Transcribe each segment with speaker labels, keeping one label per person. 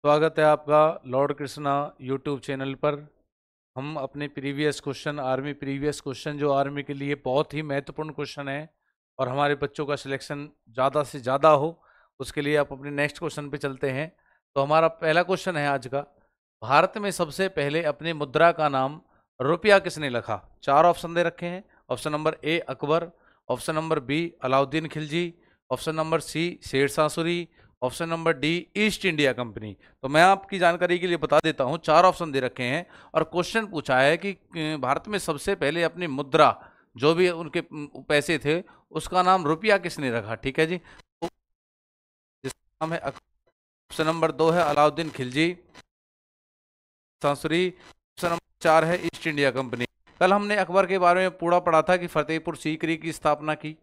Speaker 1: स्वागत है आपका लॉर्ड कृष्णा यूट्यूब चैनल पर। हम अपने previous question army previous question जो आर्मी के लिए बहुत ही महत्वपूर्ण क्वेश्चन है और हमारे बच्चों का सिलेक्शन ज़्यादा से ज़्यादा हो, उसके लिए आप अपने नेक्स्ट क्वेश्चन पे चलते हैं। तो हमारा पहला क्वेश्चन है आज का, भारत में सबसे पहले अपनी मुद्रा का नाम रुपया किसने रखा? चार ऑप्शन दे रखे हैं। Option number A Akbar, option number B Alauddin Khilji, option number C Shershah Suri, option number D East India Company. तो मैं आपकी जानकारी के लिए बता देता हूं, चार ऑप्शन दे रखे हैं और क्वेश्चन पूछा है कि भारत में सबसे पहले अपनी मुद्रा, जो भी उनके पैसे थे, उसका नाम रुपया किसने रखा। ठीक है जी, तो जिसका नाम है ऑप्शन नंबर दो है अलाउद्दीन खिलजी सांसुरी, ऑप्शन नंबर चार है ईस्ट इंडिया कंपनी। कल हमने अकबर के बारे में पूरा पढ़ा था कि फतेहपुर सीकरी की स्थापना की।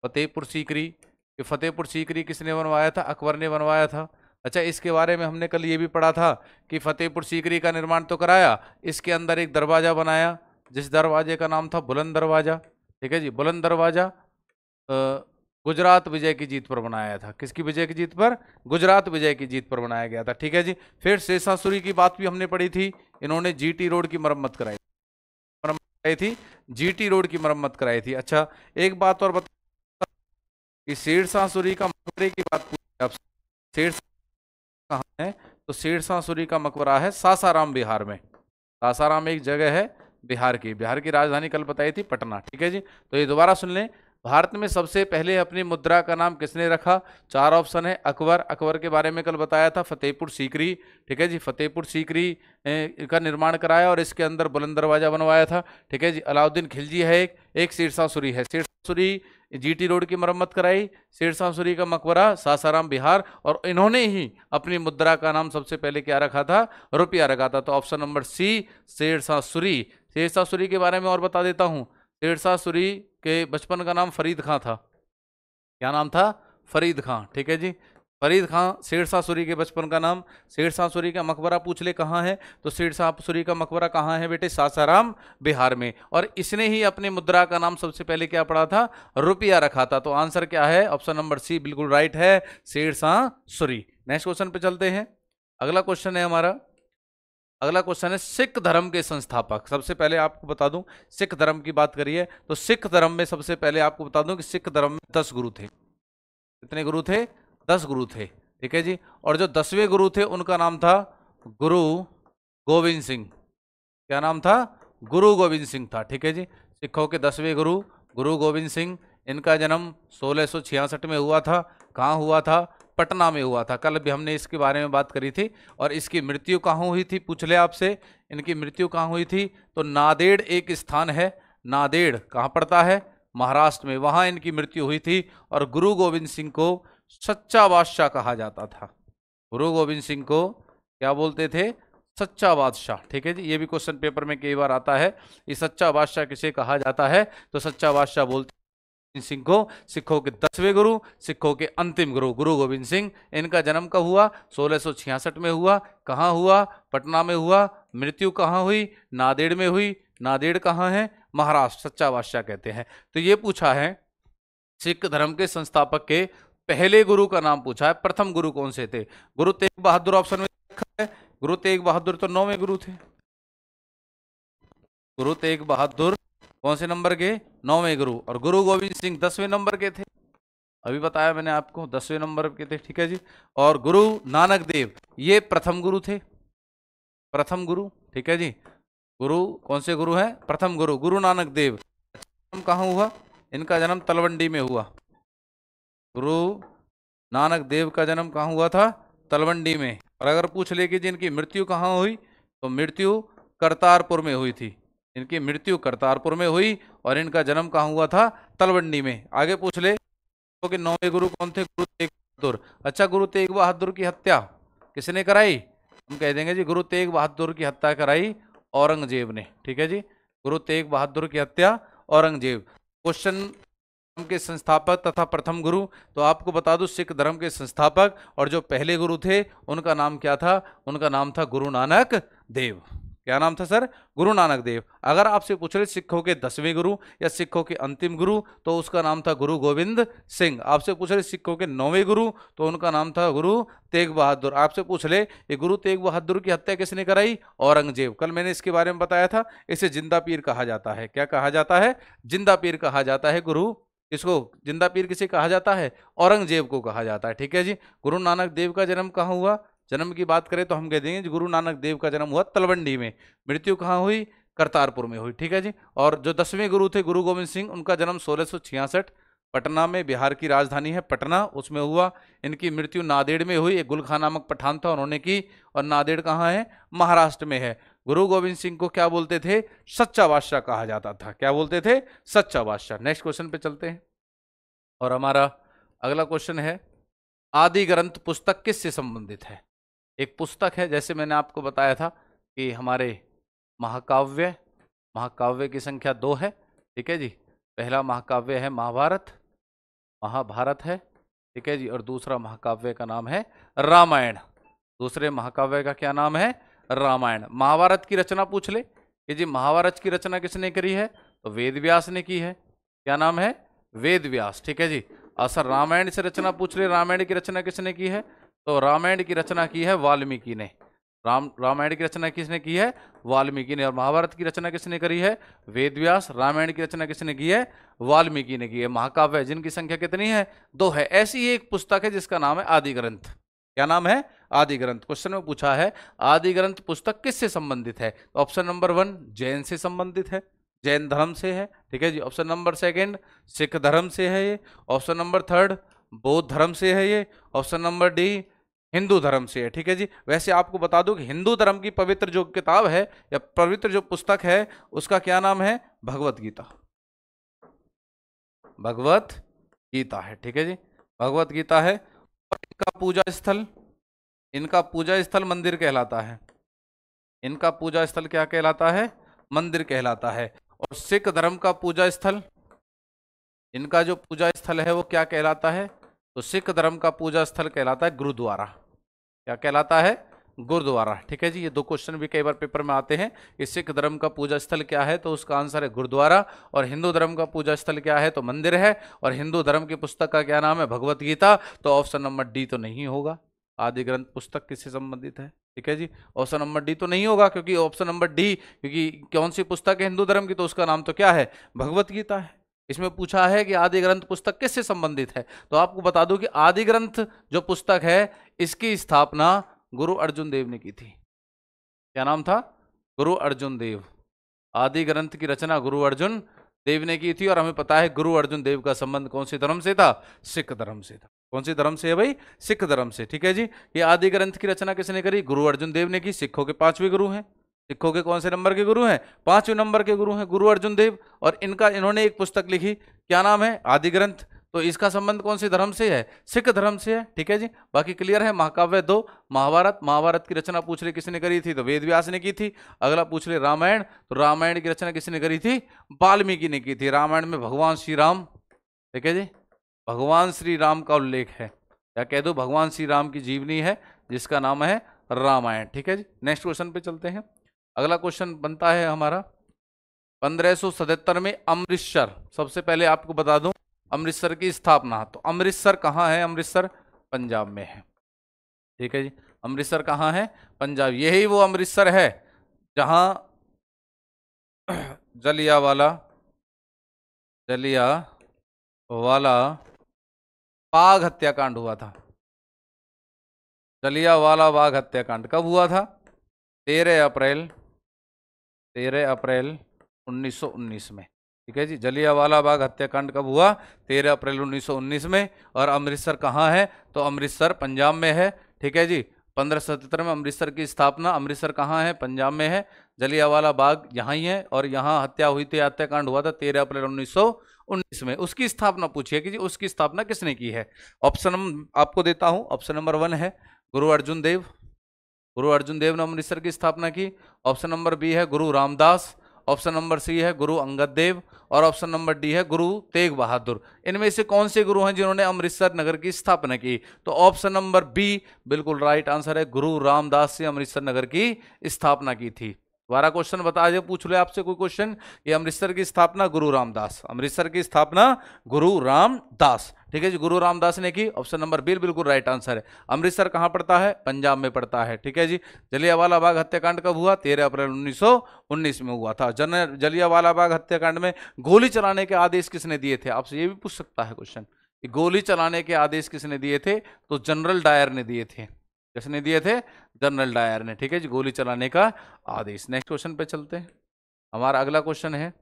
Speaker 1: फतेहपुर सीकरी, कि फतेहपुर सीकरी किसने बनवाया था? अकबर ने बनवाया था। अच्छा, इसके बारे में हमने कल ये भी पढ़ा था कि फतेहपुर सीकरी का निर्माण तो कराया, इसके अंदर एक दरवाजा बनाया जिस दरवाजे का नाम था बुलंद दरवाजा। ठीक है जी, बुलंद दरवाजा गुजरात विजय की जीत पर बनाया था। किसकी विजय की जीत पर? गुजरात विजय की जीत पर बनाया गया था। ठीक है जी, फिर शेरशाह सूरी की बात भी हमने पढ़ी थी। इन्होंने जीटी रोड की मरम्मत कराई थी, जीटी रोड की मरम्मत कराई थी। अच्छा, एक बात और बता कि शेरशाह सूरी का मकबरे की बात पूछी आपसे, शेरशाह कहाँ है? तो शेरशाह सूरी का मकबरा है सासाराम बिहार में। सासाराम एक जगह है बिहार की राजधानी कल बताई थी पटना। ठीक है जी, तो ये दोबारा सुन लें, भारत में सबसे पहले अपनी मुद्रा का नाम किसने रखा? चार ऑप्शन है। अकबर, अकबर के बारे में कल बताया था। फतेहपुर सीकरी, ठीक है जी, फतेहपुर सीकरी का निर्माण कराया और इसके अंदर बुलंद दरवाजा बनवाया था। ठीक है जी, अलाउद्दीन खिलजी है एक शेरशाह सूरी है। शेरशाह सूरी जीटी रोड की मरम्मत कराई, शेरशाह सूरी का मकबरा सासाराम बिहार, और इन्होंने ही अपनी मुद्रा का नाम सबसे पहले क्या रखा था? रुपया रखा था। तो option number C Shershah Suri. Shershah Suri के बारे में और बता देता हूं, शेरशाह सूरी के बचपन का नाम फरीद खां था। क्या नाम था? फरीद खां। ठीक है जी, फरीद खां शेरशाह सूरी के बचपन का नाम। शेरशाह सूरी का मकबरा पूछ ले कहाँ है, तो शेरशाह सूरी का मकबरा कहाँ है बेटे? सासाराम बिहार में। और इसने ही अपनी मुद्रा का नाम सबसे पहले क्या पढ़ा था? रुपया रखा था। तो आंसर क्या है? ऑप्शन नंबर सी बिल्कुल राइट है, शेरशाह सूरी। नेक्स्ट क्वेश्चन पे चलते हैं। अगला क्वेश्चन है हमारा, अगला क्वेश्चन है सिख धर्म के संस्थापक। सबसे पहले आपको बता दूं, सिख धर्म की बात करिए तो सिख धर्म में सबसे पहले आपको बता दूं कि सिख धर्म में 10 गुरु थे। कितने गुरु थे? 10 गुरु थे। ठीक है जी, और जो 10वें गुरु थे उनका नाम था गुरु गोविंद सिंह। क्या नाम था? गुरु गोविंद सिंह था। ठीक है जी, सिखों के 10वें गुरु गुरु गोविंद सिंह। इनका जन्म 1666 में हुआ था। कहाँ हुआ था? पटना में हुआ था। कल भी हमने इसके बारे में बात करी थी। और इसकी मृत्यु कहाँ हुई थी? पूछ ले आपसे, इनकी मृत्यु कहाँ हुई थी? तो नांदेड़ एक स्थान है, नांदेड़ कहाँ पड़ता है? महाराष्ट्र में, वहाँ इनकी मृत्यु हुई थी। और गुरु गोविंद सिंह को सच्चा बादशाह कहा जाता था। गुरु गोविंद सिंह को क्या बोलते थे? सच्चा बादशाह। ठीक है जी, ये भी क्वेश्चन पेपर में कई बार आता है, ये सच्चा बादशाह किसे कहा जाता है? तो सच्चा बादशाह बोलते सिंह को, सिखों के 10वें गुरु, सिखों के अंतिम गुरु गुरु गोविंद सिंह। इनका जन्म कब हुआ? 1666 में हुआ। कहाँ हुआ? पटना में हुआ। मृत्यु कहाँ हुई? नांदेड़ में हुई। नांदेड़ कहाँ है? महाराष्ट्र। सच्चा बादशाह कहते हैं। तो ये पूछा है सिख धर्म के संस्थापक के पहले गुरु का नाम पूछा है। प्रथम गुरु कौन से थे? गुरु तेग बहादुर ऑप्शन में रखा है। गुरु तेग बहादुर तो 9वें गुरु थे। गुरु तेग बहादुर कौन से नंबर के? 9वें गुरु। और गुरु गोविंद सिंह 10वें नंबर के थे। अभी बताया मैंने आपको, 10वें नंबर के थे। ठीक है जी, और गुरु नानक देव ये प्रथम गुरु थे, प्रथम गुरु। ठीक है जी, गुरु कौन से गुरु हैं? प्रथम गुरु गुरु नानक देव। जन्म कहाँ हुआ? इनका जन्म तलवंडी में हुआ। गुरु नानक देव का जन्म कहाँ हुआ था? तलवंडी में। और अगर पूछ ले कि जिनकी मृत्यु कहाँ हुई, तो मृत्यु करतारपुर में हुई थी। इनकी मृत्यु करतारपुर में हुई और इनका जन्म कहाँ हुआ था? तलवंडी में। आगे पूछ ले कि 9वें गुरु कौन थे? गुरु तेग बहादुर। अच्छा, गुरु तेग बहादुर की हत्या किसने कराई? हम कह देंगे जी गुरु तेग बहादुर की हत्या कराई औरंगजेब ने। ठीक है जी, गुरु तेग बहादुर की हत्या औरंगजेब। क्वेश्चन के संस्थापक तथा प्रथम गुरु, तो आपको बता दूं सिख धर्म के संस्थापक और जो पहले गुरु थे उनका नाम क्या था? उनका नाम था गुरु नानक देव। क्या नाम था सर? गुरु नानक देव। अगर आपसे पूछ रहे सिखों के 10वें गुरु या सिखों के अंतिम गुरु, तो उसका नाम था गुरु गोविंद सिंह। आपसे पूछ रहे सिखों के 9वें गुरु, तो उनका नाम था गुरु तेग बहादुर। आपसे पूछ ले ये गुरु तेग बहादुर की हत्या किसने कराई? औरंगजेब। कल मैंने इसके बारे में बताया था, इसे जिंदा पीर कहा जाता है। क्या कहा जाता है? जिंदा पीर कहा जाता है। गुरु इसको जिंदा पीर किसे कहा जाता है? औरंगजेब को कहा जाता है। ठीक है जी। गुरु नानक देव का जन्म कहाँ हुआ? जन्म की बात करें तो हम कह देंगे गुरु नानक देव का जन्म हुआ तलवंडी में। मृत्यु कहाँ हुई? करतारपुर में हुई। ठीक है जी। और जो 10वें गुरु थे गुरु गोविंद सिंह, उनका जन्म 1666 पटना में, बिहार की राजधानी है पटना, उसमें हुआ। इनकी मृत्यु नांदेड़ में हुई। एक गुलखा नामक पठान था, उन्होंने की। और नांदेड़ कहाँ है? महाराष्ट्र में है। गुरु गोविंद सिंह को क्या बोलते थे? सच्चा बादशाह कहा जाता था। क्या बोलते थे? सच्चा बादशाह। नेक्स्ट क्वेश्चन पे चलते हैं। और हमारा अगला क्वेश्चन है, आदि ग्रंथ पुस्तक किससे संबंधित है? एक पुस्तक है, जैसे मैंने आपको बताया था कि हमारे महाकाव्य, महाकाव्य की संख्या 2 है। ठीक है जी। पहला महाकाव्य है महाभारत, महाभारत है। ठीक है जी। और दूसरा महाकाव्य का नाम है रामायण। दूसरे महाकाव्य का क्या नाम है? रामायण। महाभारत की रचना पूछ ले कि जी महाभारत की रचना किसने करी है? तो वेद व्यास ने की है। क्या नाम है? वेद व्यास। ठीक है जी। और सर रामायण से रचना पूछ ले, रामायण की रचना किसने की है? तो रामायण की रचना की है वाल्मीकि ने। रामायण की रचना किसने की है? वाल्मीकि ने। और महाभारत की रचना किसने करी है? वेद व्यास। रामायण की रचना किसने की है? वाल्मीकि ने की है। महाकाव्य जिनकी संख्या कितनी है? 2 है। ऐसी एक पुस्तक है जिसका नाम है आदि ग्रंथ। क्या नाम है? आदि ग्रंथ। क्वेश्चन में पूछा है आदि ग्रंथ पुस्तक किससे संबंधित है? तो ऑप्शन नंबर 1 जैन से संबंधित है, जैन धर्म से है। ठीक है जी। ऑप्शन नंबर 2 सिख धर्म से है ये। ऑप्शन नंबर 3 बौद्ध धर्म से है ये। ऑप्शन नंबर डी हिंदू धर्म से है। ठीक है जी। वैसे आपको बता दूं कि हिंदू धर्म की पवित्र जो किताब है या पवित्र जो पुस्तक है उसका क्या नाम है? भगवत गीता। भगवत गीता है। ठीक है जी। भगवत गीता है। और इनका पूजा स्थल मंदिर कहलाता है। इनका पूजा स्थल क्या कहलाता है? मंदिर कहलाता है। और सिख धर्म का पूजा स्थल, इनका जो पूजा स्थल है वो क्या कहलाता है? तो सिख धर्म का पूजा स्थल कहलाता है गुरुद्वारा। क्या कहलाता है? गुरुद्वारा। ठीक है जी। ये 2 क्वेश्चन भी कई बार पेपर में आते हैं कि सिख धर्म का पूजा स्थल क्या है, तो उसका आंसर है गुरुद्वारा। और हिंदू धर्म का पूजा स्थल क्या है? तो मंदिर है। और हिंदू धर्म की पुस्तक का क्या नाम है? भगवत गीता। तो ऑप्शन नंबर डी तो नहीं होगा। आदि ग्रंथ पुस्तक किससे संबंधित है? ठीक है जी। ऑप्शन नंबर डी तो नहीं होगा, क्योंकि ऑप्शन नंबर डी, क्योंकि कौन सी पुस्तक है हिंदू धर्म की? तो उसका नाम तो क्या है? भगवत गीता है। इसमें पूछा है कि आदि ग्रंथ पुस्तक किससे संबंधित है, तो आपको बता दूं कि आदि ग्रंथ जो पुस्तक है इसकी स्थापना गुरु अर्जुन देव ने की थी। क्या नाम था? गुरु अर्जुन देव। आदि ग्रंथ की रचना गुरु अर्जुन देव ने की थी। और हमें पता है गुरु अर्जुन देव का संबंध कौन से धर्म से था? सिख धर्म से था। कौन सी धर्म से है भाई? सिख धर्म से। ठीक है जी। ये आदि ग्रंथ की रचना किसने करी? गुरु अर्जुन देव ने की। सिखों के 5वें गुरु हैं। सिखों के कौन से नंबर के गुरु हैं? 5वें नंबर के गुरु हैं गुरु अर्जुन देव। और इन्होंने एक पुस्तक लिखी, क्या नाम है? आदि ग्रंथ। तो इसका संबंध कौन से धर्म से है? सिख धर्म से है। ठीक है जी। बाकी क्लियर है। महाकाव्य 2 महाभारत। महाभारत की रचना पूछ ले किसने करी थी? तो वेद व्यास ने की थी। अगला पूछ ले रामायण, तो रामायण की रचना किसने करी थी? वाल्मीकि ने की थी। रामायण में भगवान श्री राम, ठीक है जी, भगवान श्री राम का उल्लेख है। या कह दो भगवान श्री राम की जीवनी है जिसका नाम है रामायण। ठीक है जी। नेक्स्ट क्वेश्चन पे चलते हैं। अगला क्वेश्चन बनता है हमारा 1577 में अमृतसर, सबसे पहले आपको बता दूं अमृतसर की स्थापना। तो अमृतसर कहाँ है? अमृतसर पंजाब में है। ठीक है जी। अमृतसर कहाँ है? पंजाब। यही वो अमृतसर है जहां जलियांवाला बाग हत्याकांड हुआ था। जलियांवाला बाग हत्याकांड कब हुआ था? 13 अप्रैल 1919 में। ठीक है जी। जलियांवाला बाग हत्याकांड कब हुआ? 13 अप्रैल 1919 में। और अमृतसर कहाँ है? तो अमृतसर पंजाब में है। ठीक है जी। 1577 में अमृतसर की स्थापना। अमृतसर कहाँ है? पंजाब में है। जलियांवाला बाग यहाँ ही है और यहाँ हत्या हुई थी, हत्याकांड हुआ था 13 अप्रैल 1919 में। उसकी स्थापना पूछिए कि जी उसकी स्थापना किसने की है। ऑप्शन आपको देता हूँ। ऑप्शन नंबर 1 है गुरु अर्जुन देव। गुरु अर्जुन देव ने अमृतसर की स्थापना की। ऑप्शन नंबर बी है गुरु रामदास। ऑप्शन नंबर सी है गुरु अंगद देव। और ऑप्शन नंबर डी है गुरु तेग बहादुर। इनमें से कौन से गुरु हैं जिन्होंने अमृतसर नगर की स्थापना की? तो ऑप्शन नंबर बी बिल्कुल राइट आंसर है। गुरु रामदास से अमृतसर नगर की स्थापना की थी। दोबारा क्वेश्चन बता दे, पूछ ले आपसे कोई क्वेश्चन। ये अमृतसर की स्थापना गुरु रामदास, अमृतसर की स्थापना गुरु रामदास, ठीक है जी, गुरु रामदास ने की। ऑप्शन नंबर बी बिल्कुल राइट आंसर है। अमृतसर कहां पड़ता है? पंजाब में पड़ता है, ठीक है जी। जलियांवाला बाग हत्याकांड कब हुआ? 13 अप्रैल 1919 में हुआ था। जलियांवाला बाग हत्याकांड में गोली चलाने के आदेश किसने दिए थे? आपसे ये भी पूछ सकता है क्वेश्चन, गोली चलाने के आदेश किसने दिए थे? तो जनरल डायर ने दिए थे। किसने दिए थे? जनरल डायर ने, ठीक है जी, गोली चलाने का आदेश। नेक्स्ट क्वेश्चन पे चलते हैं। हमारा अगला क्वेश्चन है,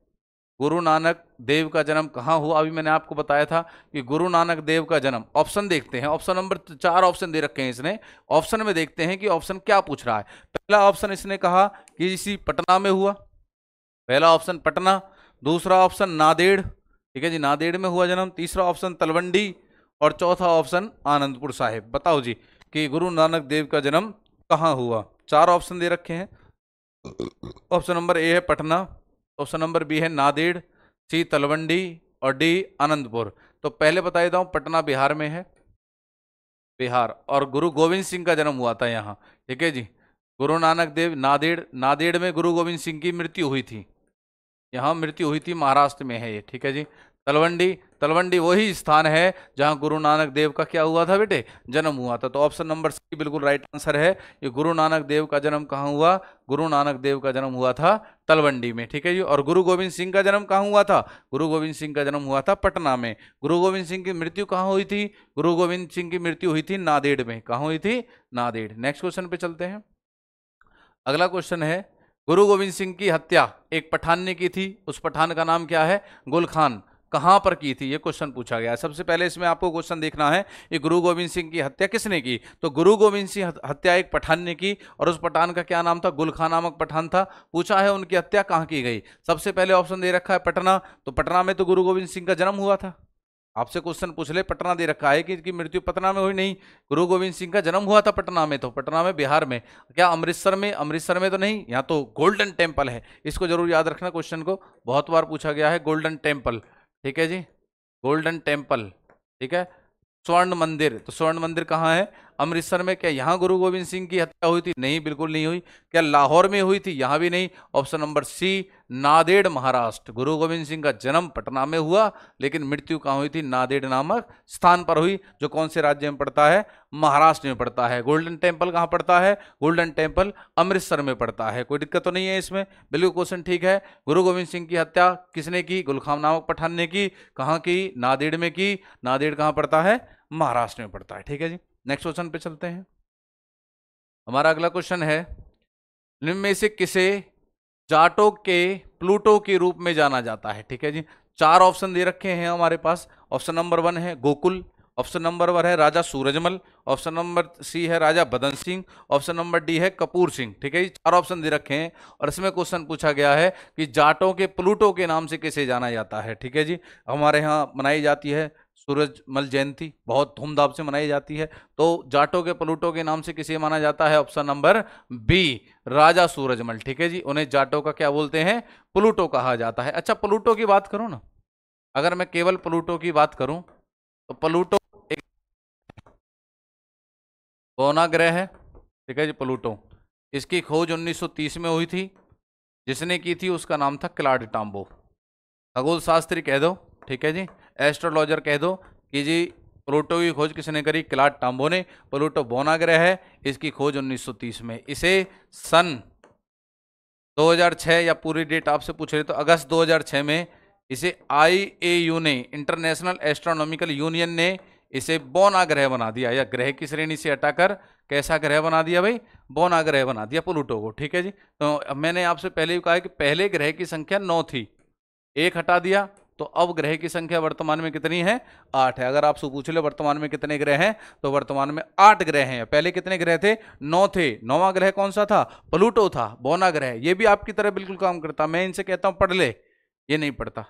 Speaker 1: गुरु नानक देव का जन्म कहाँ हुआ? अभी मैंने आपको बताया था कि गुरु नानक देव का जन्म, ऑप्शन देखते हैं, ऑप्शन नंबर 4 ऑप्शन दे रखे हैं इसने, ऑप्शन में देखते हैं कि ऑप्शन क्या पूछ रहा है। पहला ऑप्शन इसने कहा कि इसी पटना में हुआ, पहला ऑप्शन पटना। दूसरा ऑप्शन नादेड़, ठीक है जी, नादेड़ में हुआ जन्म। तीसरा ऑप्शन तलवंडी और चौथा ऑप्शन आनंदपुर साहिब। बताओ जी कि गुरु नानक देव का जन्म कहाँ हुआ? 4 ऑप्शन दे रखे हैं। ऑप्शन नंबर ए है पटना, ऑप्शन नंबर बी है नादेड़, सी तलवंडी और डी आनंदपुर। तो पहले बता देता हूं, पटना बिहार में है, बिहार, और गुरु गोविंद सिंह का जन्म हुआ था यहाँ, ठीक है जी। गुरु नानक देव नादेड़, नादेड़ में गुरु गोविंद सिंह की मृत्यु हुई थी, यहाँ मृत्यु हुई थी, महाराष्ट्र में है ये, ठीक है जी। तलवंडी, तलवंडी वही स्थान है जहां गुरु नानक देव का क्या हुआ था बेटे? जन्म हुआ था। तो ऑप्शन नंबर सी बिल्कुल राइट आंसर है। ये गुरु नानक देव का जन्म कहाँ हुआ? गुरु नानक देव का जन्म हुआ था तलवंडी में, ठीक है जी। और गुरु गोविंद सिंह का जन्म कहाँ हुआ था? गुरु गोविंद सिंह का जन्म हुआ था पटना में। गुरु गोविंद सिंह की मृत्यु कहाँ हुई थी? गुरु गोविंद सिंह की मृत्यु हुई थी नादेड़ में। कहाँ हुई थी? नादेड़। नेक्स्ट क्वेश्चन पे चलते हैं। अगला क्वेश्चन है, गुरु गोविंद सिंह की हत्या एक पठान ने की थी, उस पठान का नाम क्या है? गुल खान। कहां पर की थी? ये क्वेश्चन पूछा गया है। सबसे पहले इसमें आपको क्वेश्चन देखना है, ये गुरु गोविंद सिंह की हत्या किसने की? तो गुरु गोविंद सिंह हत्या एक पठान ने की, और उस पठान का क्या नाम था? गुल खान नामक पठान था। पूछा है उनकी हत्या कहां की गई? सबसे पहले ऑप्शन दे रखा है पटना, तो पटना में तो गुरु गोविंद सिंह का जन्म हुआ था। आपसे क्वेश्चन पूछ ले, पटना दे रखा है कि इनकी मृत्यु पटना में हुई, नहीं, गुरु गोविंद सिंह का जन्म हुआ था पटना में, तो पटना में बिहार में। क्या अमृतसर में? अमृतसर में तो नहीं, यहाँ तो गोल्डन टेम्पल है, इसको जरूर याद रखना, क्वेश्चन को बहुत बार पूछा गया है। गोल्डन टेम्पल, ठीक है जी, गोल्डन टेम्पल, ठीक है। स्वर्ण मंदिर, तो स्वर्ण मंदिर कहाँ है? अमृतसर में। क्या यहाँ गुरु गोविंद सिंह की हत्या हुई थी? नहीं, बिल्कुल नहीं हुई। क्या लाहौर में हुई थी? यहाँ भी नहीं। Option number C Nanded Maharashtra. Guru Gobind Singh का जन्म पटना में हुआ, लेकिन मृत्यु कहाँ हुई थी? नादेड़ नामक स्थान पर हुई, जो कौन से राज्य में पड़ता है? महाराष्ट्र में पड़ता है। गोल्डन टेम्पल कहाँ पड़ता है? गोल्डन टेम्पल अमृतसर में पड़ता है। कोई दिक्कत तो नहीं है इसमें, बिल्कुल क्वेश्चन ठीक है। गुरु गोविंद सिंह की हत्या किसने की? गुलखान नामक पठान ने की। कहाँ की? नादेड़ में की। नादेड़ कहाँ पड़ता है? महाराष्ट्र में पड़ता है, ठीक है जी। नेक्स्ट क्वेश्चन पे चलते हैं। हमारा अगला क्वेश्चन है, निम्न में से किसे जाटों के प्लूटो के रूप में जाना जाता है? ठीक है जी, 4 ऑप्शन दे रखे हैं हमारे पास। ऑप्शन नंबर 1 है गोकुल, ऑप्शन नंबर 1 है राजा सूरजमल, ऑप्शन नंबर सी है राजा बदन सिंह, ऑप्शन नंबर डी है कपूर सिंह। ठीक है, ये 4 ऑप्शन दे रखे हैं और इसमें क्वेश्चन पूछा गया है कि जाटों के प्लूटो के नाम से किसे जाना जाता है। ठीक है जी, हमारे यहाँ मनाई जाती है सूरजमल जयंती, बहुत धूमधाम से मनाई जाती है। तो जाटों के प्लूटो के नाम से किसे माना जाता है? ऑप्शन नंबर बी राजा सूरजमल। ठीक है जी, उन्हें जाटों का क्या बोलते हैं? प्लूटो कहा जाता है। अच्छा, प्लूटो की बात करूं ना, अगर मैं केवल प्लूटो की बात करूं तो प्लूटो एक बौना ग्रह है। ठीक है जी, प्लूटो, इसकी खोज 1930 में हुई थी। जिसने की थी उसका नाम था क्लाड टाम्बो। खगोल शास्त्री कह दो, ठीक है जी, एस्ट्रोलॉजर कह दो कि जी प्लूटो की खोज किसने करी? क्लाड टाम्बो ने। प्लूटो बौना ग्रह है, इसकी खोज 1930 में। इसे सन 2006 या पूरी डेट आपसे पूछ रहे तो अगस्त 2006 में इसे IAU ने, इंटरनेशनल एस्ट्रोनॉमिकल यूनियन ने इसे बौना ग्रह बना दिया, या ग्रह की श्रेणी से हटाकर कैसा ग्रह बना दिया भाई? बौना ग्रह बना दिया प्लूटो को। ठीक है जी, तो मैंने आपसे पहले भी कहा है कि पहले ग्रह की संख्या 9 थी, 1 हटा दिया, तो अब ग्रह की संख्या वर्तमान में कितनी है? 8 है। अगर आपसे पूछ ले वर्तमान में कितने ग्रह हैं, तो वर्तमान में 8 ग्रह हैं। पहले कितने ग्रह थे? 9 थे। 9वां ग्रह कौन सा था? प्लूटो था, बौना ग्रह। ये भी आपकी तरह बिल्कुल काम करता, मैं इनसे कहता हूं पढ़ ले, ये नहीं पढ़ता।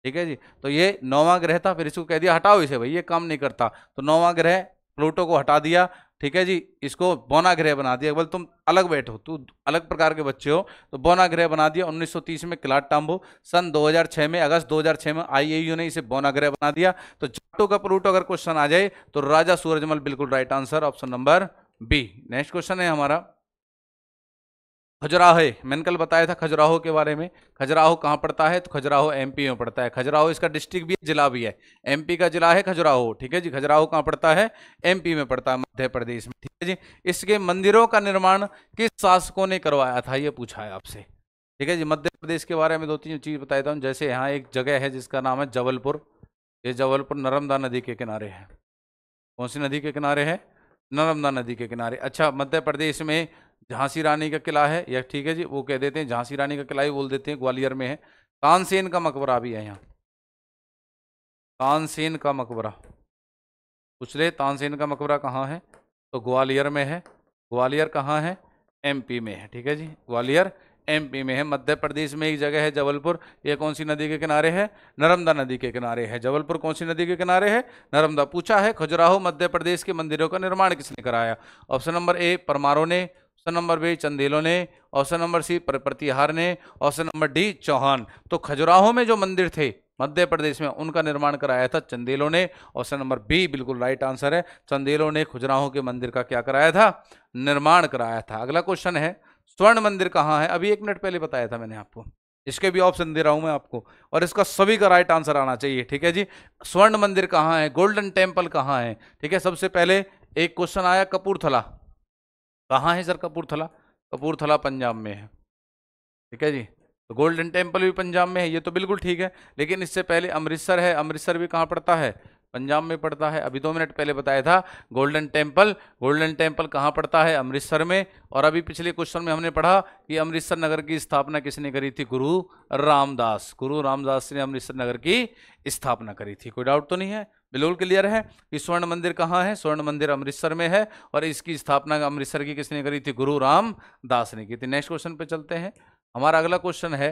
Speaker 1: ठीक है जी, तो ये 9वां ग्रह था, फिर इसको कह दिया हटाओ इसे भाई, ये काम नहीं करता, तो 9वां ग्रह प्लूटो को हटा दिया। ठीक है जी, इसको बौना ग्रह बना दिया। बोल तुम अलग बैठो, तू अलग प्रकार के बच्चे हो, तो बौना ग्रह बना दिया 1930 में क्लाड टाम्बो। सन 2006 में, अगस्त 2006 में IAU ने इसे बौना ग्रह बना दिया। तो जाटो का प्लूटो अगर क्वेश्चन आ जाए तो राजा सूरजमल बिल्कुल right answer, option number B. Next question है हमारा, खजुराहो, मैंने कल बताया था खजुराहो के बारे में। खजुराहो कहाँ पड़ता है? तो खजुराहो एमपी में पड़ता है। खजुराहो इसका डिस्ट्रिक्ट भी है, जिला भी है। एमपी का जिला है खजुराहो, ठीक है जी। खजुराहो कहाँ पड़ता है? एमपी में पड़ता है, मध्य प्रदेश में, ठीक है जी। इसके मंदिरों का निर्माण किस शासकों ने करवाया था, ये पूछा है आपसे, ठीक है जी। मध्य प्रदेश के बारे में दो तीन चीज बता देता हूँ। जैसे यहाँ एक जगह है जिसका नाम है जबलपुर। ये जबलपुर नर्मदा नदी के किनारे है। कौन सी नदी के किनारे है? नर्मदा नदी के किनारे। अच्छा, मध्य प्रदेश में झांसी रानी का किला है, या ठीक है जी, वो कह देते हैं झांसी रानी का किला ही बोल देते हैं, ग्वालियर में है। तानसेन का मकबरा भी है यहाँ। तानसेन का मकबरा पूछ ले, तानसेन का मकबरा कहाँ है? तो ग्वालियर में है। ग्वालियर कहाँ है? एमपी में है, ठीक है जी। ग्वालियर एमपी में है। मध्य प्रदेश में एक जगह है जबलपुर, ये कौन सी नदी के किनारे है? नर्मदा नदी के किनारे है। जबलपुर कौन सी नदी के किनारे है? नर्मदा। पूछा है खजुराहो मध्य प्रदेश के मंदिरों का निर्माण किसने कराया? ऑप्शन नंबर ए परमारों ने, ऑप्शन नंबर बी चंदेलों ने, ऑप्शन नंबर सी प्रतिहार ने, ऑप्शन नंबर डी चौहान। तो खजुराहो में जो मंदिर थे मध्य प्रदेश में, उनका निर्माण कराया था चंदेलों ने। ऑप्शन नंबर बी बिल्कुल राइट आंसर है, चंदेलों ने खजुराहो के मंदिर का क्या कराया था? निर्माण कराया था। अगला क्वेश्चन है, स्वर्ण मंदिर कहाँ है? अभी 1 मिनट पहले बताया था मैंने आपको, इसके भी ऑप्शन दे रहा हूं मैं आपको, और इसका सभी का राइट आंसर आना चाहिए, ठीक है जी। स्वर्ण मंदिर कहाँ है? गोल्डन टेम्पल कहाँ है? ठीक है, सबसे पहले एक क्वेश्चन आया कपूरथला, कहाँ है सर कपूरथला? कपूरथला पंजाब में है, ठीक है जी। तो गोल्डन टेम्पल भी पंजाब में है, ये तो बिल्कुल ठीक है। लेकिन इससे पहले अमृतसर है, अमृतसर भी कहाँ पड़ता है? पंजाब में पड़ता है। अभी 2 मिनट पहले बताया था गोल्डन टेम्पल, गोल्डन टेम्पल कहाँ पड़ता है? अमृतसर में। और अभी पिछले क्वेश्चन में हमने पढ़ा कि अमृतसर नगर की स्थापना किसने करी थी? गुरु रामदास। गुरु रामदास ने अमृतसर नगर की स्थापना करी थी। कोई डाउट तो नहीं है? बिल्कुल क्लियर है कि स्वर्ण मंदिर कहाँ है? स्वर्ण मंदिर अमृतसर में है, और इसकी स्थापना अमृतसर की किसने करी थी? गुरु रामदास ने की थी। नेक्स्ट क्वेश्चन पे चलते हैं। हमारा अगला क्वेश्चन है,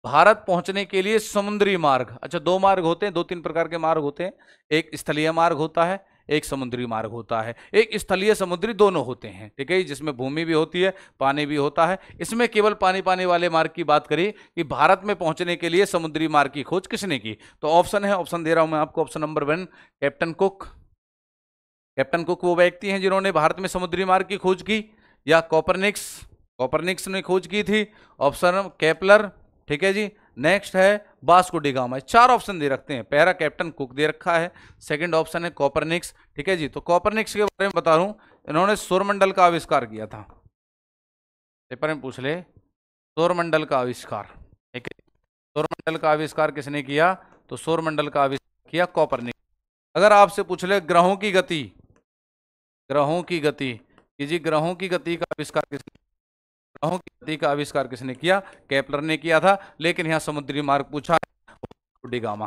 Speaker 1: भारत पहुंचने के लिए समुद्री मार्ग, अच्छा 2 मार्ग होते हैं, 2-3 प्रकार के मार्ग होते हैं। एक स्थलीय मार्ग होता है, एक समुद्री मार्ग होता है। एक स्थलीय समुद्री दोनों होते हैं, ठीक है, जिसमें भूमि भी होती है, पानी भी होता है। इसमें केवल पानी वाले मार्ग की बात करी कि भारत में पहुंचने के लिए समुद्री मार्ग की खोज किसने की? तो ऑप्शन है, ऑप्शन दे रहा हूं मैं आपको। Option number 1 captain cook. Captain cook वो व्यक्ति हैं जिन्होंने भारत में समुद्री मार्ग की खोज की। या कोपरनिक्स, कोपरनिक्स ने खोज की थी। ऑप्शन केपलर, ठीक है जी। नेक्स्ट है वास्को डी गामा। 4 ऑप्शन दे रखते हैं, पहला कैप्टन कुक दे रखा है, सेकंड ऑप्शन है कोपरनिक्स, ठीक है जी। तो कोपरनिक्स के बारे में बता रहा हूं, इन्होंने सौरमंडल का आविष्कार किया था। पेपर में पूछ ले, सौरमंडल का आविष्कार, ठीक है। सौरमंडल का आविष्कार किसने किया? तो सौरमंडल का आविष्कार किया कोपरनिक्स। अगर आपसे पूछ ले ग्रहों की गति, ग्रहों की गति कि जी ग्रहों की गति का आविष्कार किसने, ग्रहों की गति का आविष्कार किसने किया? केपलर ने किया था। लेकिन यहाँ समुद्री मार्ग पूछा है, Vasco D gamma.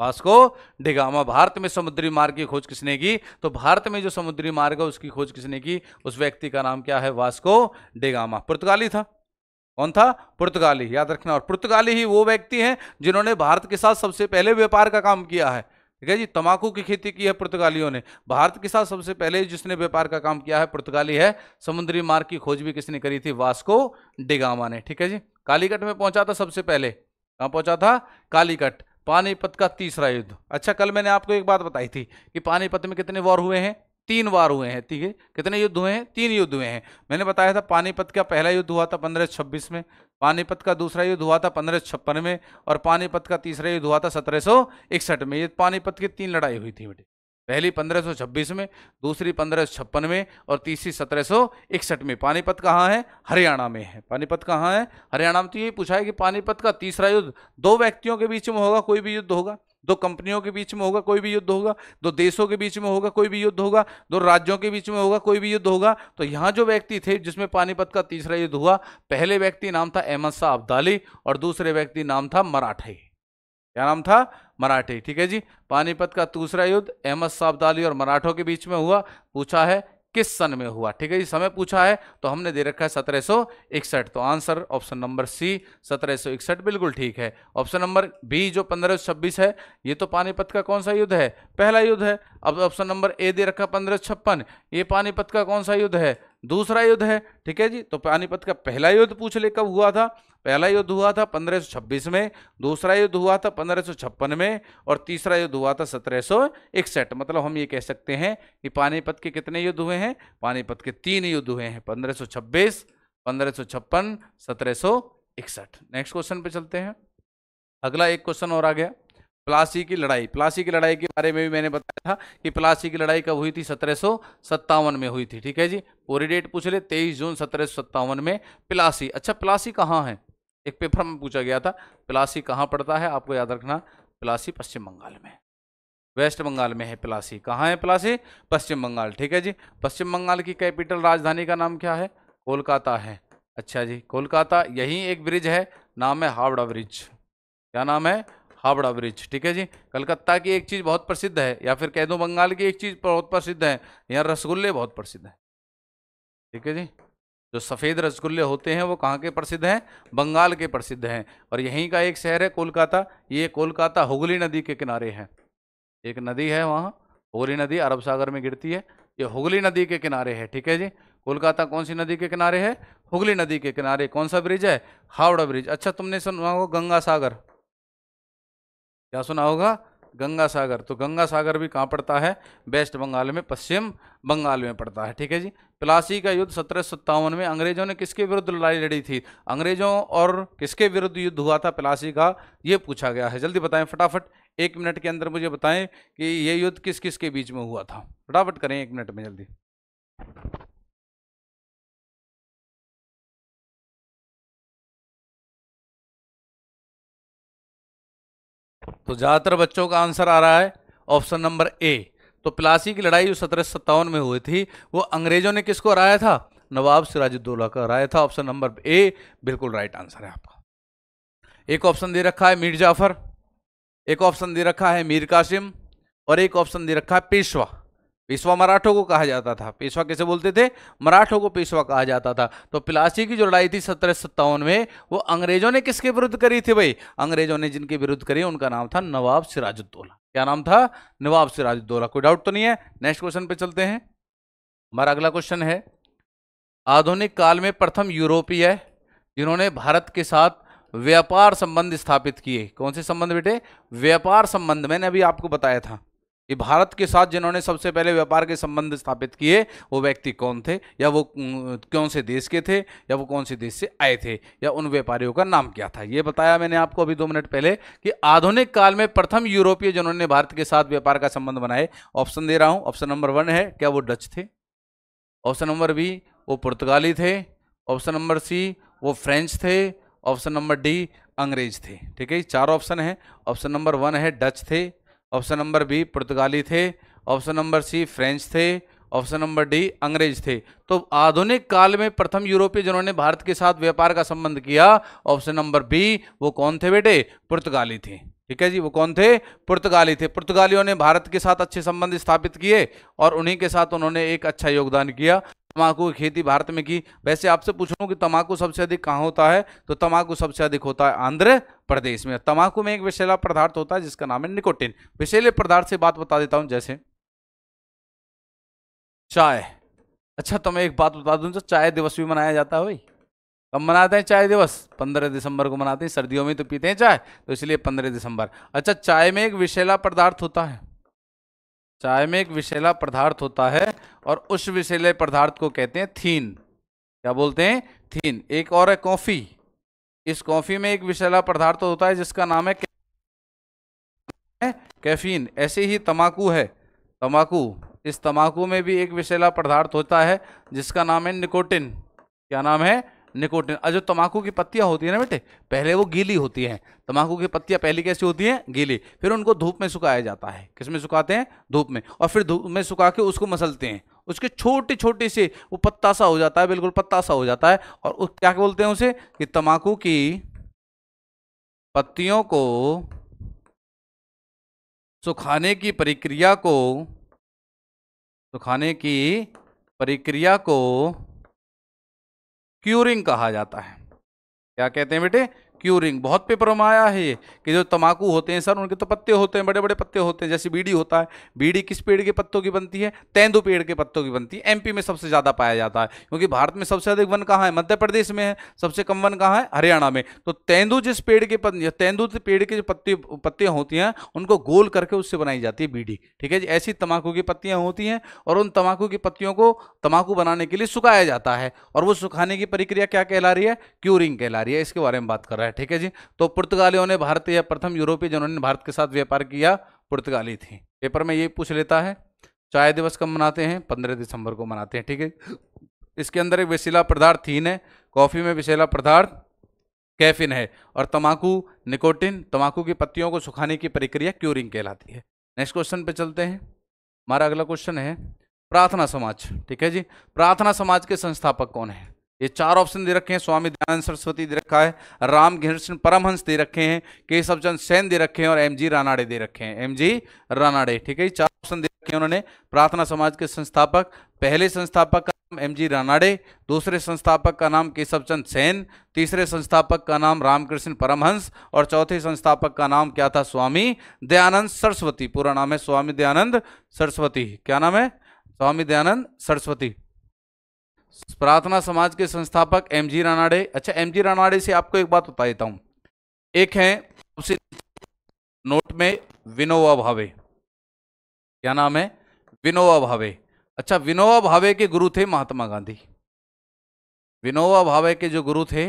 Speaker 1: Vasco D gamma. Bharat में समुद्री मार्ग की खोज किसने की? तो भारत में जो समुद्री मार्ग है उसकी खोज किसने की? उस व्यक्ति का नाम क्या है? Vasco D gamma. पुर्तगाली था। कौन था? पुर्तगाली, याद रखना। और पुर्तगाली ही वो व्यक्ति हैं जिन्होंने भारत के साथ सबसे पहले व्यापार का काम किया है, ठीक है जी। तंबाकू की खेती की है पुर्तगालियों ने। भारत के साथ सबसे पहले जिसने व्यापार का काम किया है पुर्तगाली है। समुद्री मार्ग की खोज भी किसने करी थी? वास्को डी गामा ने, ठीक है जी। कालीकट में पहुंचा था सबसे पहले। कहां पहुंचा था? कालीकट। पानीपत का तीसरा युद्ध। अच्छा, कल मैंने आपको एक बात बताई थी कि पानीपत में कितने वॉर हुए हैं? 3 वार हुए हैं, ठीक है। कितने युद्ध हुए हैं? 3 युद्ध हुए हैं। मैंने बताया था पानीपत का पहला युद्ध हुआ था 1526 में, पानीपत का दूसरा युद्ध हुआ था 1556 में, और पानीपत का तीसरा युद्ध हुआ था 1761 में। ये पानीपत की 3 लड़ाई हुई थी बेटे। पहली 1526 में, दूसरी 1556 में, और तीसरी 1761 में। पानीपत कहाँ है? हरियाणा में है। पानीपत कहाँ है? हरियाणा में। तो ये पूछा है कि पानीपत का तीसरा युद्ध 2 व्यक्तियों के बीच में होगा, कोई भी युद्ध होगा, 2 कंपनियों के बीच में होगा, कोई भी युद्ध होगा, 2 देशों के बीच में होगा, कोई भी युद्ध होगा, 2 राज्यों के बीच में होगा, कोई भी युद्ध होगा। तो यहाँ जो व्यक्ति थे जिसमें पानीपत का तीसरा युद्ध हुआ, पहले व्यक्ति नाम था अहमद शाह अब्दाली, और दूसरे व्यक्ति नाम था मराठे। क्या नाम था? मराठे, ठीक है जी। पानीपत का दूसरा युद्ध अहमद शाह अब्दाली और मराठों के बीच में हुआ। पूछा है किस सन में हुआ, ठीक है जी। समय पूछा है तो हमने दे रखा है 1761। तो आंसर ऑप्शन नंबर सी 1761 बिल्कुल ठीक है। ऑप्शन नंबर बी जो 1526 है, ये तो पानीपत का कौन सा युद्ध है? पहला युद्ध है। अब ऑप्शन नंबर ए दे रखा 1556, ये पानीपत का कौन सा युद्ध है? दूसरा युद्ध है, ठीक है जी। तो पानीपत का पहला युद्ध पूछ ले कब हुआ था? पहला युद्ध हुआ था 1526 में, दूसरा युद्ध हुआ था 1556 में, और तीसरा युद्ध हुआ था 1761। मतलब हम ये कह सकते हैं कि पानीपत के कितने युद्ध हुए हैं? पानीपत के 3 युद्ध हुए हैं, 1526, 1556, 1761। नेक्स्ट क्वेश्चन पे चलते हैं। अगला एक क्वेश्चन और आ गया, प्लासी की लड़ाई। प्लासी की लड़ाई के बारे में भी मैंने बताया था कि प्लासी की लड़ाई कब हुई थी, 1757 में हुई थी। ठीक है जी, पूरी डेट पूछ ले, 23 जून 1757 में प्लासी। अच्छा, प्लासी कहाँ है, एक पेपर में पूछा गया था, प्लासी कहाँ पड़ता है, आपको याद रखना, प्लासी पश्चिम बंगाल में, वेस्ट बंगाल में है प्लासी। कहाँ है प्लासी, पश्चिम बंगाल। ठीक है जी, पश्चिम बंगाल की कैपिटल राजधानी का नाम क्या है, कोलकाता है। अच्छा जी, कोलकाता, यही एक ब्रिज है, नाम है हावड़ा ब्रिज। क्या नाम है, हावड़ा ब्रिज। ठीक है जी, कलकत्ता की एक चीज बहुत प्रसिद्ध है, या फिर कह दो बंगाल की एक चीज बहुत प्रसिद्ध है, यहाँ रसगुल्ले बहुत प्रसिद्ध है। ठीक है जी, जो सफेद रसगुल्ले होते हैं वो कहाँ के प्रसिद्ध हैं, बंगाल के प्रसिद्ध हैं। और यहीं का एक शहर है कोलकाता, ये कोलकाता हुगली नदी के किनारे है। एक नदी है वहाँ, हुगली नदी अरब सागर में गिरती है, ये हुगली नदी के किनारे है। ठीक है जी, कोलकाता कौन सी नदी के किनारे है, हुगली नदी के किनारे। कौन सा ब्रिज है, हावड़ा ब्रिज। अच्छा, तुमने सुना होगा गंगा सागर, क्या सुना होगा, गंगा सागर। तो गंगा सागर भी कहाँ पड़ता है, वेस्ट बंगाल में, पश्चिम बंगाल में पड़ता है। ठीक है जी, प्लासी का युद्ध 1757 में अंग्रेजों ने किसके विरुद्ध लड़ाई लड़ी थी, अंग्रेजों और किसके विरुद्ध युद्ध हुआ था प्लासी का, ये पूछा गया है। जल्दी बताएं फटाफट, 1 मिनट के अंदर मुझे बताएं कि ये युद्ध किस किस के बीच में हुआ था, फटाफट करें 1 मिनट में जल्दी। तो ज्यादातर बच्चों का आंसर आ रहा है ऑप्शन नंबर ए। तो प्लासी की लड़ाई जो 1757 में हुई थी वो अंग्रेजों ने किसको हराया था, नवाब सिराजुद्दौला का हराया था। ऑप्शन नंबर ए बिल्कुल राइट आंसर है आपका। एक ऑप्शन दे रखा है मीर जाफर, एक ऑप्शन दे रखा है मीर कासिम, और एक ऑप्शन दे रखा है पेशवा। पेशवा मराठों को कहा जाता था, पेशवा कैसे बोलते थे, मराठों को पेशवा कहा जाता था। तो प्लासी की जो लड़ाई थी 1757 में, वो अंग्रेजों ने किसके विरुद्ध करी थी भाई, अंग्रेजों ने जिनके विरुद्ध करी उनका नाम था नवाब सिराजुद्दौला। क्या नाम था, नवाब सिराजुद्दौला। कोई डाउट तो नहीं है। नेक्स्ट क्वेश्चन पे चलते हैं। हमारा अगला क्वेश्चन है, आधुनिक काल में प्रथम यूरोपीय जिन्होंने भारत के साथ व्यापार संबंध स्थापित किए। कौन से संबंध बेटे, व्यापार संबंध। मैंने अभी आपको बताया था कि भारत के साथ जिन्होंने सबसे पहले व्यापार के संबंध स्थापित किए वो व्यक्ति कौन थे, या वो कौन से देश के थे, या वो कौन से देश से आए थे, या उन व्यापारियों का नाम क्या था। ये बताया मैंने आपको अभी 2 मिनट पहले कि आधुनिक काल में प्रथम यूरोपीय जिन्होंने भारत के साथ व्यापार का संबंध बनाए। ऑप्शन दे रहा हूं, ऑप्शन नंबर 1 है, क्या वो डच थे, ऑप्शन नंबर बी वो पुर्तगाली थे, ऑप्शन नंबर सी वो फ्रेंच थे, ऑप्शन नंबर डी अंग्रेज थे। ठीक है, 4 ऑप्शन है। ऑप्शन नंबर 1 है डच थे, ऑप्शन नंबर बी पुर्तगाली थे, ऑप्शन नंबर सी फ्रेंच थे, ऑप्शन नंबर डी अंग्रेज थे। तो आधुनिक काल में प्रथम यूरोपीय जिन्होंने भारत के साथ व्यापार का संबंध किया, ऑप्शन नंबर बी, वो कौन थे बेटे, पुर्तगाली थे। ठीक है जी, वो कौन थे, पुर्तगाली थे। पुर्तगालियों ने भारत के साथ अच्छे संबंध स्थापित किए और उन्हीं के साथ उन्होंने एक अच्छा योगदान किया। तंबाकू की खेती भारत में की। वैसे आपसे पूछूं कि तंबाकू सबसे अधिक कहाँ होता है, तो तंबाकू सबसे अधिक होता है आंध्र प्रदेश में। तंबाकू में एक विषैला पदार्थ होता है जिसका नाम है निकोटिन। विषैले पदार्थ से बात बता देता हूं, जैसे चाय। अच्छा, तो मैं एक बात बता दूं, तो चाय दिवस भी मनाया जाता है भाई। कब मनाते हैं चाय दिवस, 15 दिसंबर को मनाते हैं। सर्दियों में तो पीते हैं चाय, तो इसलिए 15 दिसंबर। अच्छा, चाय में एक विषैला पदार्थ होता है, चाय में एक विषैला पदार्थ होता है, और उस विषैले पदार्थ को कहते हैं थीन। क्या बोलते हैं, थीन। एक और है कॉफी, इस कॉफी में एक विषैला पदार्थ होता है जिसका नाम है कैफीन। ऐसे ही तंबाकू है, तंबाकू, इस तंबाकू में भी एक विषैला पदार्थ होता है जिसका नाम है निकोटिन। क्या नाम है, निकोटिन। और जो तंबाकू की पत्तियां होती है ना बेटे, पहले वो गीली होती हैं। तंबाकू की पत्तियां पहली कैसी होती हैं, गीली। फिर उनको धूप में सुखाया जाता है। किस में सुखाते हैं, धूप में। और फिर धूप में सुखा के उसको मसलते हैं, उसके छोटे छोटे से वो पत्ता सा हो जाता है, बिल्कुल पत्ता सा हो जाता है। और क्या बोलते हैं उसे, कि तंबाकू की पत्तियों को सुखाने की प्रक्रिया को, सुखाने की प्रक्रिया को क्यूरिंग कहा जाता है। क्या कहते हैं बेटे, क्यूरिंग। बहुत पेपरों में आया है ये कि जो तंबाकू होते हैं सर, उनके तो पत्ते होते हैं, बड़े बड़े पत्ते होते हैं, जैसे बीड़ी होता है। बीड़ी किस पेड़ के पत्तों की बनती है? तेंदू पेड़ के पत्तों की बनती है। एमपी में सबसे ज्यादा पाया जाता है, क्योंकि भारत में सबसे अधिक वन कहाँ है? मध्य प्रदेश में है। सबसे कम वन कहाँ है? हरियाणा में। तो तेंदू जिस पेड़ के तेंदू पेड़ के जो पत्तियां होती हैं, उनको गोल करके उससे बनाई जाती है बीड़ी। ठीक है जी, ऐसी तंबाकू की पत्तियां होती हैं, और उन तंबाकू की पत्तियों को तंबाकू बनाने के लिए सुखाया जाता है, और वो सुखाने की प्रक्रिया क्या कहला रही है? क्यूरिंग कहला रही है। इसके बारे में बात कर रहा है। ठीक है जी, तो पुर्तगालियों ने भारत, या प्रथम यूरोपीय जिन्होंने भारत के साथ व्यापार किया, पुर्तगाली थे। पेपर में ये पूछ लेता है। चाय दिवस कब मनाते हैं? 15 दिसंबर को मनाते हैं। ठीक है, इसके अंदर एक विषैला पदार्थ थीन है, कॉफी में विषैला पदार्थ कैफीन है, और तंबाकू निकोटिन। तंबाकू की पत्तियों को सुखाने की प्रक्रिया क्यूरिंग कहलाती है। नेक्स्ट क्वेश्चन पे चलते हैं। हमारा अगला क्वेश्चन है प्रार्थना समाज। ठीक है जी, प्रार्थना समाज के संस्थापक कौन है? ये 4 ऑप्शन दे रखे हैं। स्वामी दयानंद सरस्वती दे रखा है, रामकृष्ण परमहंस दे रखे हैं, केशवचंद सेन दे रखे हैं, और एमजी रानाडे दे रखे हैं। एमजी रानाडे। ठीक है, 4 ऑप्शन दे रखे हैं उन्होंने। प्रार्थना समाज के संस्थापक, पहले संस्थापक का नाम एमजी रानाडे, दूसरे संस्थापक का नाम केशवचंद सेन, तीसरे संस्थापक का नाम रामकृष्ण परमहंस, और चौथे संस्थापक का नाम क्या था? स्वामी दयानंद सरस्वती। पूरा नाम है स्वामी दयानंद सरस्वती। क्या नाम है? स्वामी दयानंद सरस्वती। प्रार्थना समाज के संस्थापक एमजी रानाडे। अच्छा, एमजी रानाडे से आपको एक बात बता देता हूं। एक है नोट में विनोबा भावे। क्या नाम है? विनोबा भावे। अच्छा, विनोबा भावे के गुरु थे महात्मा गांधी। विनोबा भावे के जो गुरु थे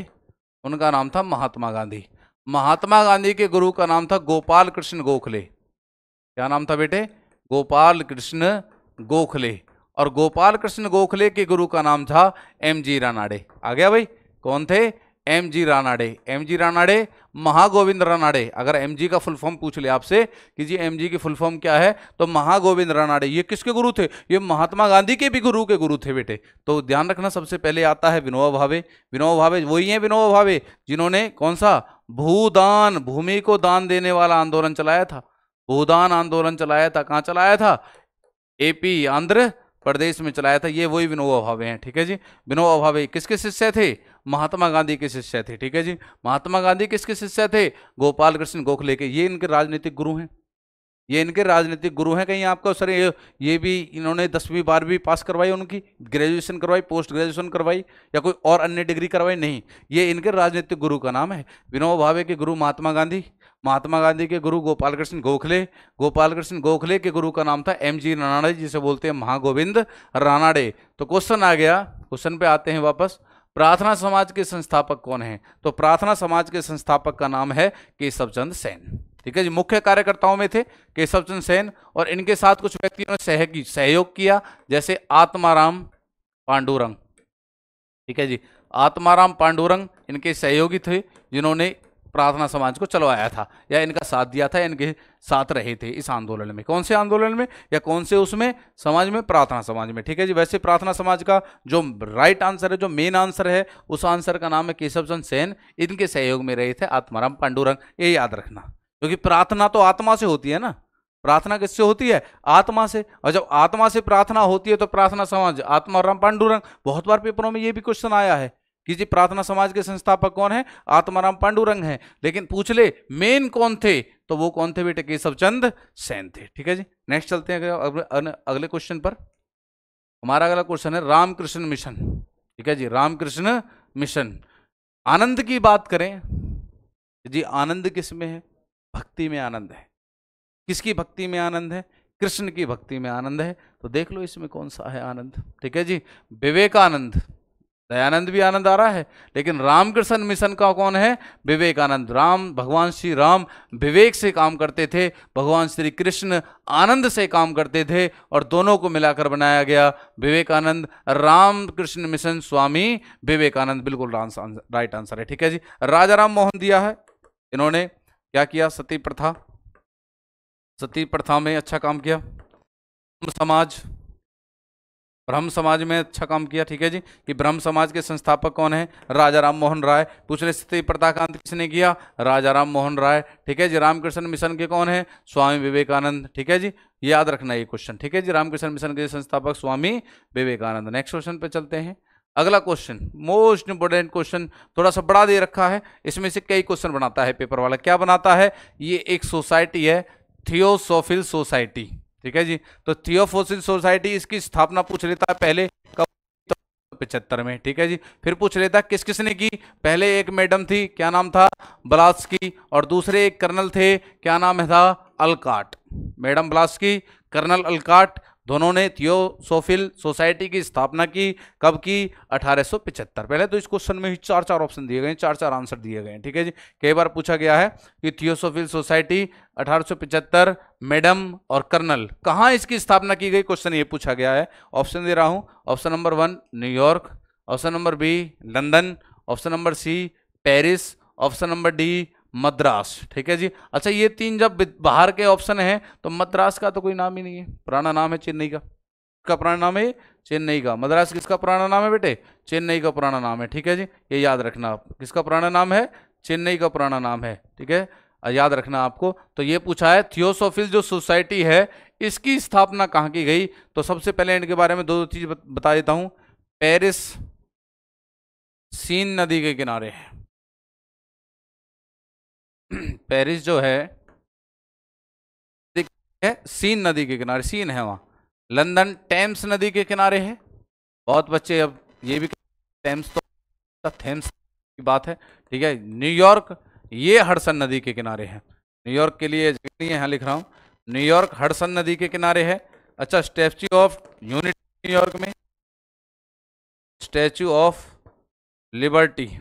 Speaker 1: उनका नाम था महात्मा गांधी। महात्मा गांधी के गुरु का नाम था गोपाल कृष्ण गोखले। क्या नाम था बेटे? गोपाल कृष्ण गोखले। और गोपाल कृष्ण गोखले के गुरु का नाम था एमजी रानाडे। आ गया भाई? कौन थे? एमजी रानाडे। एमजी रानाडे, महागोविंद रानाडे। अगर एमजी का फुल फॉर्म पूछ ले आपसे कि जी एमजी की फुल फॉर्म क्या है, तो महागोविंद रानाडे। ये किसके गुरु थे? ये महात्मा गांधी के भी गुरु के गुरु थे बेटे। तो ध्यान रखना, सबसे पहले आता है विनोबा भावे। विनोबा भावे वही है विनोबा भावे जिन्होंने कौन सा? भूदान, भूमि को दान देने वाला आंदोलन चलाया था। भूदान आंदोलन चलाया था। कहां चलाया था? एपी, आंध्र प्रदेश में चलाया था। ये वही विनोबा भावे हैं। ठीक है जी, विनोबा भावे किसके शिष्य थे? महात्मा गांधी के शिष्य थे। ठीक है जी, महात्मा गांधी किसके शिष्य थे? गोपाल कृष्ण गोखले के। ये इनके राजनीतिक गुरु हैं। ये इनके राजनीतिक गुरु हैं। कहीं आपको सर ये भी इन्होंने 10वीं 12वीं पास करवाई, उनकी ग्रेजुएशन करवाई, पोस्ट ग्रेजुएशन करवाई, या कोई और अन्य डिग्री करवाई? नहीं, ये इनके राजनीतिक गुरु का नाम है। विनोबा भावे के गुरु महात्मा गांधी, महात्मा गांधी के गुरु गोपाल कृष्ण गोखले, गोपाल कृष्ण गोखले के गुरु का नाम था एमजी रानाडे, जिसे बोलते हैं महागोविंद रानाडे। तो क्वेश्चन आ गया, क्वेश्चन पे आते हैं वापस। प्रार्थना समाज के संस्थापक कौन है? तो प्रार्थना समाज के संस्थापक का नाम है केशवचंद सेन। ठीक है जी, मुख्य कार्यकर्ताओं में थे केशवचंद सेन, और इनके साथ कुछ व्यक्तियों ने सहयोग किया, जैसे आत्माराम पांडुरंग। ठीक है जी, आत्माराम पांडुरंग इनके सहयोगी थे, जिन्होंने प्रार्थना समाज को चलवाया था, या इनका साथ दिया था, इनके साथ रहे थे इस आंदोलन में। कौन से आंदोलन में, या कौन से उसमें समाज में? प्रार्थना समाज में। ठीक है जी, वैसे प्रार्थना समाज का जो राइट आंसर है, जो मेन आंसर है, उस आंसर का नाम है केशवचंद सेन। इनके सहयोग में रहे थे आत्माराम पांडुरंग। ये याद रखना, क्योंकि प्रार्थना तो आत्मा से होती है ना। प्रार्थना किससे होती है? आत्मा से। और जब आत्मा से प्रार्थना होती है तो प्रार्थना समाज आत्माराम पांडुरंग। बहुत बार पेपरों में ये भी क्वेश्चन आया है कि जी प्रार्थना समाज के संस्थापक कौन है? आत्माराम पांडुरंग है। लेकिन पूछ ले मेन कौन थे, तो वो कौन थे बेटे? केशवचंद सेन थे। ठीक है जी, नेक्स्ट चलते हैं अगले क्वेश्चन पर। हमारा अगला क्वेश्चन है रामकृष्ण मिशन। ठीक है जी, रामकृष्ण मिशन। आनंद की बात करें जी, आनंद किस में है? भक्ति में आनंद है। किसकी भक्ति में आनंद है? कृष्ण की भक्ति में आनंद है। तो देख लो इसमें कौन सा है आनंद। ठीक है जी, विवेकानंद। दयानंद भी आनंद आ रहा है, लेकिन रामकृष्ण मिशन का कौन है? विवेकानंद। भगवान श्री राम विवेक से काम करते थे, भगवान श्री कृष्ण आनंद से काम करते थे, और दोनों को मिलाकर बनाया गया विवेकानंद। रामकृष्ण मिशन स्वामी विवेकानंद बिल्कुल राइट आंसर है। ठीक है जी, राजा राम मोहन दिया है। इन्होंने क्या किया? सती प्रथा, सती प्रथा में अच्छा काम किया। ब्रह्म समाज में अच्छा काम किया। ठीक है जी, कि ब्रह्म समाज के संस्थापक कौन है? राजा राम मोहन राय। पूछ रहे सती प्रथा का अंत किसने किया? राजा राम मोहन राय। ठीक है जी, रामकृष्ण मिशन के कौन है? स्वामी विवेकानंद। ठीक है जी, याद रखना ये क्वेश्चन। ठीक है जी, रामकृष्ण मिशन के संस्थापक स्वामी विवेकानंद। नेक्स्ट क्वेश्चन पे चलते हैं। अगला क्वेश्चन मोस्ट इंपोर्टेंट क्वेश्चन, थोड़ा सा बड़ा दे रखा है, इसमें से कई क्वेश्चन बनाता है पेपर वाला। क्या बनाता है? ये एक सोसाइटी है, थियोसोफिल सोसाइटी, ठीक है जी। तो थियोसोफिल सोसाइटी, इसकी स्थापना पूछ लेता है पहले कब? 75 में, ठीक है जी। फिर पूछ लेता किस किसने की? पहले एक मैडम थी, क्या नाम था? ब्लास्की, और दूसरे एक कर्नल थे, क्या नाम था? अल्काट। मैडम ब्लास्की, कर्नल अल्काट, दोनों ने थियोसोफिल सोसाइटी की स्थापना की। कब की? 1875। पहले तो इस क्वेश्चन में ही चार चार ऑप्शन दिए गए, चार चार आंसर दिए गए हैं, ठीक है जी। कई बार पूछा गया है कि थियोसोफिल सोसाइटी 1875, मैडम और कर्नल, कहाँ इसकी स्थापना की गई? क्वेश्चन ये पूछा गया है। ऑप्शन दे रहा हूं, option number 1 New York, option number B London, option number सी Paris, option number D Madras, ठीक है जी। अच्छा, ये तीन जब बाहर के ऑप्शन हैं तो मद्रास का तो कोई नाम ही नहीं है, पुराना नाम है चेन्नई का पुराना नाम है चेन्नई का। मद्रास किसका पुराना नाम है बेटे? चेन्नई का पुराना नाम है, ठीक है जी। ये याद रखना आप, किसका पुराना नाम है? चेन्नई का पुराना नाम है, ठीक है, याद रखना आपको। तो ये पूछा है थियोसोफिल जो सोसाइटी है इसकी स्थापना कहाँ की गई? तो सबसे पहले इनके बारे में दो चीज बता देता हूं। पेरिस सीन नदी के किनारे है। पेरिस जो है सीन नदी के किनारे, सीन है वहां। लंदन टेम्स नदी के किनारे है। बहुत बच्चे अब ये भी टेम्स तो थेम्स की बात है, ठीक है। न्यूयॉर्क ये हडसन नदी के किनारे है। न्यूयॉर्क के लिए जगह नहीं है, यहाँ लिख रहा हूं, न्यूयॉर्क हडसन नदी के किनारे है। अच्छा, स्टैच्यू ऑफ यूनिटी न्यूयॉर्क में, statue of liberty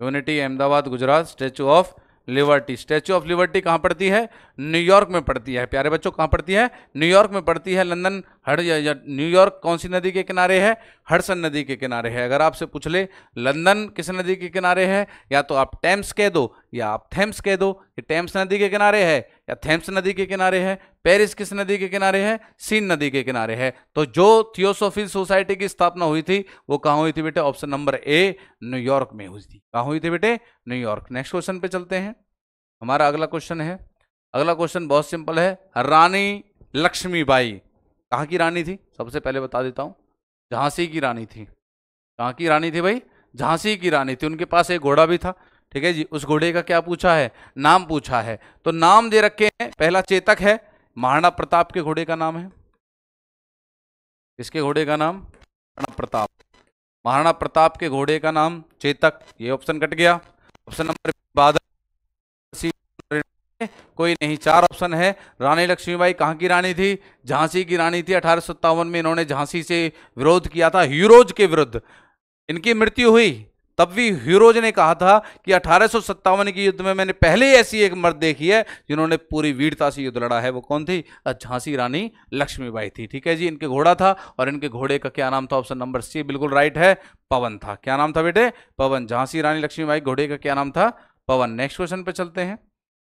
Speaker 1: unity Ahmedabad Gujarat, statue of liberty, statue of liberty कहाँ पड़ती है? न्यूयॉर्क में पड़ती है। प्यारे बच्चों कहाँ पड़ती है? न्यूयॉर्क में पड़ती है। लंदन न्यूयॉर्क कौन सी नदी के किनारे है? हडसन नदी के किनारे है। अगर आपसे पूछ ले लंदन किस नदी के किनारे है, या तो आप टेम्स कह दो या आप थेम्स कह दो कि टेम्स नदी के किनारे है या थेम्स नदी के किनारे है। पेरिस किस नदी के किनारे है? सीन नदी के किनारे है। तो जो थियोसोफिल सोसाइटी की स्थापना हुई थी वो कहाँ हुई थी बेटे? ऑप्शन नंबर ए न्यूयॉर्क में हुई थी। कहाँ हुई थी बेटे? न्यूयॉर्क। नेक्स्ट क्वेश्चन पे चलते हैं। हमारा अगला क्वेश्चन है, अगला क्वेश्चन बहुत सिंपल है। रानी लक्ष्मीबाई कहाँ की रानी थी? सबसे पहले बता देता हूं, झांसी की रानी थी। कहाँ की रानी थी भाई? झांसी की रानी थी। उनके पास एक घोड़ा भी था, ठीक है जी। उस घोड़े का क्या पूछा है? नाम पूछा है। तो नाम दे रखे हैं, पहला चेतक है, महाराणा प्रताप के घोड़े का नाम है। किसके घोड़े का नाम? महाराणा प्रताप। महाराणा प्रताप के घोड़े का नाम चेतक, ये ऑप्शन कट गया। ऑप्शन नंबर बादल, कोई नहीं, चार ऑप्शन है। रानी लक्ष्मीबाई कहाँ की रानी थी? झांसी की रानी थी। 1857 में इन्होंने झांसी से विरोध किया था, हीरोज के विरुद्ध। इनकी मृत्यु हुई तब भी हीरोज ने कहा था कि 1857 के युद्ध में मैंने पहले ऐसी एक मर्द देखी है जिन्होंने पूरी वीरता से युद्ध लड़ा है। वो कौन थी? झांसी रानी लक्ष्मीबाई थी, ठीक है जी। इनके घोड़ा था और इनके घोड़े का क्या नाम था? ऑप्शन नंबर सी बिल्कुल राइट है, पवन था। क्या नाम था बेटे? पवन। झांसी रानी लक्ष्मीबाई घोड़े का क्या नाम था? पवन। नेक्स्ट क्वेश्चन पे चलते हैं।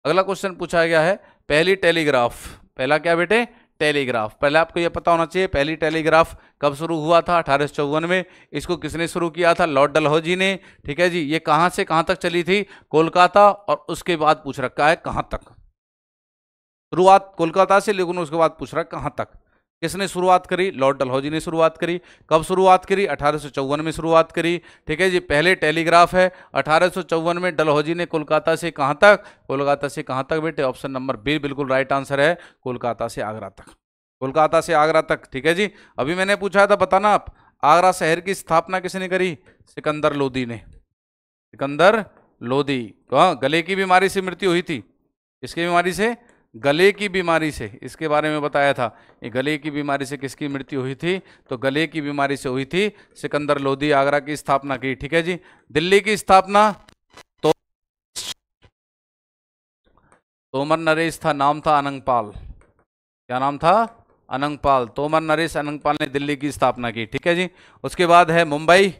Speaker 1: अगला क्वेश्चन पूछा गया है पहली टेलीग्राफ। पहला क्या बेटे? टेलीग्राफ। पहले आपको यह पता होना चाहिए पहली टेलीग्राफ कब शुरू हुआ था? 1854 में। इसको किसने शुरू किया था? लॉर्ड डलहौजी ने, ठीक है जी। ये कहां से कहां तक चली थी? कोलकाता, और उसके बाद पूछ रखा है कहां तक। शुरुआत कोलकाता से, लेकिन उसके बाद पूछ रहा है कहां तक। किसने शुरुआत करी? लॉर्ड डलहौजी ने शुरुआत करी। कब शुरुआत करी? 1854 में शुरुआत करी, ठीक है जी। पहले टेलीग्राफ है 1854 में। डलहौजी ने कोलकाता से कहां तक? कोलकाता से कहां तक बेटे? ऑप्शन नंबर बी बिल्कुल राइट आंसर है, कोलकाता से आगरा तक। कोलकाता से आगरा तक, ठीक है जी। अभी मैंने पूछा था, बताना आप, आगरा शहर की स्थापना किसने करी? सिकंदर लोदी ने। सिकंदर लोदी। गले की बीमारी से मृत्यु हुई थी। किसकी बीमारी से? गले की बीमारी से। इसके बारे में बताया था, ये गले की बीमारी से किसकी मृत्यु हुई थी? तो गले की बीमारी से हुई थी। सिकंदर लोदी आगरा की स्थापना की, ठीक है जी। दिल्ली की स्थापना तो तोमर नरेश था, नाम था अनंगपाल। क्या नाम था? अनंगपाल। तोमर नरेश अनंगपाल ने दिल्ली की स्थापना की, ठीक है जी। उसके बाद है मुंबई।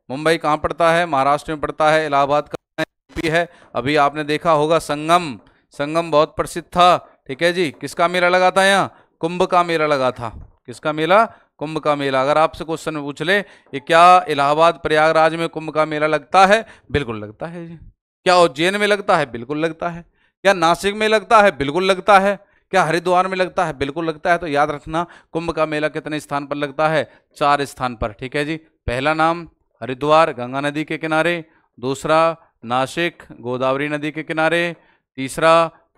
Speaker 1: मुंबई कहाँ पड़ता है? महाराष्ट्र में पड़ता है। इलाहाबाद का यूपी है। अभी आपने देखा होगा संगम, संगम बहुत प्रसिद्ध था, ठीक है जी। किसका मेला लगा था यहाँ? कुंभ का मेला लगा था। किसका मेला? कुंभ का मेला। अगर आपसे क्वेश्चन में पूछ ले ये क्या इलाहाबाद प्रयागराज में कुंभ का मेला लगता है? बिल्कुल लगता है जी। क्या उज्जैन में लगता है? बिल्कुल लगता है। क्या नासिक में लगता है? बिल्कुल लगता है। क्या हरिद्वार में लगता है? बिल्कुल लगता है। तो याद रखना कुंभ का मेला कितने स्थान पर लगता है? 4 स्थान पर, ठीक है जी। पहला नाम हरिद्वार गंगा नदी के किनारे, दूसरा नासिक गोदावरी नदी के किनारे, तीसरा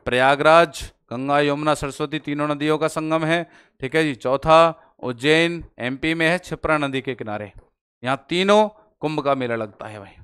Speaker 1: प्रयागराज गंगा यमुना सरस्वती तीनों नदियों का संगम है, ठीक है जी। चौथा उज्जैन एमपी में है, क्षिप्रा नदी के किनारे। यहाँ तीनों कुंभ का मेला लगता है भाई,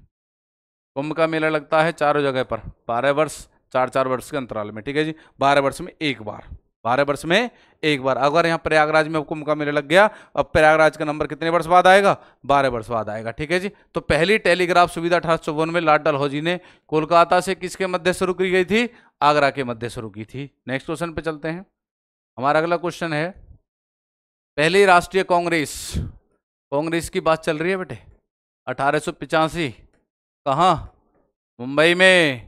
Speaker 1: कुंभ का मेला लगता है चारों जगह पर 12 वर्ष 4-4 वर्ष के अंतराल में, ठीक है जी। 12 वर्ष में एक बार, 12 वर्ष में एक बार। अगर यहाँ प्रयागराज में कुंभ का मेला लग गया, अब प्रयागराज का नंबर कितने वर्ष बाद आएगा? 12 वर्ष बाद आएगा, ठीक है जी। तो पहली टेलीग्राफ सुविधा 1854 में लॉर्ड डलहौजी ने कोलकाता से किसके मध्य शुरू की गई थी? आगरा के मध्य शुरू की थी। नेक्स्ट क्वेश्चन पे चलते हैं। हमारा अगला क्वेश्चन है, पहली राष्ट्रीय कांग्रेस, कांग्रेस की बात चल रही है बेटे, 1885 कहाँ? मुंबई में।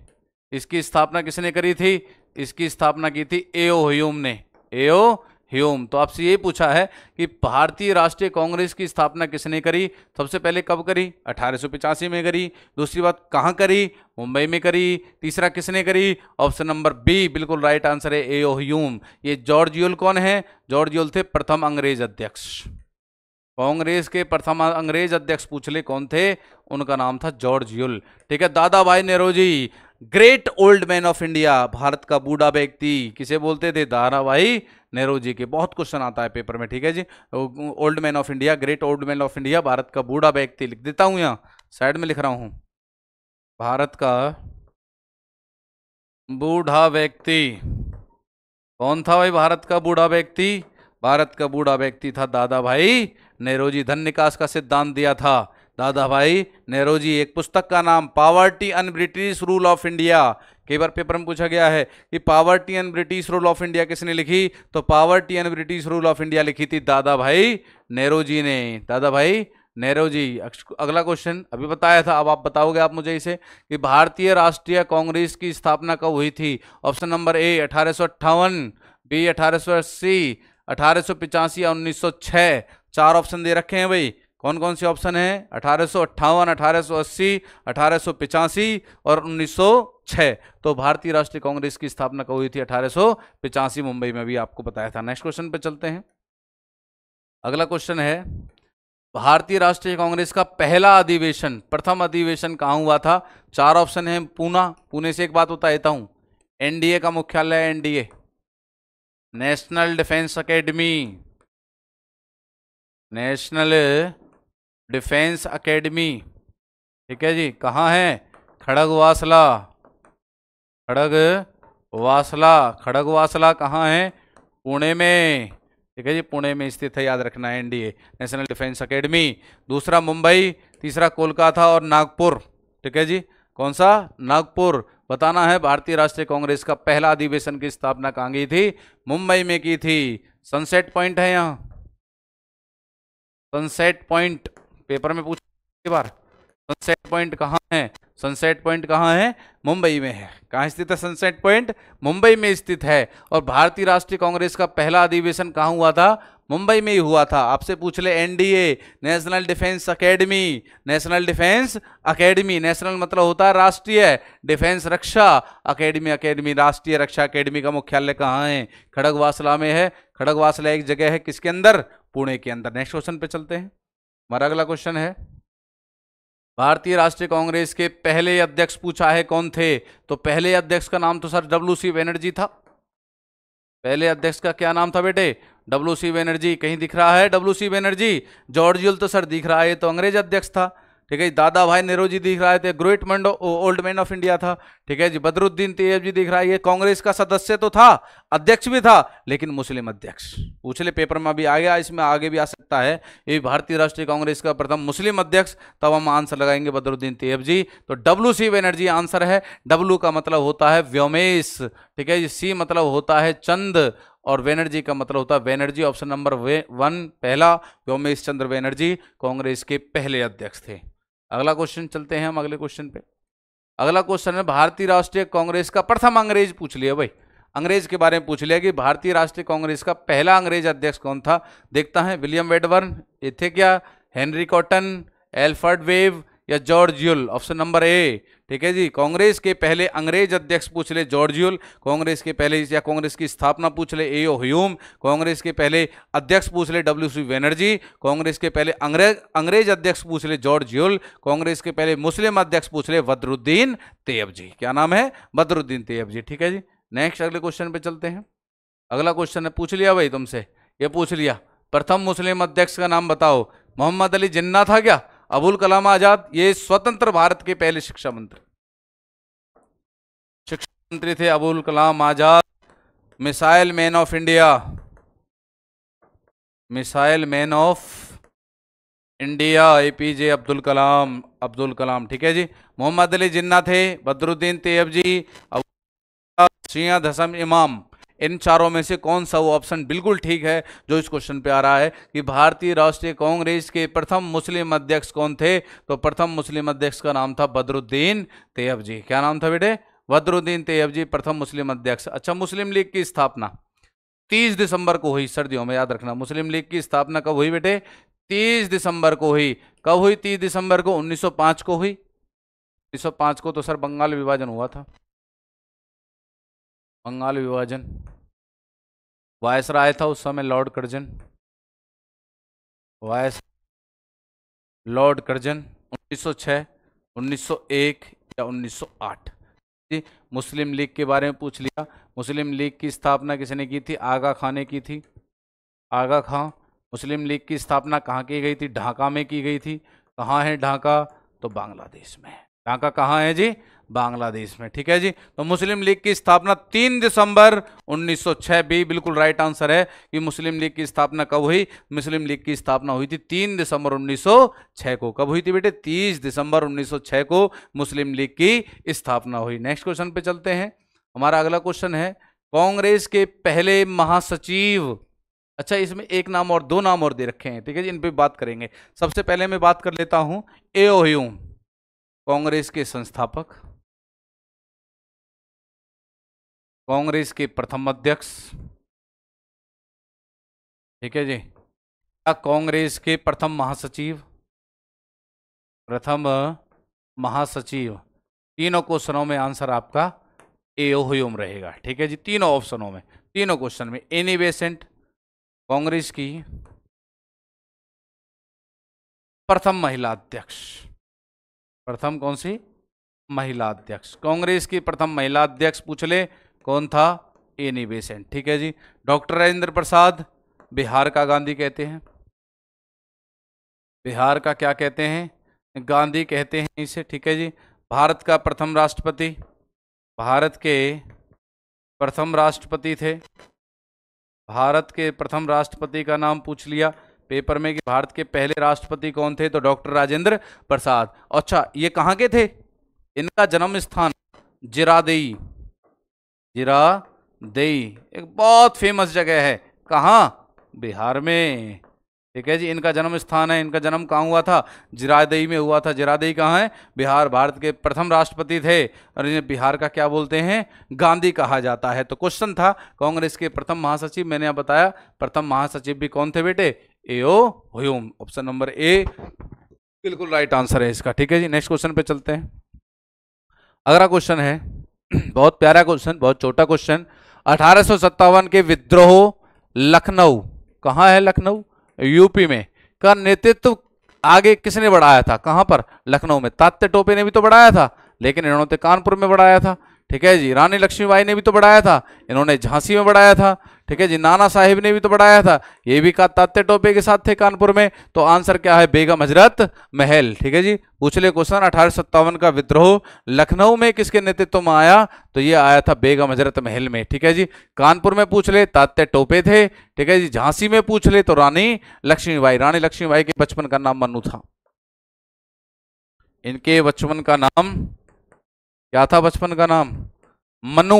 Speaker 1: इसकी स्थापना किसने करी थी? इसकी स्थापना की थी एओ ह्यूम ने, एओ ह्यूम। तो आपसे ये पूछा है कि भारतीय राष्ट्रीय कांग्रेस की स्थापना किसने करी? सबसे पहले कब करी? 1885 में करी। दूसरी बात कहाँ करी? मुंबई में करी। तीसरा किसने करी? ऑप्शन नंबर बी बिल्कुल राइट आंसर है, एओ ह्यूम। ये जॉर्ज यूल कौन है? जॉर्ज यूल थे प्रथम अंग्रेज अध्यक्ष, कांग्रेस के प्रथम अंग्रेज अध्यक्ष पूछ ले कौन थे? उनका नाम था जॉर्ज यूल, ठीक है। Dadabhai Naoroji, great old man of India, Bharat का बूढ़ा व्यक्ति किसे बोलते थे? दादा भाई नेरोजी के। बहुत क्वेश्चन आता है पेपर में, ठीक है जी। Old man of India, great old man of India, Bharat का बूढ़ा व्यक्ति। लिख देता हूं, यहाँ साइड में लिख रहा हूं, भारत का बूढ़ा व्यक्ति। कौन था भाई भारत का बूढ़ा व्यक्ति? भारत का बूढ़ा व्यक्ति था दादा भाई नेरोजी। धन निकास का सिद्धांत दिया था दादा भाई नेरोजी। एक पुस्तक का नाम poverty and British rule of India, कई बार पेपर में पूछा गया है कि poverty and British rule of India किसने लिखी? तो poverty and British rule of India लिखी थी दादा भाई नेरोजी ने, दादा भाई नेरोजी। अगला क्वेश्चन अभी बताया था, अब आप बताओगे आप मुझे इसे, कि भारतीय राष्ट्रीय कांग्रेस की स्थापना कब हुई थी? ऑप्शन नंबर ए 1858, बी 1880, 1885 या 1906। चार ऑप्शन दे रखे हैं भाई, कौन कौन से ऑप्शन है? 1858, 1880, 1885 और 1906। तो भारतीय राष्ट्रीय कांग्रेस की स्थापना कब हुई थी? 1885 मुंबई में, भी आपको बताया था। नेक्स्ट क्वेश्चन पे चलते हैं। अगला क्वेश्चन है, भारतीय राष्ट्रीय कांग्रेस का पहला अधिवेशन, प्रथम अधिवेशन कहाँ हुआ था? चार ऑप्शन है, पूना, पुणे से एक बात बता देता हूं, एनडीए का मुख्यालय, NDA national defence academy, national defence academy, ठीक है जी। कहाँ है? खड़गवासला, खड़गवासला, खड़गवासला कहाँ है? पुणे में, ठीक है जी, पुणे में स्थित है, याद रखना है, एनडीए नेशनल डिफेंस एकेडमी। दूसरा मुंबई, तीसरा कोलकाता और नागपुर, ठीक है जी। कौन सा? नागपुर। बताना है भारतीय राष्ट्रीय कांग्रेस का पहला अधिवेशन की स्थापना कहाँ की थी? मुंबई में की थी। सनसेट पॉइंट है यहाँ, सनसेट पॉइंट पेपर में पूछा बार, सनसेट पॉइंट कहाँ है? सनसेट पॉइंट कहाँ है? मुंबई में है। कहाँ स्थित है सनसेट पॉइंट? मुंबई में स्थित है। और भारतीय राष्ट्रीय कांग्रेस का पहला अधिवेशन कहाँ हुआ था? मुंबई में ही हुआ था। आपसे पूछ ले NDA national defence academy, national defence academy, national मतलब होता है राष्ट्रीय, डिफेंस रक्षा, एकेडमी एकेडमी राष्ट्रीय रक्षा एकेडमी का मुख्यालय कहाँ है? खड़गवासला में है। खड़गवासला एक जगह है किसके अंदर? पुणे के अंदर। नेक्स्ट क्वेश्चन पे चलते हैं। हमारा अगला क्वेश्चन है, भारतीय राष्ट्रीय कांग्रेस के पहले अध्यक्ष पूछा है कौन थे? तो पहले अध्यक्ष का नाम तो सर WC बनर्जी था। पहले अध्यक्ष का क्या नाम था बेटे? WC बनर्जी। कहीं दिख रहा है WC बनर्जी? जॉर्ज यूल तो सर दिख रहा है, ये तो अंग्रेज अध्यक्ष था, ठीक है। दादा भाई नेरोजी दिख रहा है, great old man of India था, ठीक है जी। बदरुद्दीन तैयबजी दिख रहा है, ये कांग्रेस का सदस्य तो था, अध्यक्ष भी था, लेकिन मुस्लिम अध्यक्ष। पूछ ले पेपर में, अभी आ गया, इसमें आगे भी आ सकता है। ये भारतीय राष्ट्रीय कांग्रेस का प्रथम मुस्लिम अध्यक्ष, तब हम आंसर लगाएंगे बदरुद्दीन तैयबजी। तो WC बनर्जी आंसर है। W का मतलब होता है व्योमेश, ठीक है जी। C मतलब होता है चंद, और बनर्जी का मतलब होता है बनर्जी। ऑप्शन नंबर 1 पहला, व्योमेश चंद्र बनर्जी कांग्रेस के पहले अध्यक्ष थे। अगला क्वेश्चन चलते हैं हम अगले क्वेश्चन पे। अगला क्वेश्चन है, भारतीय राष्ट्रीय कांग्रेस का प्रथम अंग्रेज पूछ लिया भाई, अंग्रेज के बारे में पूछ लिया कि भारतीय राष्ट्रीय कांग्रेस का पहला अंग्रेज अध्यक्ष कौन था। देखता है, विलियम वेडबर्न, ये थे क्या? हेनरी कॉटन, एल्फ्रेड वेव या जॉर्जियल? ऑप्शन नंबर ए, ठीक है जी। कांग्रेस के पहले अंग्रेज अध्यक्ष पूछ ले जॉर्जियल, कांग्रेस के पहले या कांग्रेस की स्थापना पूछ ले ए ओ ह्यूम, कांग्रेस के पहले अध्यक्ष पूछ ले डब्ल्यू सी बनर्जी, कांग्रेस के पहले अंग्रेज अध्यक्ष पूछ ले जॉर्जियल, कांग्रेस के पहले मुस्लिम अध्यक्ष पूछ ले बदरुद्दीन तैयबजी। क्या नाम है? बदरुद्दीन तैयबजी, ठीक है जी। नेक्स्ट अगले क्वेश्चन पे चलते हैं। अगला क्वेश्चन है, पूछ लिया भाई तुमसे, ये पूछ लिया, प्रथम मुस्लिम अध्यक्ष का नाम बताओ। मोहम्मद अली जिन्ना था क्या? अबुल कलाम आजाद? ये स्वतंत्र भारत के पहले शिक्षा मंत्री थे Abul Kalam Azad. Missile man of India, missile man of India APJ Abdul Kalam, ठीक है जी। मोहम्मद अली जिन्ना थे, बदरुद्दीन तैयबजी, शिया दसम इमाम। इन चारों में से कौन सा वो ऑप्शन बिल्कुल ठीक है जो इस क्वेश्चन पे आ रहा है कि भारतीय राष्ट्रीय कांग्रेस के प्रथम मुस्लिम अध्यक्ष कौन थे? तो प्रथम मुस्लिम अध्यक्ष का नाम था बदरुद्दीन तैयबजी। क्या नाम था बेटे? बदरुद्दीन तैयबजी प्रथम मुस्लिम अध्यक्ष। अच्छा, मुस्लिम लीग की स्थापना 30 दिसंबर को हुई, सर्दियों में याद रखना। मुस्लिम लीग की स्थापना कब हुई बेटे? 30 दिसंबर को हुई। कब हुई? 30 दिसंबर को 1905 को हुई। 1905 को तो सर बंगाल विभाजन हुआ था, बंगाल विभाजन। वायसराय था उस समय लॉर्ड कर्जन, लॉर्ड कर्जन। 1906, 1901 या 1908 जी। मुस्लिम लीग के बारे में पूछ लिया। मुस्लिम लीग की स्थापना किसने की थी? आगा खां ने की थी, आगा खां। मुस्लिम लीग की स्थापना कहाँ की गई थी? ढाका में की गई थी। कहाँ है ढाका? तो बांग्लादेश में। ढाका कहाँ है जी? बांग्लादेश में, ठीक है जी। तो मुस्लिम लीग की स्थापना 3 दिसंबर 1906 भी बिल्कुल राइट आंसर है कि मुस्लिम लीग की स्थापना कब हुई? मुस्लिम लीग की स्थापना हुई थी 3 दिसंबर 1906 को। कब हुई थी बेटे? 30 दिसंबर 1906 को मुस्लिम लीग की स्थापना हुई। नेक्स्ट क्वेश्चन पे चलते हैं। हमारा अगला क्वेश्चन है, कांग्रेस के पहले महासचिव। अच्छा, इसमें एक नाम और, 2 नाम और दे रखे हैं, ठीक है जी, इन पे बात करेंगे। सबसे पहले मैं बात कर लेता हूं ए ओ ह्यूम, कांग्रेस के संस्थापक, कांग्रेस के प्रथम अध्यक्ष, ठीक है जी। कांग्रेस के प्रथम महासचिव, तीनों क्वेश्चनों में आंसर आपका ए ओ ह्यूम रहेगा, ठीक है जी। तीनों ऑप्शनों में, तीनों क्वेश्चन में। एनी बेसेंट, कांग्रेस की प्रथम महिला अध्यक्ष। प्रथम कौन सी? महिला अध्यक्ष। कांग्रेस की प्रथम महिला अध्यक्ष पूछ ले, कौन था? एनी बेसेंट, ठीक है जी। डॉक्टर राजेंद्र प्रसाद, बिहार का गांधी कहते हैं। बिहार का क्या कहते हैं? गांधी कहते हैं इसे, ठीक है जी। भारत का प्रथम राष्ट्रपति, भारत के प्रथम राष्ट्रपति थे। भारत के प्रथम राष्ट्रपति का नाम पूछ लिया पेपर में कि भारत के पहले राष्ट्रपति कौन थे? तो डॉक्टर राजेंद्र प्रसाद। अच्छा, ये कहाँ के थे? इनका जन्म स्थान जिरादेई, जिरादेई एक बहुत फेमस जगह है। कहाँ? बिहार में, ठीक है जी। इनका जन्म स्थान है। इनका जन्म कहाँ हुआ था? जिरादेई में हुआ था। जिरादेई कहाँ है? बिहार। भारत के प्रथम राष्ट्रपति थे और इन्हें बिहार का क्या बोलते हैं? गांधी कहा जाता है। तो क्वेश्चन था कांग्रेस के प्रथम महासचिव, मैंने आप बताया प्रथम महासचिव भी कौन थे बेटे? A O Hume. Option number A बिल्कुल राइट आंसर है इसका, ठीक है जी। नेक्स्ट क्वेश्चन पे चलते हैं। अगला क्वेश्चन है बहुत प्यारा क्वेश्चन, बहुत छोटा क्वेश्चन। 1857 के विद्रोह लखनऊ, कहाँ है लखनऊ? यूपी में, का नेतृत्व आगे किसने बढ़ाया था? कहां पर? लखनऊ में। तात्या टोपे ने भी तो बढ़ाया था, लेकिन इन्होंने कानपुर में बढ़ाया था, ठीक है जी। रानी लक्ष्मीबाई ने भी तो बढ़ाया था, इन्होंने झांसी में बढ़ाया था, ठीक है जी। नाना साहिब ने भी तो बढ़ाया था, ये भी तात्या टोपे के साथ थे कानपुर में। तो आंसर क्या है? बेगम हजरत महल, ठीक है जी। पूछ ले क्वेश्चन, 1857 का विद्रोह लखनऊ में किसके नेतृत्व में आया? तो ये आया था बेगम हजरत महल में, ठीक है जी। कानपुर में पूछ ले तात्या टोपे थे, ठीक है जी। झांसी में पूछ ले तो रानी लक्ष्मीबाई। रानी लक्ष्मीबाई के बचपन का नाम मन्नू था। इनके बचपन का नाम क्या था? बचपन का नाम मनु।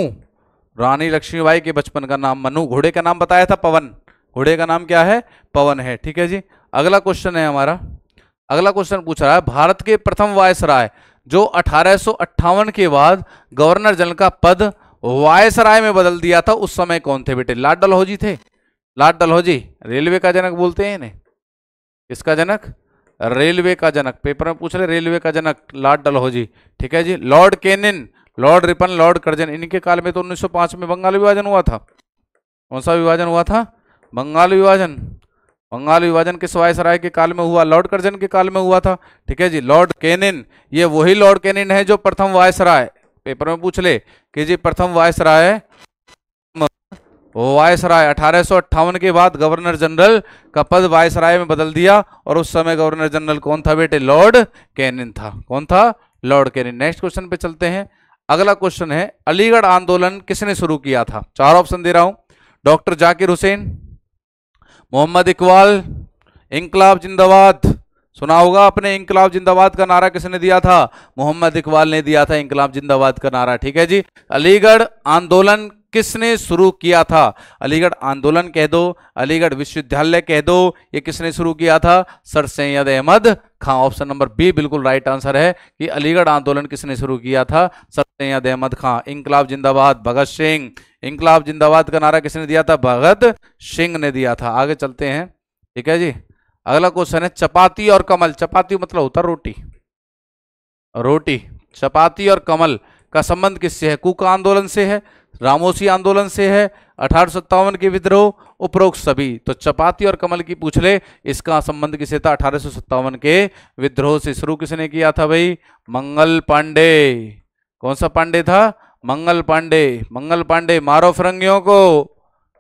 Speaker 1: रानी लक्ष्मीबाई के बचपन का नाम मनु। घोड़े का नाम बताया था पवन। घोड़े का नाम क्या है? पवन है, ठीक है जी। अगला क्वेश्चन है हमारा, अगला क्वेश्चन पूछ रहा है भारत के प्रथम वायसराय जो 1858 के बाद गवर्नर जनरल का पद वायसराय में बदल दिया था, उस समय कौन थे बेटे? लाल डलहौजी थे। लाल डलहौजी रेलवे का जनक बोलते हैं इन्हें। किसका जनक? रेलवे का जनक, पेपर में पूछ रहे रेलवे का जनक लॉर्ड डलहौजी, ठीक है जी। Lord Canning, lord Ripon, lord Curzon, इनके काल में तो 1905 में बंगाल विभाजन हुआ था। कौन सा विभाजन हुआ था? बंगाल विभाजन। बंगाल विभाजन किस वायसराय के काल में हुआ? लॉर्ड कर्जन के काल में हुआ था, ठीक है जी। लॉर्ड केनिन, ये वही लॉर्ड केनिन है जो प्रथम वायसराय, पेपर में पूछ ले कि जी प्रथम वायसराय 1858 के बाद गवर्नर जनरल का पद वायसराय में बदल दिया, और उस समय गवर्नर जनरल कौन था बेटे? लॉर्ड केनिन था। कौन था? Lord Kenin. नेक्स्ट क्वेश्चन पे चलते हैं। अगला क्वेश्चन है, अलीगढ़ आंदोलन किसने शुरू किया था? 4 ऑप्शन दे रहा हूं। डॉक्टर जाकिर हुसैन, मोहम्मद इकबाल, इंकलाब जिंदाबाद। सुना होगा आपने, इंकलाब जिंदाबाद का नारा किसने दिया था? मोहम्मद इकबाल ने दिया था इंकलाब जिंदाबाद का नारा, ठीक है जी। अलीगढ़ आंदोलन किसने शुरू किया था? अलीगढ़ आंदोलन कह दो, अलीगढ़ विश्वविद्यालय कह दो, ये किसने शुरू किया था? सर सैयद अहमद खां। ऑप्शन नंबर बी बिल्कुल राइट आंसर है कि अलीगढ़ आंदोलन किसने शुरू किया था? सर सैयद अहमद खां। इंकलाब जिंदाबाद भगत सिंह, इंकलाब जिंदाबाद का नारा किसने दिया था? भगत सिंह ने दिया था। आगे चलते हैं, ठीक है जी। अगला क्वेश्चन है, चपाती और कमल, चपाती मतलब होता रोटी, रोटी, चपाती और कमल का संबंध किससे है? कुका आंदोलन से है, रामोसी आंदोलन से है, 1857 के विद्रोह, उपरोक्त सभी। तो चपाती और कमल की पूछ ले, इसका संबंध किसे था? 1857 के विद्रोह से। शुरू किसने किया था भाई? मंगल पांडे। कौन सा पांडे था? मंगल पांडे। मंगल पांडे, मारो फिरंगियों को,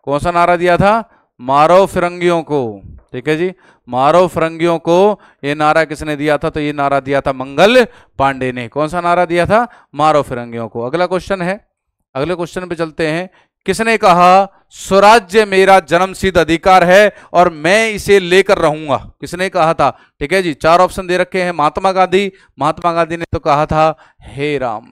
Speaker 1: कौन सा नारा दिया था? मारो फिरंगियों को, ठीक है जी। मारो फिरंगियों को, ये नारा किसने दिया था? तो ये नारा दिया था मंगल पांडे ने। कौन सा नारा दिया था? मारो फिरंगियों को। अगला क्वेश्चन है, अगले क्वेश्चन पे चलते हैं। किसने कहा स्वराज्य मेरा जन्मसिद्ध अधिकार है और मैं इसे लेकर रहूंगा? किसने कहा था? ठीक है जी। 4 ऑप्शन दे रखे हैं। महात्मा गांधी, महात्मा गांधी ने तो कहा था हे राम।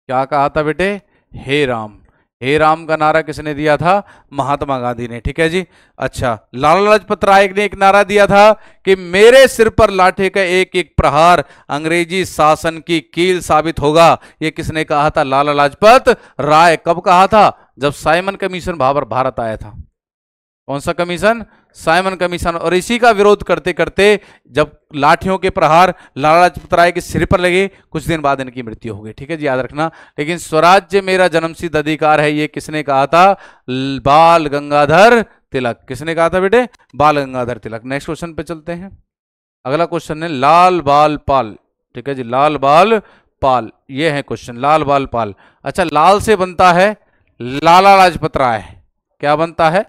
Speaker 1: क्या कहा था बेटे? हे राम। हे राम का नारा किसने दिया था? महात्मा गांधी ने, ठीक है जी। अच्छा, लाला लाजपत राय ने एक नारा दिया था कि मेरे सिर पर लाठे का एक एक प्रहार अंग्रेजी शासन की कील साबित होगा। ये किसने कहा था? लाला लाजपत राय। कब कहा था? जब साइमन कमीशन भारत आया था। कौन सा कमीशन? Simon commission. और इसी का विरोध करते करते जब लाठियों के प्रहार लाला लाजपत राय के सिर पर लगे, कुछ दिन बाद इनकी मृत्यु हो गई, ठीक है जी, याद रखना। लेकिन स्वराज्य मेरा जन्मसिद्ध अधिकार है, ये किसने कहा था? बाल गंगाधर तिलक। किसने कहा था बेटे? बाल गंगाधर तिलक। नेक्स्ट क्वेश्चन पे चलते हैं। अगला क्वेश्चन है लाल बाल पाल, ठीक है जी, लाल बाल पाल। ये है क्वेश्चन, लाल बाल पाल। अच्छा, लाल से बनता है लाला लाजपत राय, क्या बनता है?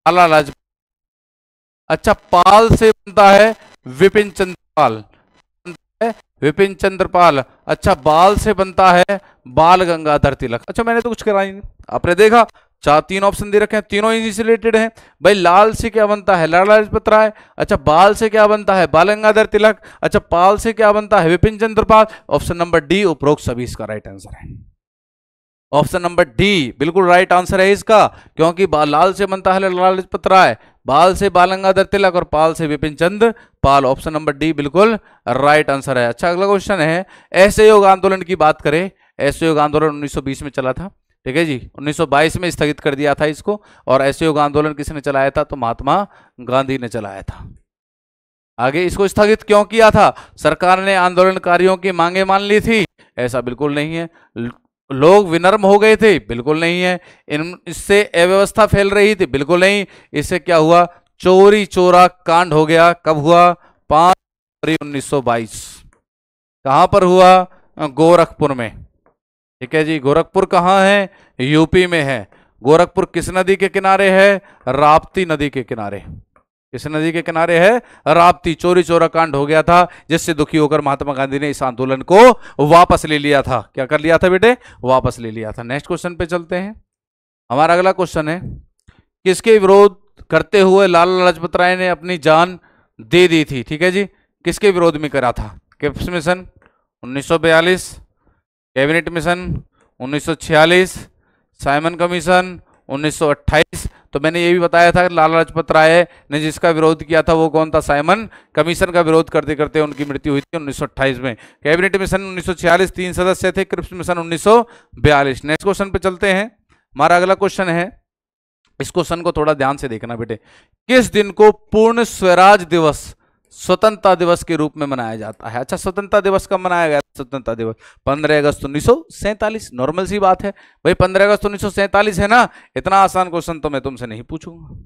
Speaker 1: लाला लाजपत। अच्छा, पाल से बनता है विपिन चंद्र पाल, विपिन चंद्र पाल। अच्छा, बाल से बनता है बाल गंगाधर तिलक। अच्छा, मैंने तो कुछ कराई नहीं, आपने देखा 3 ऑप्शन दे रखे हैं, तीनों इन्हीं से रिलेटेड हैं भाई। लाल से क्या बनता है? लाला लाजपत राय। अच्छा, बाल से क्या बनता है? बाल गंगाधर तिलक। अच्छा, पाल से क्या बनता है? Vipin Chandra Pal. Option number D उपरोक्त सभी इसका राइट आंसर है। ऑप्शन नंबर डी बिल्कुल राइट आंसर है इसका, क्योंकि लाल से बनता है लाला लाजपत राय, बाल से बाल गंगाधर तिलक और पाल से Vipin Chandra Pal. Option number D बिल्कुल राइट आंसर है। अच्छा, अगला क्वेश्चन है, असहयोग आंदोलन की बात करें। असहयोग आंदोलन 1920 में चला था, ठीक है जी। 1922 में स्थगित कर दिया था इसको। और असहयोग आंदोलन किसने चलाया था? तो महात्मा गांधी ने चलाया था। आगे इसको स्थगित क्यों किया था? सरकार ने आंदोलनकारियों की मांगे मान ली थी? ऐसा बिल्कुल नहीं है। लोग विनम्र हो गए थे? बिल्कुल नहीं है। इससे अव्यवस्था फैल रही थी? बिल्कुल नहीं। इससे क्या हुआ? चोरी चोरा कांड हो गया। कब हुआ? 5 फरवरी 1922। कहां पर हुआ? गोरखपुर में, ठीक है जी। गोरखपुर कहां है? यूपी में है। गोरखपुर किस नदी के किनारे है? राप्ती नदी के किनारे। किस नदी के किनारे है? राप्ती। चोरी चोरा कांड हो गया था, जिससे दुखी होकर महात्मा गांधी ने इस आंदोलन को वापस ले लिया था। क्या कर लिया था बेटे? वापस ले लिया था। नेक्स्ट क्वेश्चन पे चलते हैं। हमारा अगला क्वेश्चन है, किसके विरोध करते हुए लाला लाजपत राय ने अपनी जान दे दी थी? ठीक है जी, किसके विरोध में करा था? Cripps Mission 1942, Cabinet Mission 1946, Simon Commission 1928। तो मैंने ये भी बताया था कि लाला लाजपत राय ने जिसका विरोध किया था वो कौन था? साइमन कमीशन का विरोध करते करते उनकी मृत्यु हुई थी 1928 में। कैबिनेट मिशन 1946, 3 सदस्य थे। Cripps Mission 1942। नेक्स्ट क्वेश्चन पे चलते हैं। हमारा अगला क्वेश्चन है, इस क्वेश्चन को थोड़ा ध्यान से देखना बेटे। किस दिन को पूर्ण स्वराज दिवस, स्वतंत्रता दिवस के रूप में मनाया जाता है? अच्छा, स्वतंत्रता दिवस कब मनाया गया? स्वतंत्रता दिवस 15 अगस्त 1947। नॉर्मल सी बात है भाई, 15 अगस्त 1947 है ना। इतना आसान क्वेश्चन तो मैं तुमसे नहीं पूछूंगा।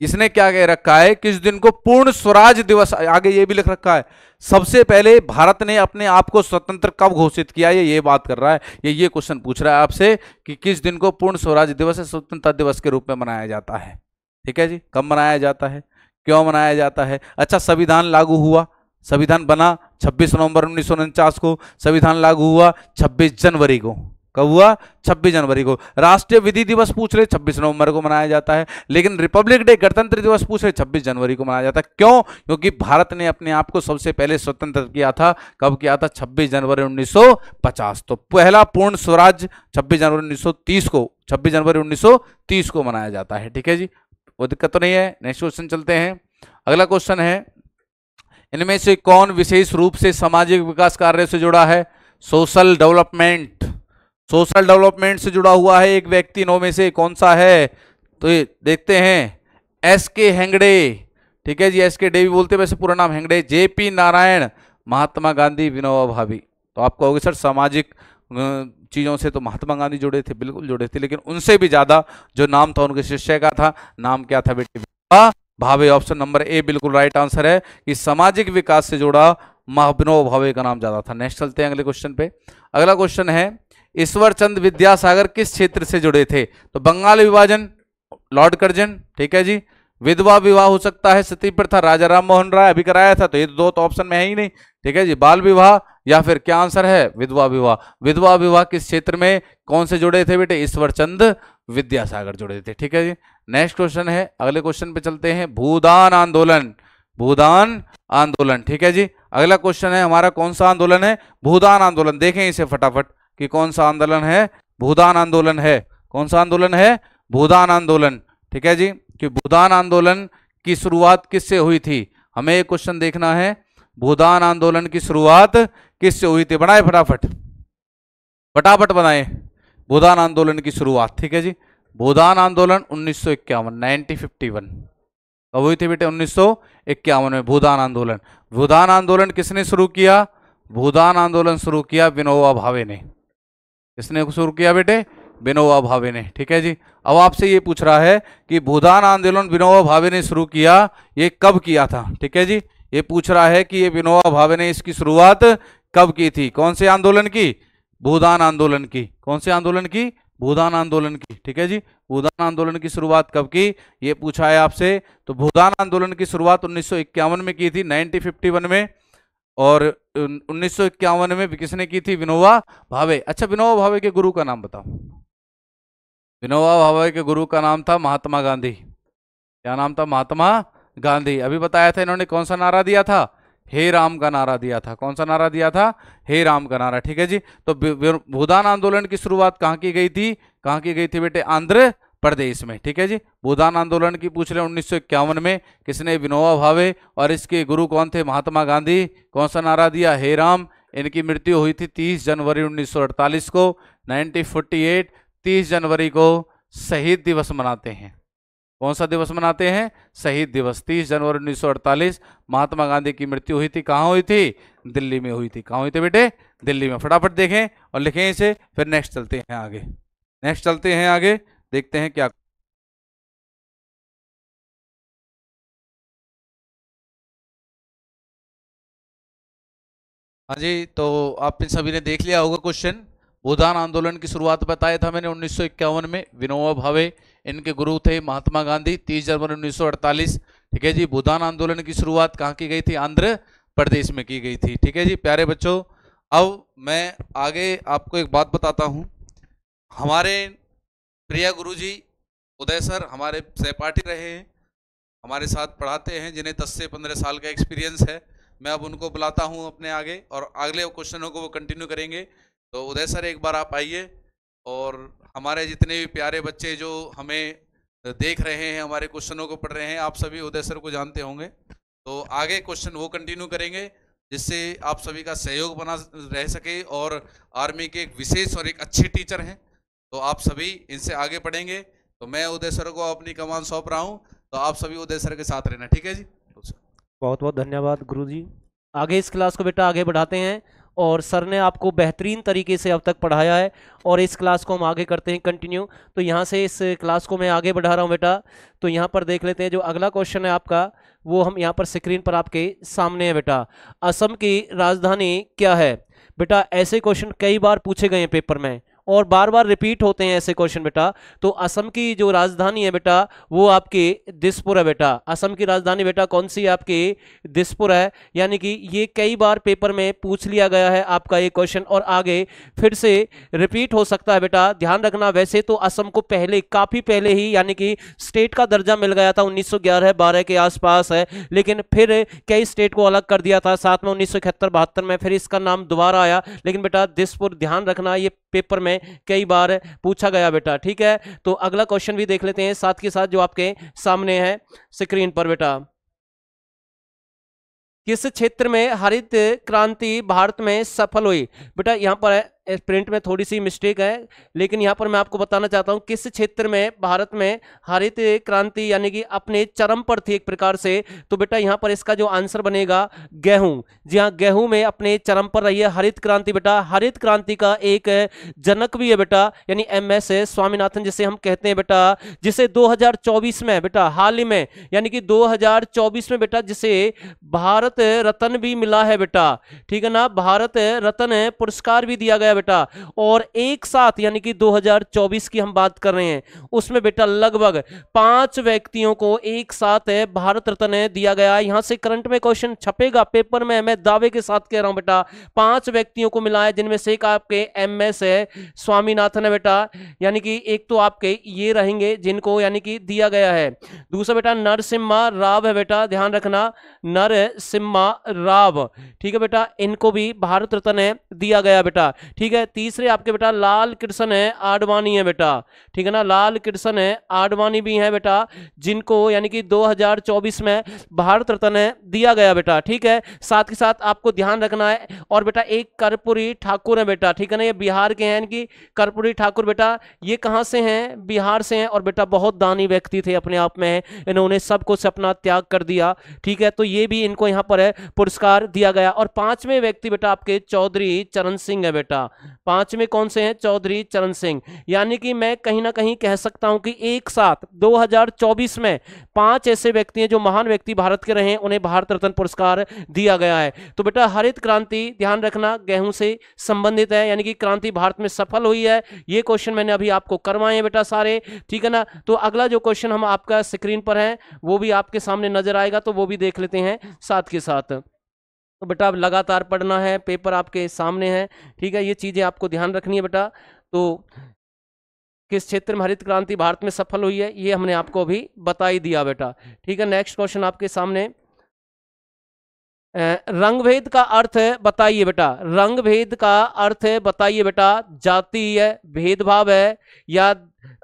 Speaker 1: इसने क्या कह रखा है? किस दिन को पूर्ण स्वराज दिवस, आगे ये भी लिख रखा है सबसे पहले भारत ने अपने आप को स्वतंत्र कब घोषित किया, ये बात कर रहा है। ये क्वेश्चन पूछ रहा है आपसे कि किस दिन को पूर्ण स्वराज दिवस है, स्वतंत्रता दिवस के रूप में मनाया जाता है। ठीक है जी, कब मनाया जाता है, क्यों मनाया जाता है? अच्छा, संविधान लागू हुआ, संविधान बना 26 नवंबर 1949 को, संविधान लागू हुआ 26 जनवरी को। कब हुआ? 26 जनवरी को। राष्ट्रीय विधि दिवस पूछ रहे 26 नवंबर को मनाया जाता है, लेकिन रिपब्लिक डे, गणतंत्र दिवस पूछ रहे 26 जनवरी को मनाया जाता है। क्यों? क्योंकि भारत ने अपने आप को सबसे पहले स्वतंत्र किया था। कब किया था? 26 जनवरी 1950। तो पहला पूर्ण स्वराज 26 जनवरी 1930 को, 26 जनवरी 1930 को मनाया जाता है। ठीक है जी, वो दिक्कत तो नहीं है। नेक्स्ट क्वेश्चन चलते हैं। अगला क्वेश्चन है, इनमें से कौन विशेष रूप से सामाजिक विकास कार्य से जुड़ा है? सोशल डेवलपमेंट, सोशल डेवलपमेंट से जुड़ा हुआ है एक व्यक्ति, इनों में से कौन सा है? तो ये देखते हैं, एस.के. हेगड़े। ठीक है जी, एस.के. डे भी बोलते हैं, वैसे पूरा नाम हेगड़े। जे.पी. नारायण, महात्मा गांधी, विनोबा भावे। तो आप कहोगे सर सामाजिक चीजों से तो महात्मा गांधी जुड़े थे, बिल्कुल जुड़े थे, लेकिन उनसे भी ज्यादा जो नाम था उनके शिष्य का था, नाम क्या था बेटे? Vinoba Bhave. Option number A बिल्कुल राइट आंसर है कि सामाजिक विकास से जुड़ा विनोबा भावे का नाम ज्यादा था। नेक्स्ट चलते हैं अगले क्वेश्चन पे। अगला क्वेश्चन है, ईश्वर चंद विद्यासागर किस क्षेत्र से जुड़े थे? तो बंगाल विभाजन, लॉर्ड कर्जन। ठीक है जी, विधवा विवाह हो सकता है, सती प्रथा राजा राम मोहन राय अभी कराया था, तो ये दो तो ऑप्शन में है ही नहीं। ठीक है जी, बाल विवाह या फिर क्या आंसर है? विधवा विवाह। विधवा विवाह किस क्षेत्र में कौन से जुड़े थे बेटे? ईश्वर चंद विद्यासागर जुड़े थे। ठीक है जी, नेक्स्ट क्वेश्चन है, अगले क्वेश्चन पे चलते हैं। भूदान आंदोलन, भूदान आंदोलन। ठीक है जी, अगला क्वेश्चन है हमारा, कौन सा आंदोलन है? भूदान आंदोलन। देखें इसे फटाफट कि कौन सा आंदोलन है? भूदान आंदोलन है। कौन सा आंदोलन है? भूदान आंदोलन। ठीक है जी, कि भूदान आंदोलन की शुरुआत किससे हुई थी? हमें एक क्वेश्चन देखना है, भूदान आंदोलन की शुरुआत किससे हुई थी? बनाए फटाफट, फटाफट बनाए भूदान आंदोलन की शुरुआत। ठीक है जी, भूदान आंदोलन 1951, 1951। कब हुई थी बेटे? 1951 में भूदान आंदोलन। भूदान आंदोलन किसने शुरू किया? भूदान आंदोलन शुरू किया विनोबा भावे ने। किसने शुरू किया बेटे? विनोबा भावे ने। ठीक है जी, अब आपसे ये पूछ रहा है कि भूदान आंदोलन विनोबा भावे ने शुरू किया, ये कब किया था? ठीक है जी, ये पूछ रहा है कि ये विनोबा भावे ने इसकी शुरुआत कब की थी? कौन से आंदोलन की? भूदान आंदोलन की। कौन से आंदोलन की? भूदान आंदोलन की। ठीक है जी, भूदान आंदोलन की शुरुआत कब की, ये पूछा है आपसे। तो भूदान आंदोलन की शुरुआत 1951 में की थी, 1951 में। और 1951 में किसने की थी? विनोबा भावे। अच्छा, विनोबा भावे के गुरु का नाम बताओ। विनोबा भावे के गुरु का नाम था महात्मा गांधी। क्या नाम था? महात्मा गांधी। अभी बताया था इन्होंने कौन सा नारा दिया था? हे राम का नारा दिया था। कौन सा नारा दिया था? हे राम का नारा। ठीक है जी, तो भूदान आंदोलन की शुरुआत कहाँ की गई थी? कहाँ की गई थी बेटे? आंध्र प्रदेश में। ठीक है जी, भूदान आंदोलन की पूछ रहे 1951 में। किसने? विनोबा भावे। और इसके गुरु कौन थे? महात्मा गांधी। कौन सा नारा दिया? हे राम। इनकी मृत्यु हुई थी 30 जनवरी 1948 को। 1948 30 जनवरी को शहीद दिवस मनाते हैं। कौन सा दिवस मनाते हैं? शहीद दिवस। 30 जनवरी 1948 महात्मा गांधी की मृत्यु हुई थी। कहाँ हुई थी? दिल्ली में हुई थी। कहाँ हुई थी बेटे? दिल्ली में। फटाफट देखें और लिखें इसे, फिर नेक्स्ट चलते हैं आगे। नेक्स्ट चलते हैं आगे, देखते हैं क्या। हाँ जी, तो आप सभी ने देख लिया होगा क्वेश्चन। भूदान आंदोलन की शुरुआत बताया था मैंने 1951 में। विनोबा भावे इनके गुरु थे, महात्मा गांधी। 30 जनवरी 1948। ठीक है जी, भूदान आंदोलन की शुरुआत कहाँ की गई थी? आंध्र प्रदेश में की गई थी। ठीक है जी प्यारे बच्चों, अब मैं आगे आपको एक बात बताता हूँ। हमारे प्रिय गुरुजी उदय सर हमारे सहपाठी रहे हैं, हमारे साथ पढ़ाते हैं, जिन्हें 10 से 15 साल का एक्सपीरियंस है। मैं अब उनको बुलाता हूं अपने आगे और अगले क्वेश्चनों को वो कंटिन्यू करेंगे। तो उदय सर एक बार आप आइए, और हमारे जितने भी प्यारे बच्चे जो हमें देख रहे हैं, हमारे क्वेश्चनों को पढ़ रहे हैं, आप सभी उदय सर को जानते होंगे। तो आगे क्वेश्चन वो कंटिन्यू करेंगे, जिससे आप सभी का सहयोग बना रह सके। और आर्मी के एक विशेष और एक अच्छे टीचर हैं, तो आप सभी इनसे आगे पढ़ेंगे। तो मैं उदय सर को अपनी कमान सौंप रहा हूँ, तो आप सभी उदय सर के साथ रहना, ठीक है जी।
Speaker 2: बहुत बहुत धन्यवाद गुरुजी। आगे इस क्लास को बेटा आगे बढ़ाते हैं, और सर ने आपको बेहतरीन तरीके से अब तक पढ़ाया है, और इस क्लास को हम आगे करते हैं कंटिन्यू। तो यहाँ से इस क्लास को मैं आगे बढ़ा रहा हूँ बेटा। तो यहाँ पर देख लेते हैं जो अगला क्वेश्चन है आपका, वो हम यहाँ पर स्क्रीन पर आपके सामने है बेटा। असम की राजधानी क्या है बेटा? ऐसे क्वेश्चन कई बार पूछे गए हैं पेपर में, और बार बार रिपीट होते हैं ऐसे क्वेश्चन बेटा। तो असम की जो राजधानी है बेटा वो आपकी दिसपुर है बेटा। असम की राजधानी बेटा कौन सी है? आपकी दिसपुर है। यानी कि ये कई बार पेपर में पूछ लिया गया है आपका ये क्वेश्चन, और आगे फिर से रिपीट हो सकता है बेटा, ध्यान रखना। वैसे तो असम को पहले, काफी पहले ही यानी कि स्टेट का दर्जा मिल गया था 1911-12 के आसपास है, लेकिन फिर कई स्टेट को अलग कर दिया था साथ में 1971-72 में, फिर इसका नाम दोबारा आया। लेकिन बेटा दिसपुर, ध्यान रखना, ये पेपर में कई बार पूछा गया बेटा, ठीक है। तो अगला क्वेश्चन भी देख लेते हैं साथ के साथ जो आपके सामने है स्क्रीन पर बेटा। किस क्षेत्र में हरित क्रांति भारत में सफल हुई? बेटा यहाँ पर प्रिंट में थोड़ी सी मिस्टेक है, लेकिन यहाँ पर मैं आपको बताना चाहता हूँ किस क्षेत्र में भारत में हरित क्रांति यानी कि अपने चरम पर थी एक प्रकार से। तो बेटा यहाँ पर इसका जो आंसर बनेगा गेहूं। जी हाँ, गेहूं में अपने चरम पर रही है हरित क्रांति बेटा। हरित क्रांति का एक जनक भी है बेटा, यानी MS स्वामीनाथन जिसे हम कहते हैं बेटा, जिसे 2024 में बेटा, हाल ही में यानी कि 2024 में बेटा, जिसे भारत रत्न भी मिला है बेटा, ठीक है ना। भारत रत्न पुरस्कार भी दिया गया बेटा, और एक साथ यानी कि 2024 की हम बात कर रहे हैं, उसमें बेटा लगभग 5 व्यक्तियों को एक साथ भारत रत्न दिया गया। यहां से करंट में क्वेश्चन छपेगा पेपर में, मैं दावे के साथ कह रहा हूं बेटा। 5 व्यक्तियों को मिला है, जिनमें से एक आपके MS स्वामीनाथन है बेटा, यानी कि एक तो आपके ये रहेंगे जिनको यानी कि दिया गया है। दूसरा बेटा नरसिम्हा राव है बेटा, ध्यान रखना, नरसिम्हा राव, ठीक है बेटा, इनको भी भारत रत्न दिया गया बेटा, ठीक है। तीसरे आपके बेटा लाल कृष्ण आडवाणी है बेटा, ठीक है ना, लाल कृष्ण आडवाणी भी है बेटा, जिनको यानी कि 2024 में भारत रत्न दिया गया बेटा, ठीक है। साथ ही साथ आपको ध्यान रखना है, और बेटा एक कर्पूरी ठाकुर है बेटा, ठीक है ना, ये बिहार के हैं, इनकी कर्पूरी ठाकुर बेटा, ये कहां से हैं? बिहार से हैं, और बेटा बहुत दानी व्यक्ति थे अपने आप में, इन्होंने सब कुछ अपना त्याग कर दिया, ठीक है। तो ये भी इनको यहां पर पुरस्कार दिया गया। और 5वें व्यक्ति बेटा आपके चौधरी चरण सिंह है बेटा। 5वें कौन से हैं? चौधरी चरण सिंह। यानी कि मैं कहीं ना कहीं कह सकता हूं कि एक साथ 2024 में 5 ऐसे व्यक्ति हैं जो महान व्यक्ति भारत के रहे हैं, उन्हें भारत रत्न पुरस्कार दिया गया है। तो बेटा हरित क्रांति, ध्यान रखना, गेहूं से संबंधित है, यानी कि क्रांति भारत में सफल हुई है। ये क्वेश्चन मैंने अभी आपको करवाए हैं बेटा सारे, ठीक है ना। तो अगला जो क्वेश्चन हम आपका स्क्रीन पर है वो भी आपके सामने नजर आएगा, तो वो भी देख लेते हैं साथ के साथ। तो बेटा अब लगातार पढ़ना है, पेपर आपके सामने है, ठीक है। ये चीजें आपको ध्यान रखनी है बेटा। तो किस क्षेत्र में हरित क्रांति भारत में सफल हुई है, ये हमने आपको अभी बता ही दिया बेटा, ठीक है। नेक्स्ट क्वेश्चन आपके सामने, रंगभेद का अर्थ बताइए बेटा। रंगभेद का अर्थ बताइए बेटा। जातीय भेदभाव है, या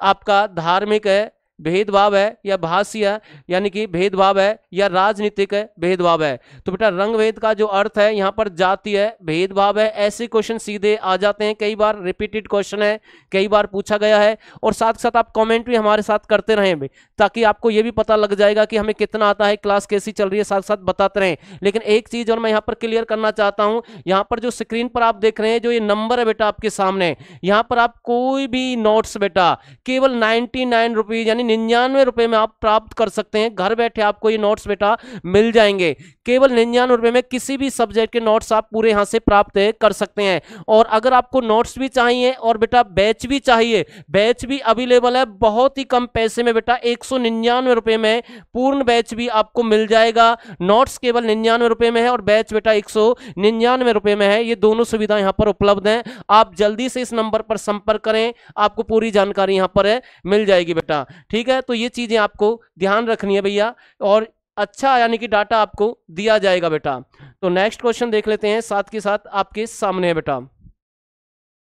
Speaker 2: आपका धार्मिक है भेदभाव है, या भाषीय यानी कि भेदभाव है, या राजनीतिक भेदभाव है? तो बेटा रंगभेद का जो अर्थ है यहाँ पर जातीय भेदभाव है। ऐसे क्वेश्चन सीधे आ जाते हैं, कई बार रिपीटेड क्वेश्चन है, कई बार पूछा गया है। और साथ साथ आप कमेंट भी हमारे साथ करते रहें, ताकि आपको ये भी पता लग जाएगा कि हमें कितना आता है, क्लास कैसी चल रही है, साथ साथ बताते रहें। लेकिन एक चीज और मैं यहाँ पर क्लियर करना चाहता हूँ, यहाँ पर जो स्क्रीन पर आप देख रहे हैं, जो ये नंबर है बेटा आपके सामने, यहाँ पर आप कोई भी नोट्स बेटा केवल 99 रुपीज यानी 99 रुपए में आप प्राप्त कर सकते हैं। घर बैठे आपको ये नोट्स बेटा मिल जाएंगे, केवल 99 रुपए में किसी भी सब्जेक्ट के नोट्स आप पूरे यहां से प्राप्त कर सकते हैं। और अगर आपको नोट्स भी चाहिए और बेटा बैच भी चाहिए, बैच भी अवेलेबल है बहुत ही कम पैसे में बेटा, 199 रुपए में पूर्ण बैच भी आपको मिल जाएगा। नोट्स केवल 99 रुपए में है और बैच बेटा 199 रुपए में है। ये दोनों सुविधा यहां पर उपलब्ध हैं। आप जल्दी से इस नंबर पर संपर्क करें, आपको पूरी जानकारी यहां पर मिल जाएगी बेटा, ठीक है। तो ये चीजें आपको ध्यान रखनी है भैया, और अच्छा यानी कि डाटा आपको दिया जाएगा बेटा। तो नेक्स्ट क्वेश्चन देख लेते हैं, साथ के साथ आपके सामने है बेटा।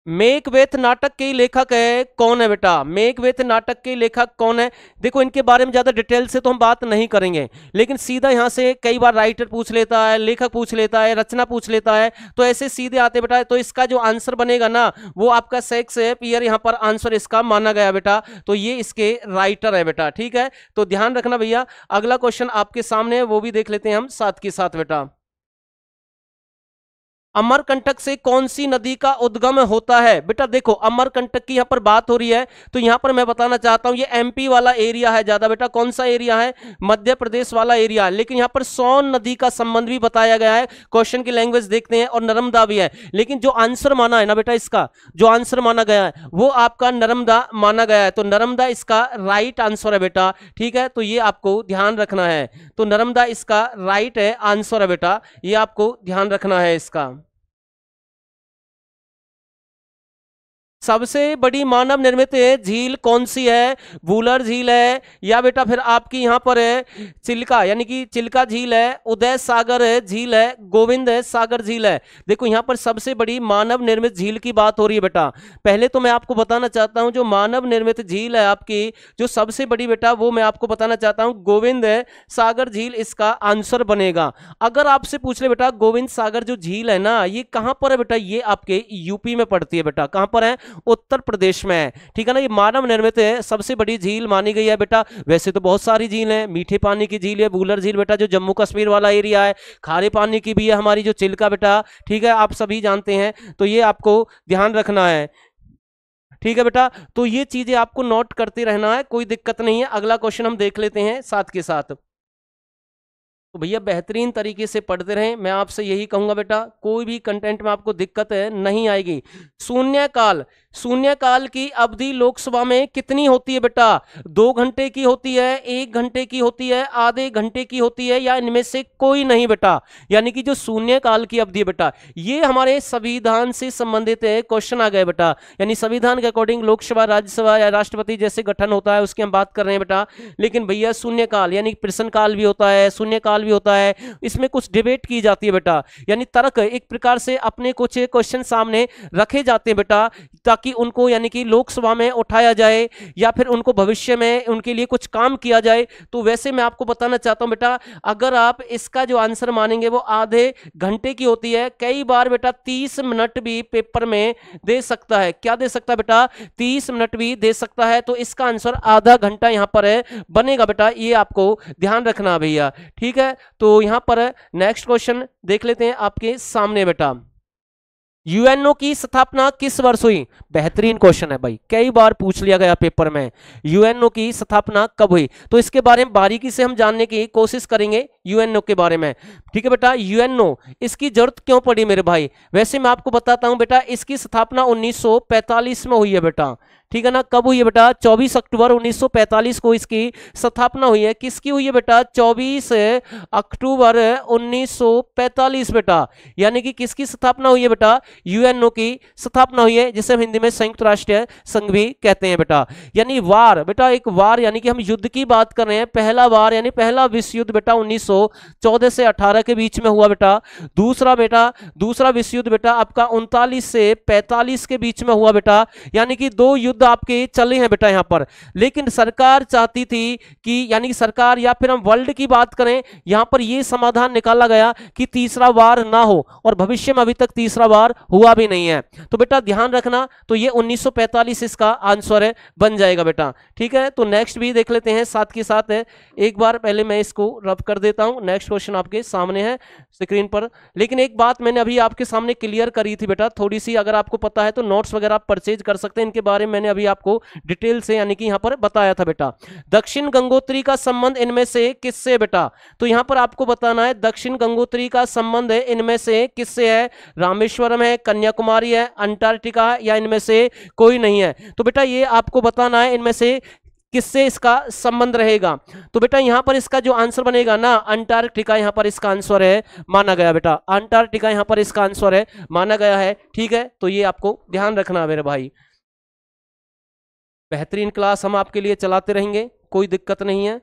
Speaker 2: मेघवेत नाटक के लेखक है कौन है बेटा? मेघवेत नाटक के लेखक कौन है? देखो इनके बारे में ज्यादा डिटेल से तो हम बात नहीं करेंगे, लेकिन सीधा यहां से कई बार राइटर पूछ लेता है, लेखक पूछ लेता है, रचना पूछ लेता है, तो ऐसे सीधे आते बेटा। तो इसका जो आंसर बनेगा ना वो आपका शेक्सपियर यहां पर आंसर इसका माना गया बेटा। तो ये इसके राइटर है बेटा, ठीक है। तो ध्यान रखना भैया। अगला क्वेश्चन आपके सामने है, वो भी देख लेते हैं हम साथ के साथ बेटा। अमरकंटक से कौन सी नदी का उद्गम होता है? बेटा देखो अमरकंटक की यहां पर बात हो रही है, तो यहां पर मैं बताना चाहता हूं ये एमपी वाला एरिया है ज्यादा बेटा। कौन सा एरिया है? मध्य प्रदेश वाला एरिया है। लेकिन यहां पर सोन नदी का संबंध भी बताया गया है, क्वेश्चन की लैंग्वेज देखते हैं, और नर्मदा भी है। लेकिन जो आंसर माना है ना बेटा, इसका जो आंसर माना गया है वो आपका नर्मदा माना गया है। तो नर्मदा इसका राइट आंसर है बेटा, ठीक है। तो ये आपको ध्यान रखना है। तो नर्मदा इसका राइट है आंसर है बेटा, ये आपको ध्यान रखना है इसका। सबसे बड़ी मानव निर्मित झील कौन सी है? वूलर झील है, या बेटा फिर आपकी यहां पर है चिल्का यानी कि चिल्का झील है, उदय सागर झील है, गोविंद सागर झील है। देखो यहां पर सबसे बड़ी मानव निर्मित झील की बात हो रही है बेटा। पहले तो मैं आपको बताना चाहता हूं जो मानव निर्मित झील है आपकी जो सबसे बड़ी बेटा, वो मैं आपको बताना चाहता हूं गोविंद सागर झील इसका आंसर बनेगा। अगर आपसे पूछ ले बेटा गोविंद सागर जो झील है ना ये कहां पर है बेटा, ये आपके यूपी में पड़ती है बेटा। कहां पर है? उत्तर प्रदेश में है, ठीक है ना। ये मानव निर्मित है, सबसे बड़ी झील मानी गई है बेटा। वैसे तो बहुत सारी झील हैं, मीठे पानी की झील है वूलर झील बेटा जो जम्मू कश्मीर वाला एरिया है, खारे पानी की भी है हमारी जो चिल्का बेटा, ठीक है, आप सभी जानते हैं। तो ये आपको ध्यान रखना है, ठीक है बेटा। तो ये चीजें आपको नोट करते रहना है, कोई दिक्कत नहीं है। अगला क्वेश्चन हम देख लेते हैं साथ के साथ। तो भैया बेहतरीन तरीके से पढ़ते रहें, मैं आपसे यही कहूंगा बेटा। कोई भी कंटेंट में आपको दिक्कत है नहीं आएगी। शून्यकाल, शून्यकाल की अवधि लोकसभा में कितनी होती है बेटा? 2 घंटे की होती है, 1 घंटे की होती है, आधे घंटे की होती है, या इनमें से कोई नहीं बेटा। यानी कि जो शून्यकाल की अवधि है बेटा ये हमारे संविधान से संबंधित क्वेश्चन आ गए बेटा। यानी संविधान के अकॉर्डिंग लोकसभा राज्यसभा या राष्ट्रपति जैसे गठन होता है उसकी हम बात कर रहे हैं बेटा। लेकिन भैया शून्यकाल यानी प्रश्नकाल भी होता है, शून्यकाल भी होता है, इसमें कुछ डिबेट की जाती है बेटा। यानी तर्क एक प्रकार से अपने कुछ क्वेश्चन सामने रखे जाते हैं बेटा, ताकि उनको यानी कि लोकसभा में उठाया जाए या फिर उनको भविष्य में उनके लिए कुछ काम किया जाए। तो वैसे मैं आपको बताना चाहता हूं बेटा, अगर आप इसका जो आंसर मानेंगे वो आधे घंटे की होती है। कई बार बेटा 30 मिनट भी पेपर में दे सकता है। क्या दे सकता है बेटा? 30 मिनट भी दे सकता है। तो इसका आंसर आधा घंटा यहां पर बनेगा बेटा, ये आपको ध्यान रखना भैया, ठीक है। तो यहां पर नेक्स्ट क्वेश्चन देख लेते हैं आपके सामने बेटा। यूएनओ की स्थापना किस वर्ष हुई? बेहतरीन क्वेश्चन है भाई, कई बार पूछ लिया गया पेपर में। यूएनओ की स्थापना कब हुई? तो इसके बारे में बारीकी से हम जानने की कोशिश करेंगे यूएनओ के बारे में, ठीक है बेटा। यूएनओ इसकी जरूरत क्यों पड़ी मेरे भाई? वैसे मैं आपको बताता हूं बेटा, इसकी स्थापना 1945 में हुई है बेटा, ठीक है ना। कब हुई है बेटा? 24 अक्टूबर 1945 को इसकी स्थापना हुई है। किसकी हुई है बेटा? 24 अक्टूबर 1945 बेटा। यानी कि किसकी स्थापना हुई है बेटा? यूएनओ की स्थापना हुई है, जिसे हम हिंदी में संयुक्त राष्ट्र संघ भी कहते हैं बेटा। यानी वार बेटा, एक वार यानी कि हम युद्ध की बात कर रहे हैं। पहला वार यानी पहला विश्व युद्ध बेटा 1914 से 18 के बीच में हुआ बेटा। दूसरा विश्व युद्ध बेटा आपका 39 से 45 के बीच में हुआ बेटा। यानी कि 2 युद्ध आपके चले हैं बेटा यहां पर। लेकिन सरकार चाहती थी कि यानी कि सरकार या फिर हम वर्ल्ड की बात करें, यहां पर यह समाधान निकाला गया कि तीसरा वार ना हो, और भविष्य में अभी तक तीसरा वार हुआ भी नहीं है। तो बेटा ध्यान रखना, तो ये 1945 इसका आंसर बन जाएगा बेटा, ठीक है। तो नेक्स्ट भी देख लेते हैं साथ के साथ। एक बार पहले मैं इसको रब कर देता हूं। नेक्स्ट क्वेश्चन आपके सामने है स्क्रीन पर। लेकिन एक बात मैंने अभी आपके सामने क्लियर करी थी बेटा थोड़ी सी, अगर आपको पता है तो नोट्स वगैरह आप परचेज कर सकते हैं। इनके बारे में मैंने अभी आपको डिटेल से यानी कि यहां पर बताया था बेटा। दक्षिण गंगोत्री का संबंध इनमें से किससे बेटा? तो यहां पर आपको बताना है दक्षिण गंगोत्री का संबंध इनमें से किससे है? रामेश्वरम है, कन्याकुमारी है, अंटार्कटिका है, या इनमें से कोई नहीं है? तो बेटा ये आपको बताना है इनमें से किससे इसका संबंध रहेगा। तो बेटा यहां पर इसका जो आंसर बनेगा ना अंटार्कटिका, यहां पर इसका आंसर है माना गया बेटा। अंटार्कटिका यहां पर इसका आंसर है माना गया है, ठीक है। तो ये आपको ध्यान रखना है मेरे भाई। बेहतरीन क्लास हम आपके लिए चलाते रहेंगे, कोई दिक्कत नहीं है।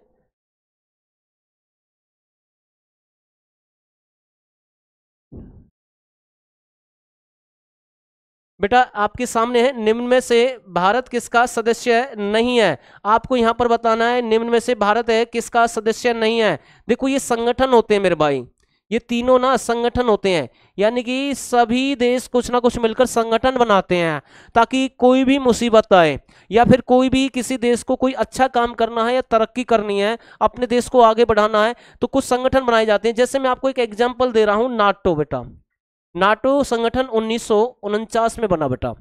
Speaker 2: बेटा आपके सामने है, निम्न में से भारत किसका सदस्य नहीं है। आपको यहां पर बताना है निम्न में से भारत है किसका सदस्य नहीं है। देखो ये संगठन होते हैं मेरे भाई, ये तीनों ना संगठन होते हैं, यानी कि सभी देश कुछ ना कुछ मिलकर संगठन बनाते हैं ताकि कोई भी मुसीबत आए या फिर कोई भी किसी देश को कोई अच्छा काम करना है या तरक्की करनी है, अपने देश को आगे बढ़ाना है, तो कुछ संगठन बनाए जाते हैं। जैसे मैं आपको एक एग्जांपल दे रहा हूं, नाटो। बेटा नाटो संगठन 1949 में बना बेटा।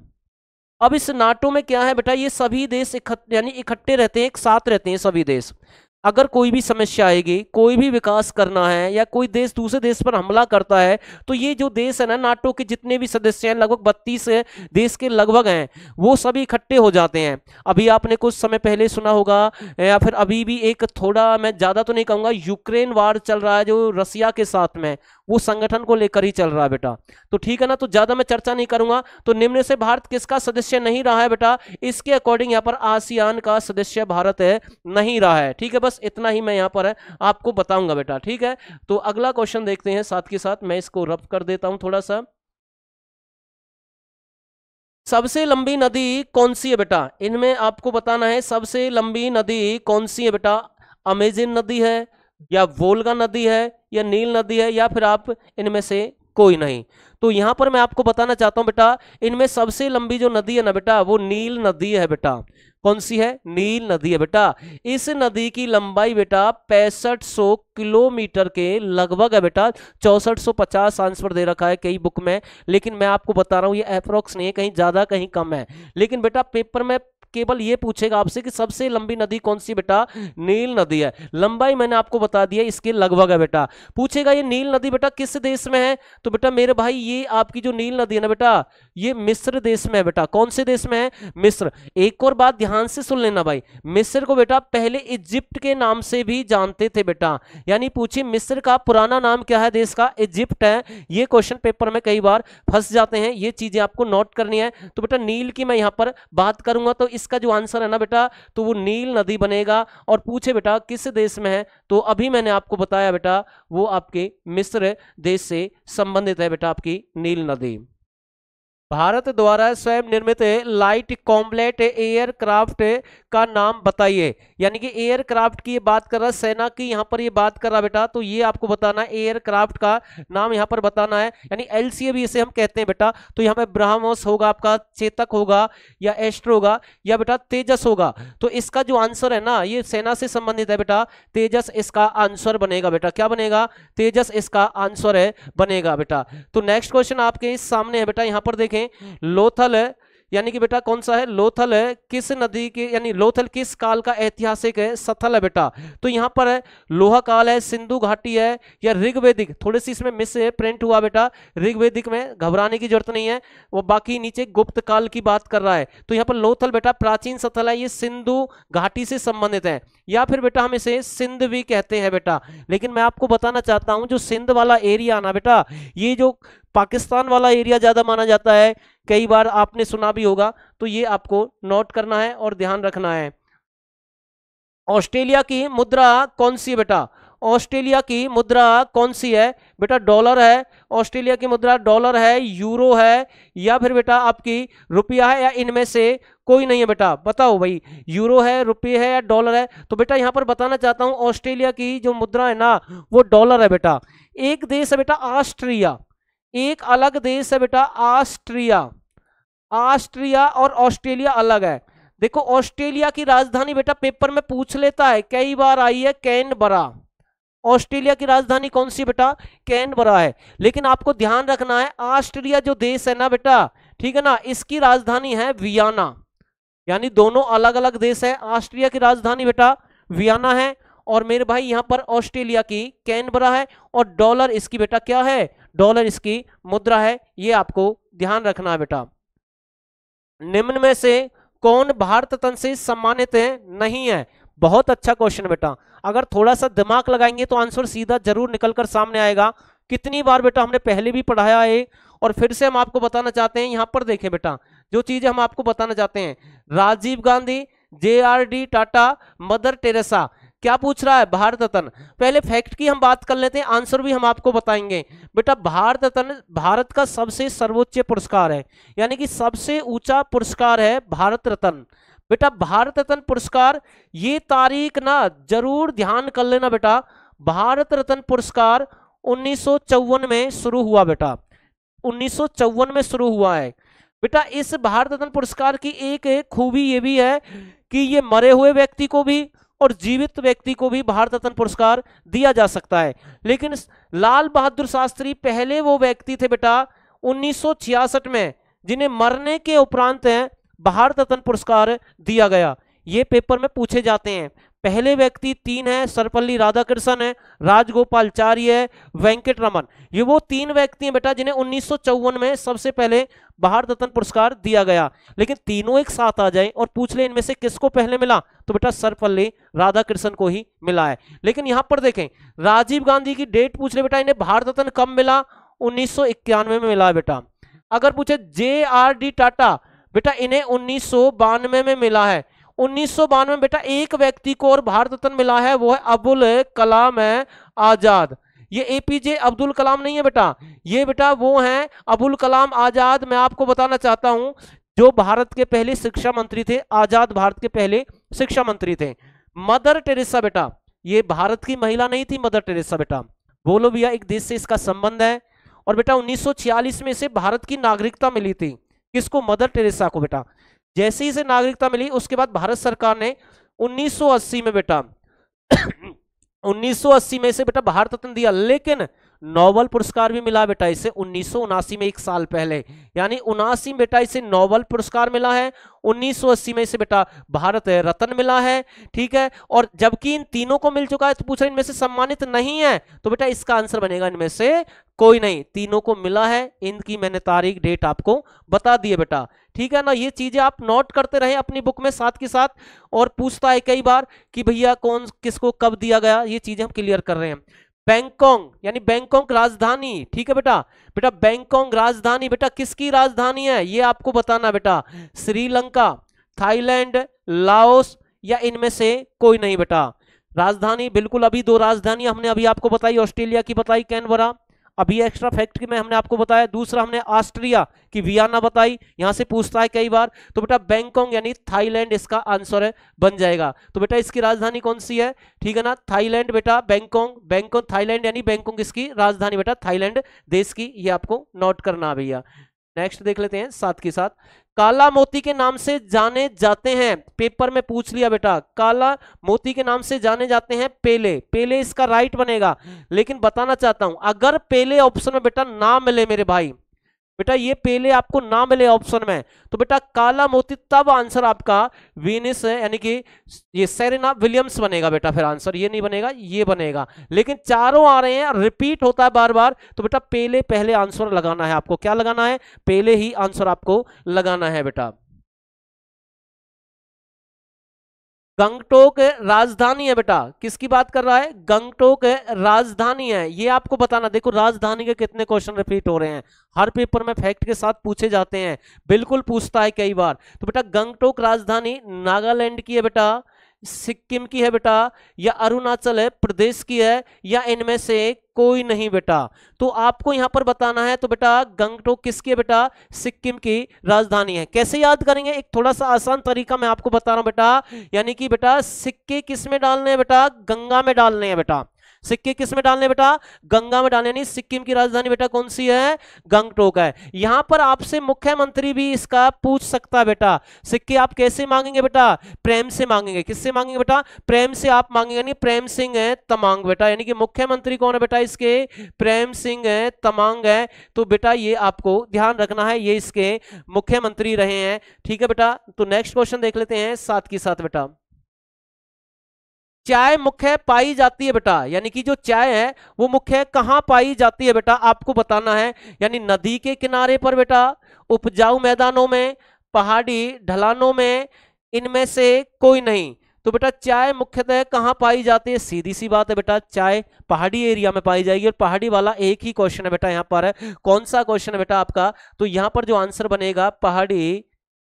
Speaker 2: अब इस नाटो में क्या है बेटा, ये सभी देश यानी इकट्ठे रहते हैं, एक साथ रहते हैं सभी देश। अगर कोई भी समस्या आएगी, कोई भी विकास करना है या कोई देश दूसरे देश पर हमला करता है, तो ये जो देश है ना, नाटो के जितने भी सदस्य हैं, लगभग 32 देश के लगभग हैं, वो सभी इकट्ठे हो जाते हैं। अभी आपने कुछ समय पहले सुना होगा, या फिर अभी भी एक थोड़ा, मैं ज्यादा तो नहीं कहूंगा, यूक्रेन वार चल रहा है जो रसिया के साथ में, वो संगठन को लेकर ही चल रहा है बेटा। तो ठीक है ना, तो ज्यादा मैं चर्चा नहीं करूंगा। तो निम्न से भारत किसका सदस्य नहीं रहा है बेटा, इसके अकॉर्डिंग यहाँ पर आसियान का सदस्य भारत है नहीं रहा है। ठीक है, बस इतना ही मैं यहाँ पर आपको बताऊंगा बेटा। ठीक है, तो अगला क्वेश्चन देखते हैं, साथ के साथ मैं इसको रफ कर देता हूं थोड़ा सा। सबसे लंबी नदी कौन सी है बेटा, इनमें आपको बताना है सबसे लंबी नदी कौन सी है बेटा। अमेजन नदी है, या वोल्गा नदी है, या नील नदी है, या फिर आप इनमें से कोई नहीं। तो यहां पर मैं आपको बताना चाहता हूं बेटा, इनमें सबसे लंबी जो नदी है ना बेटा, वो नील नदी है बेटा। कौन सी है, नील नदी है बेटा। इस नदी की लंबाई बेटा 6500 किलोमीटर के लगभग है बेटा। 6450 आंसर दे रखा है कई बुक में, लेकिन मैं आपको बता रहा हूं ये अप्रोक्स नहीं है, कहीं ज्यादा कहीं कम है। लेकिन बेटा पेपर में केवल ये पूछेगा आपसे कि सबसे लंबी नदी कौन सी बेटा, नील नदी है। लंबाई मैंने आपको बता दिया, इसके लगभग है बेटा। पूछेगा ये नील नदी बेटा किस देश में है, तो बेटा मेरे भाई ये आपकी जो नील नदी है ना बेटा, ये मिस्र देश में है बेटा। कौन से देश में है, मिस्र। एक और बात ध्यान से सुन लेना भाई, मिस्र को बेटा पहले इजिप्ट के नाम से भी जानते थे बेटा। यानी पूछिए मिस्र का पुराना नाम क्या है देश का, इजिप्ट है। ये क्वेश्चन पेपर में कई बार फंस जाते हैं, ये चीजें आपको नोट करनी है। तो बेटा नील की मैं यहां पर बात करूंगा, तो इसका जो आंसर है ना बेटा, तो वो नील नदी बनेगा। और पूछे बेटा किस देश में है, तो अभी मैंने आपको बताया बेटा, वो आपके मिस्र देश से संबंधित है बेटा आपकी नील नदी। भारत द्वारा स्वयं निर्मित लाइट कॉम्बैट एयरक्राफ्ट का नाम बताइए। यानी कि एयरक्राफ्ट की ये बात कर रहा है, सेना की यहाँ पर ये बात कर रहा बेटा, तो ये आपको बताना है एयरक्राफ्ट का नाम यहाँ पर बताना है। यानी एलसीए भी इसे हम कहते हैं बेटा। तो यहाँ पे ब्रह्मोस होगा, आपका चेतक होगा, या एस्ट्रो होगा, या बेटा तेजस होगा। तो इसका जो आंसर है ना, ये सेना से संबंधित है बेटा, तेजस इसका आंसर बनेगा बेटा। क्या बनेगा, तेजस इसका आंसर है बनेगा बेटा। तो नेक्स्ट क्वेश्चन आपके सामने है बेटा, यहाँ पर देखें, लोथल है, यानी कि बेटा कौन सा है, लोथल है किस नदी के, यानी लोथल किस काल का ऐतिहासिक है स्थल है बेटा। तो यहां पर है लोहा काल है, सिंधु घाटी है, या ऋग्वेदिक। थोड़ी सी इसमें मिस प्रिंट हुआ बेटा, ऋग्वेदिक में घबराने की जरूरत नहीं है, वो बाकी नीचे गुप्त काल की बात कर रहा है। तो यहाँ पर लोथल बेटा प्राचीन स्थल है, ये सिंधु घाटी से संबंधित है, या फिर बेटा हम इसे सिंध भी कहते हैं बेटा। लेकिन मैं आपको बताना चाहता हूं जो सिंध वाला एरिया ना बेटा, ये जो पाकिस्तान वाला एरिया ज्यादा माना जाता है, कई बार आपने सुना भी होगा। तो ये आपको नोट करना है और ध्यान रखना है। ऑस्ट्रेलिया की मुद्रा कौन सी है बेटा, ऑस्ट्रेलिया की मुद्रा कौन सी है बेटा, डॉलर है। ऑस्ट्रेलिया की मुद्रा डॉलर है, यूरो है, या फिर बेटा आपकी रुपया है, या इनमें से कोई नहीं है बेटा। बताओ भाई, यूरो है, रुपये है, या डॉलर है। तो बेटा यहां पर बताना चाहता हूं ऑस्ट्रेलिया की जो मुद्रा है ना, वो डॉलर है बेटा। एक देश है बेटा ऑस्ट्रिया, एक अलग देश है बेटा ऑस्ट्रिया। ऑस्ट्रिया और ऑस्ट्रेलिया अलग है। देखो ऑस्ट्रेलिया की राजधानी बेटा पेपर में पूछ लेता है, कई बार आई है, कैनबरा। ऑस्ट्रेलिया की राजधानी कौन सी बेटा, कैनबरा है। लेकिन आपको ध्यान रखना है, ऑस्ट्रिया जो देश है ना बेटा, ठीक है ना, इसकी राजधानी है वियना। यानी दोनों अलग अलग देश है। ऑस्ट्रिया की राजधानी बेटा वियना है, और मेरे भाई यहां पर ऑस्ट्रेलिया की कैनबरा है, और डॉलर इसकी बेटा क्या है, डॉलर इसकी मुद्रा है। ये आपको ध्यान रखना है बेटा। निम्न में से कौन भारत रत्न से सम्मानित नहीं है, बहुत अच्छा क्वेश्चन बेटा। अगर थोड़ा सा दिमाग लगाएंगे तो आंसर सीधा जरूर निकलकर सामने आएगा। कितनी बार बेटा हमने पहले भी पढ़ाया है, और फिर से हम आपको बताना चाहते हैं। यहां पर देखें बेटा, जो चीजें हम आपको बताना चाहते हैं, Rajiv Gandhi, JRD Tata, Mother Teresa, क्या पूछ रहा है? भारत रत्न। पहले फैक्ट की हम बात कर लेते हैं, आंसर भी हम आपको बताएंगे। बेटा भारत रत्न भारत का सबसे सर्वोच्च पुरस्कार है, यानी कि सबसे ऊंचा पुरस्कार है भारत रत्न। बेटा भारत रत्न पुरस्कार, ये तारीख ना जरूर ध्यान कर लेना बेटा, भारत रत्न पुरस्कार 1954 में शुरू हुआ बेटा, 1954 में शुरू हुआ है। बेटा इस भारत रत्न पुरस्कार की एक खूबी ये भी है कि ये मरे हुए व्यक्ति को भी और जीवित व्यक्ति को भी भारत रत्न पुरस्कार दिया जा सकता है। लेकिन लाल बहादुर शास्त्री पहले वो व्यक्ति थे बेटा 1966 में जिन्हें मरने के उपरांत भारत रत्न पुरस्कार दिया गया। ये पेपर में पूछे जाते हैं। पहले व्यक्ति 3 है, सर्वपल्ली राधाकृष्णन है, राजगोपालाचारी है, वेंकट रमन। ये वो 3 व्यक्ति हैं बेटा जिन्हें 1954 में सबसे पहले भारत रत्न पुरस्कार दिया गया। लेकिन तीनों एक साथ आ जाए और पूछ ले इनमें से किसको पहले मिला, तो बेटा सर्वपल्ली राधाकृष्णन को ही मिला है। लेकिन यहां पर देखें, राजीव गांधी की डेट पूछ ले बेटा, इन्हें भारत रत्न कब मिला? 1991 में मिला है बेटा। अगर पूछे JRD टाटा, बेटा इन्हें 1992 में मिला है। 1992 में बेटा एक व्यक्ति को और भारत रत्न मिला है, वो है अबुल कलाम है आजाद। ये APJ अब्दुल कलाम नहीं है बेटा, ये बेटा वो हैं अबुल कलाम आजाद। मैं आपको बताना चाहता हूं जो भारत के पहले शिक्षा मंत्री थे, आजाद भारत के पहले शिक्षा मंत्री थे। मदर टेरेसा बेटा, ये भारत की महिला नहीं थी मदर टेरेसा बेटा, बोलो भैया एक देश से इसका संबंध है। और बेटा 1946 में इसे भारत की नागरिकता मिली थी। किसको? मदर टेरेसा को बेटा। जैसे ही इसे नागरिकता मिली उसके बाद भारत सरकार ने 1980 में बेटा 1980 में इसे बेटा भारत रत्न दिया। लेकिन नोबेल पुरस्कार भी मिला बेटा इसे 1979 में, 1 साल पहले, यानी 79 में बेटा इसे नोबेल पुरस्कार मिला है, 1980 में इसे बेटा भारत रत्न मिला है। ठीक है, और जबकि इन तीनों को मिल चुका है तो पूछ रहे इनमें से सम्मानित नहीं है, तो बेटा इसका आंसर बनेगा इनमें से कोई नहीं। तीनों को मिला है, इनकी मैंने तारीख डेट आपको बता दी है बेटा। ठीक है ना, ये चीजें आप नोट करते रहे अपनी बुक में साथ के साथ। और पूछता है कई बार कि भैया कौन किसको कब दिया गया, ये चीजें हम क्लियर कर रहे हैं। बैंकॉक यानी बैंकॉक राजधानी, ठीक है बेटा। बेटा बैंकॉक राजधानी बेटा किसकी राजधानी है ये आपको बताना बेटा, श्रीलंका, थाईलैंड, लाओस या इनमें से कोई नहीं बेटा। राजधानी बिल्कुल अभी 2 राजधानी हमने अभी आपको बताई, ऑस्ट्रेलिया की बताई कैनबरा, अभी एक्स्ट्रा फैक्ट की में हमने आपको बताया। दूसरा हमने ऑस्ट्रिया की वियना बताई, यहां से पूछता है कई बार, तो बेटा बैंकॉक यानी थाईलैंड इसका आंसर बन जाएगा। तो बेटा इसकी राजधानी कौन सी है? ठीक है ना, थाईलैंड बेटा, बैंकॉक, बैंकॉक थाईलैंड यानी बैंकॉक इसकी राजधानी बेटा, थाईलैंड देश की, ये आपको नोट करना है भैया। नेक्स्ट देख लेते हैं साथ के साथ। काला मोती के नाम से जाने जाते हैं, पेपर में पूछ लिया बेटा, काला मोती के नाम से जाने जाते हैं पेले। पेले इसका राइट बनेगा। लेकिन बताना चाहता हूं अगर पेले ऑप्शन में बेटा ना मिले मेरे भाई, बेटा ये पेले आपको ना मिले ऑप्शन में, तो बेटा काला मोती तब आंसर आपका वीनस है, यानी कि ये सेरेना विलियम्स बनेगा बेटा। फिर आंसर ये नहीं बनेगा, ये बनेगा। लेकिन चारों आ रहे हैं, रिपीट होता है बार बार, तो बेटा पेले पहले आंसर लगाना है आपको। क्या लगाना है? पेले ही आंसर आपको लगाना है बेटा। गंगटोक राजधानी है बेटा, किसकी बात कर रहा है? गंगटोक राजधानी है, ये आपको बताना। देखो राजधानी के कितने क्वेश्चन रिपीट हो रहे हैं, हर पेपर में फैक्ट के साथ पूछे जाते हैं, बिल्कुल पूछता है कई बार। तो बेटा गंगटोक राजधानी नागालैंड की है बेटा, सिक्किम की है बेटा, या अरुणाचल प्रदेश की है, या इनमें से कोई नहीं बेटा। तो आपको यहां पर बताना है। तो बेटा गंगटोक किसकी है बेटा? सिक्किम की राजधानी है। कैसे याद करेंगे? एक थोड़ा सा आसान तरीका मैं आपको बता रहा हूं बेटा, यानी कि बेटा सिक्के किस में डालने हैं बेटा? गंगा में डालने हैं बेटा। सिक्के किस में डालने बेटा? गंगा में डालने। यानी सिक्किम की राजधानी बेटा कौन सी है? गंगटोक है। यहां पर आपसे मुख्यमंत्री भी इसका पूछ सकता है बेटा। सिक्के आप कैसे मांगेंगे बेटा? प्रेम से मांगेंगे। किससे मांगेंगे बेटा? प्रेम से आप मांगेंगे, यानी प्रेम सिंह है तमांग बेटा, यानी कि मुख्यमंत्री कौन है बेटा इसके? प्रेम सिंह है तमांग है। तो बेटा ये आपको ध्यान रखना है, ये इसके मुख्यमंत्री रहे हैं। ठीक है बेटा, तो नेक्स्ट क्वेश्चन देख लेते हैं साथ के साथ बेटा। चाय मुख्य पाई जाती है बेटा, यानी कि जो चाय है वो मुख्य कहां पाई जाती है बेटा आपको बताना है। यानी नदी के किनारे पर बेटा, उपजाऊ मैदानों में, पहाड़ी ढलानों में, इनमें से कोई नहीं। तो बेटा चाय मुख्यतः कहां पाई जाती है? सीधी सी बात है बेटा, चाय पहाड़ी एरिया में पाई जाएगी। और पहाड़ी वाला एक ही क्वेश्चन है बेटा यहाँ पर। कौन सा क्वेश्चन है बेटा आपका? तो यहां पर जो आंसर बनेगा पहाड़ी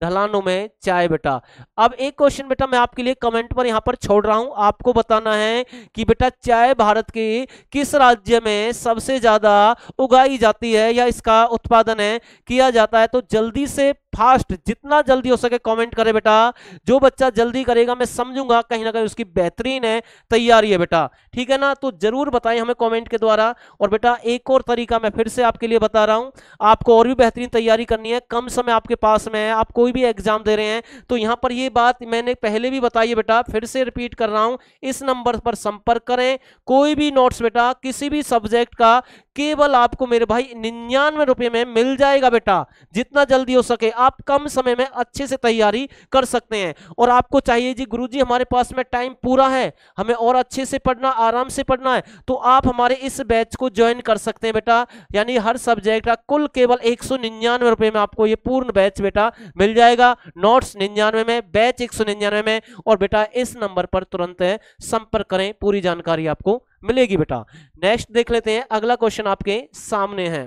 Speaker 2: ढलानों में चाय बेटा। अब एक क्वेश्चन बेटा मैं आपके लिए कमेंट पर यहाँ पर छोड़ रहा हूं, आपको बताना है कि बेटा चाय भारत के किस राज्य में सबसे ज्यादा उगाई जाती है या इसका उत्पादन है किया जाता है। तो जल्दी से फास्ट जितना जल्दी हो सके कमेंट करे बेटा। जो बच्चा जल्दी करेगा मैं समझूंगा कहीं ना कहीं उसकी बेहतरीन है तैयारी है बेटा, ठीक है ना। तो जरूर बताएं हमें कमेंट के द्वारा। और बेटा एक और तरीका मैं फिर से आपके लिए बता रहा हूं, आपको और भी बेहतरीन तैयारी करनी है, कम समय आपके पास में है, आप कोई भी एग्जाम दे रहे हैं तो यहां पर ये बात मैंने पहले भी बताई है बेटा, फिर से रिपीट कर रहा हूं, इस नंबर पर संपर्क करें। कोई भी नोट्स बेटा किसी भी सब्जेक्ट का केवल आपको मेरे भाई 99 रुपए में मिल जाएगा बेटा। जितना जल्दी हो सके आप कम समय में अच्छे से तैयारी कर सकते हैं। और आपको चाहिए जी गुरुजी हमारे पास में टाइम पूरा है, हमें और अच्छे से पढ़ना, आराम से पढ़ना है, तो आप हमारे इस बैच को ज्वाइन कर सकते हैं बेटा। यानी हर सब्जेक्ट का कुल केवल 199 रुपए में आपको ये पूर्ण बैच बेटा मिल जाएगा। नोट्स 99 में, बैच 199 में। और बेटा इस नंबर पर तुरंत संपर्क करें, पूरी जानकारी आपको मिलेगी बेटा। नेक्स्ट देख लेते हैं, अगला क्वेश्चन आपके सामने है।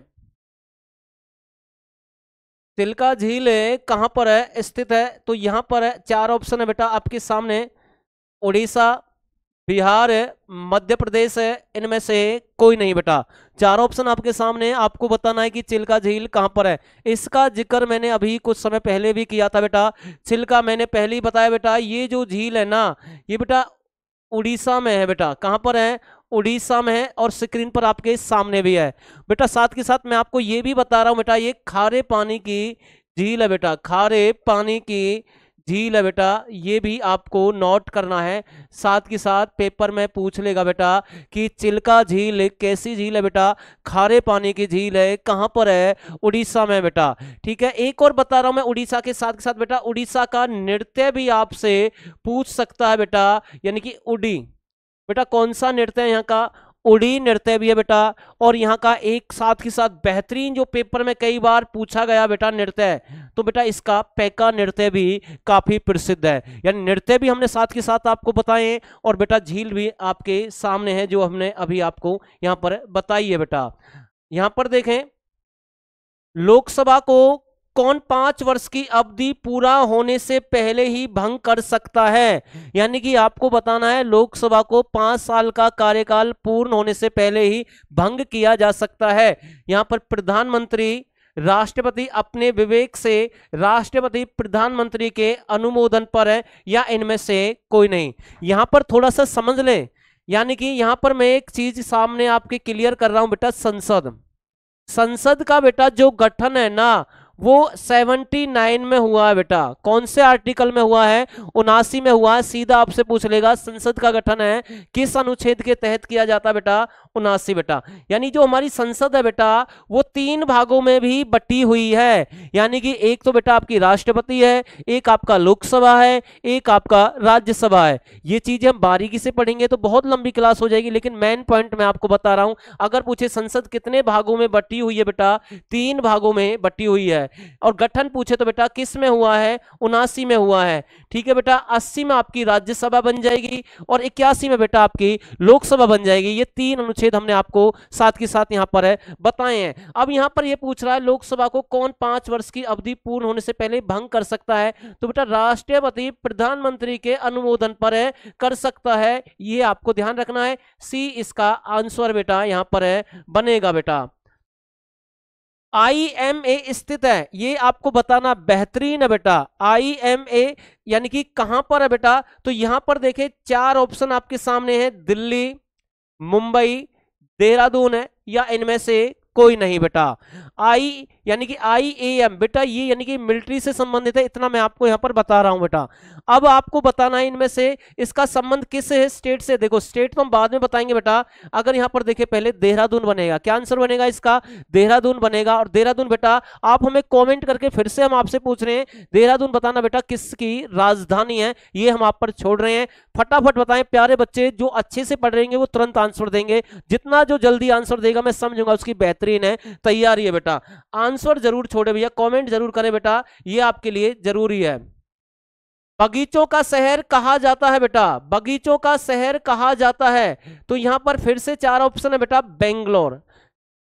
Speaker 2: चिल्का झील कहां पर है स्थित है? तो यहां पर है, चार ऑप्शन है बेटा आपके सामने, उड़ीसा, बिहार, मध्य प्रदेश है, इनमें से कोई नहीं बेटा। चार ऑप्शन आपके सामने, आपको बताना है कि चिल्का झील कहां पर है। इसका जिक्र मैंने अभी कुछ समय पहले भी किया था बेटा। चिल्का मैंने पहले ही बताया बेटा, ये जो झील है ना ये बेटा उड़ीसा में है बेटा। कहां पर है? उड़ीसा में है। और स्क्रीन पर आपके सामने भी है बेटा। साथ के साथ मैं आपको ये भी बता रहा हूं बेटा, ये खारे पानी की झील है बेटा, खारे पानी की झील है बेटा, ये भी आपको नोट करना है। साथ के साथ पेपर में पूछ लेगा बेटा कि चिल्का झील कैसी झील है बेटा, खारे पानी की झील है, कहां पर है? उड़ीसा में बेटा, ठीक है। एक और बता रहा हूं मैं उड़ीसा के साथ बेटा, उड़ीसा का नृत्य भी आपसे पूछ सकता है बेटा, यानी कि उड़ी बेटा, कौन सा नृत्य है यहाँ का? उड़ी नृत्य भी है बेटा। और यहाँ का एक साथ के साथ बेहतरीन जो पेपर में कई बार पूछा गया बेटा नृत्य है, तो बेटा इसका पैका नृत्य भी काफी प्रसिद्ध है। यानी नृत्य भी हमने साथ के साथ आपको बताए और बेटा झील भी आपके सामने है जो हमने अभी आपको यहाँ पर बताई है बेटा। यहाँ पर देखें, लोकसभा को कौन 5 वर्ष की अवधि पूरा होने से पहले ही भंग कर सकता है? यानी कि आपको बताना है लोकसभा को 5 साल का कार्यकाल पूर्ण होने से पहले ही भंग किया जा सकता है। यहां पर प्रधानमंत्री, राष्ट्रपति अपने विवेक से, राष्ट्रपति प्रधानमंत्री के अनुमोदन पर है, या इनमें से कोई नहीं। यहां पर थोड़ा सा समझ लें, यानी कि यहां पर मैं एक चीज सामने आपके क्लियर कर रहा हूं बेटा, संसद का बेटा जो गठन है ना वो 79 में हुआ है बेटा। कौन से आर्टिकल में हुआ है? 79 में हुआ है। सीधा आपसे पूछ लेगा संसद का गठन है किस अनुच्छेद के तहत किया जाता है बेटा? 79 बेटा। यानी जो हमारी संसद है बेटा वो 3 भागों में भी बटी हुई है। यानी कि एक तो बेटा आपकी राष्ट्रपति है, एक आपका लोकसभा है, एक आपका राज्यसभा है। ये चीजें हम बारीकी से पढ़ेंगे तो बहुत लंबी क्लास हो जाएगी, लेकिन मेन पॉइंट मैं आपको बता रहा हूं। अगर पूछे संसद कितने भागों में बटी हुई है बेटा? 3 भागों में बटी हुई है। और गठन पूछे तो बेटा किस में हुआ है? 79 में हुआ है, ठीक है बेटा। 80 में आपकी राज्यसभा बन जाएगी और 81 में बेटा आपकी लोकसभा बन जाएगी। ये 3 अनुच्छेद हमने आपको साथ के साथ यहां पर बताए हैं। अब यहां पर ये पूछ रहा है लोकसभा को कौन 5 वर्ष की अवधि पूर्ण होने से पहले भंग कर सकता है? तो बेटा राष्ट्रपति प्रधानमंत्री के अनुमोदन पर कर सकता है, ये आपको ध्यान रखना है। सी इसका आंसर बेटा यहां पर बनेगा बेटा। IMA स्थित है, ये आपको बताना बेहतरीन है बेटा। IMA यानी कि कहां पर है बेटा? तो यहां पर देखें 4 ऑप्शन आपके सामने है, दिल्ली, मुंबई, देहरादून है, या इनमें से कोई नहीं बेटा। यानी कि IAM बेटा, ये यानी कि मिलिट्री से संबंधित है, इतना मैं आपको यहां पर बता रहा हूं बेटा। अब आपको बताना है इनमें से इसका संबंध किस है? स्टेट से। देखो स्टेट तो हम बाद में बताएंगे बेटा। अगर यहां पर देखें पहले देहरादून बनेगा, क्या आंसर बनेगा इसका? देहरादून बनेगा। और देहरादून बेटा आप हमें कॉमेंट करके फिर से हम आपसे पूछ रहे हैं देहरादून बताना बेटा किसकी राजधानी है, ये हम आप पर छोड़ रहे हैं। फटाफट बताएं प्यारे बच्चे, जो अच्छे से पढ़ रहेंगे वो तुरंत आंसर देंगे। जितना जो जल्दी आंसर देगा मैं समझूंगा उसकी बेहतरीन है तैयारी है बेटा। आंसर जरूर छोड़े भैया, कमेंट जरूर करें बेटा, ये आपके लिए जरूरी है। बगीचों का शहर कहा जाता है बेटा, बगीचों का शहर कहा जाता है। तो यहां पर फिर से 4 ऑप्शन है बेटा। बेंगलोर,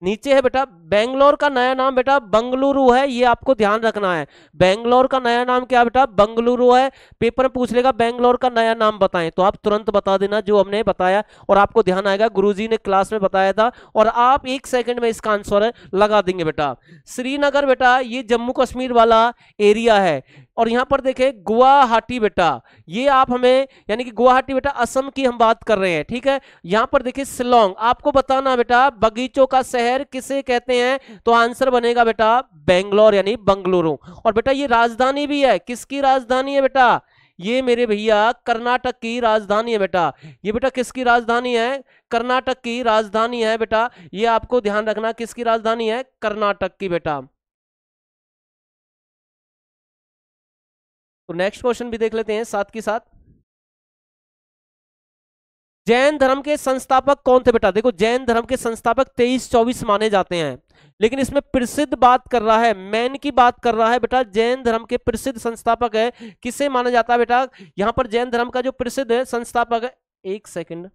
Speaker 2: नीचे है बेटा बेंगलोर का नया नाम बेटा बंगलुरु है, ये आपको ध्यान रखना है। बेंगलोर का नया नाम क्या बेटा? बंगलुरु है। पेपर में पूछ लेगा बेंगलोर का नया नाम बताएं, तो आप तुरंत बता देना जो हमने बताया, और आपको ध्यान आएगा गुरुजी ने क्लास में बताया था, और आप 1 सेकंड में इसका आंसर लगा देंगे बेटा। श्रीनगर बेटा ये जम्मू कश्मीर वाला एरिया है, और यहां पर देखें गुवाहाटी बेटा, ये आप हमें यानी कि गुवाहाटी बेटा असम की हम बात कर रहे हैं, ठीक है। यहां पर देखिए शिलोंग, आपको बताना बेटा बगीचों का शहर किसे कहते हैं, तो आंसर बनेगा बेटा बेंगलोर यानी बंगलुरु। और बेटा ये राजधानी भी है, किसकी राजधानी है बेटा? ये मेरे भैया कर्नाटक की राजधानी है बेटा। ये बेटा किसकी राजधानी है? कर्नाटक की राजधानी है बेटा, ये आपको ध्यान रखना, किसकी राजधानी है? कर्नाटक की बेटा। तो नेक्स्ट क्वेश्चन भी देख लेते हैं साथ के साथ। जैन धर्म के संस्थापक कौन थे बेटा? देखो जैन धर्म के संस्थापक 23-24 माने जाते हैं, लेकिन इसमें प्रसिद्ध बात कर रहा है, मैन की बात कर रहा है बेटा। जैन धर्म के प्रसिद्ध संस्थापक है, किसे माना जाता है बेटा? यहां पर जैन धर्म का जो प्रसिद्ध संस्थापक है, 1 सेकंड,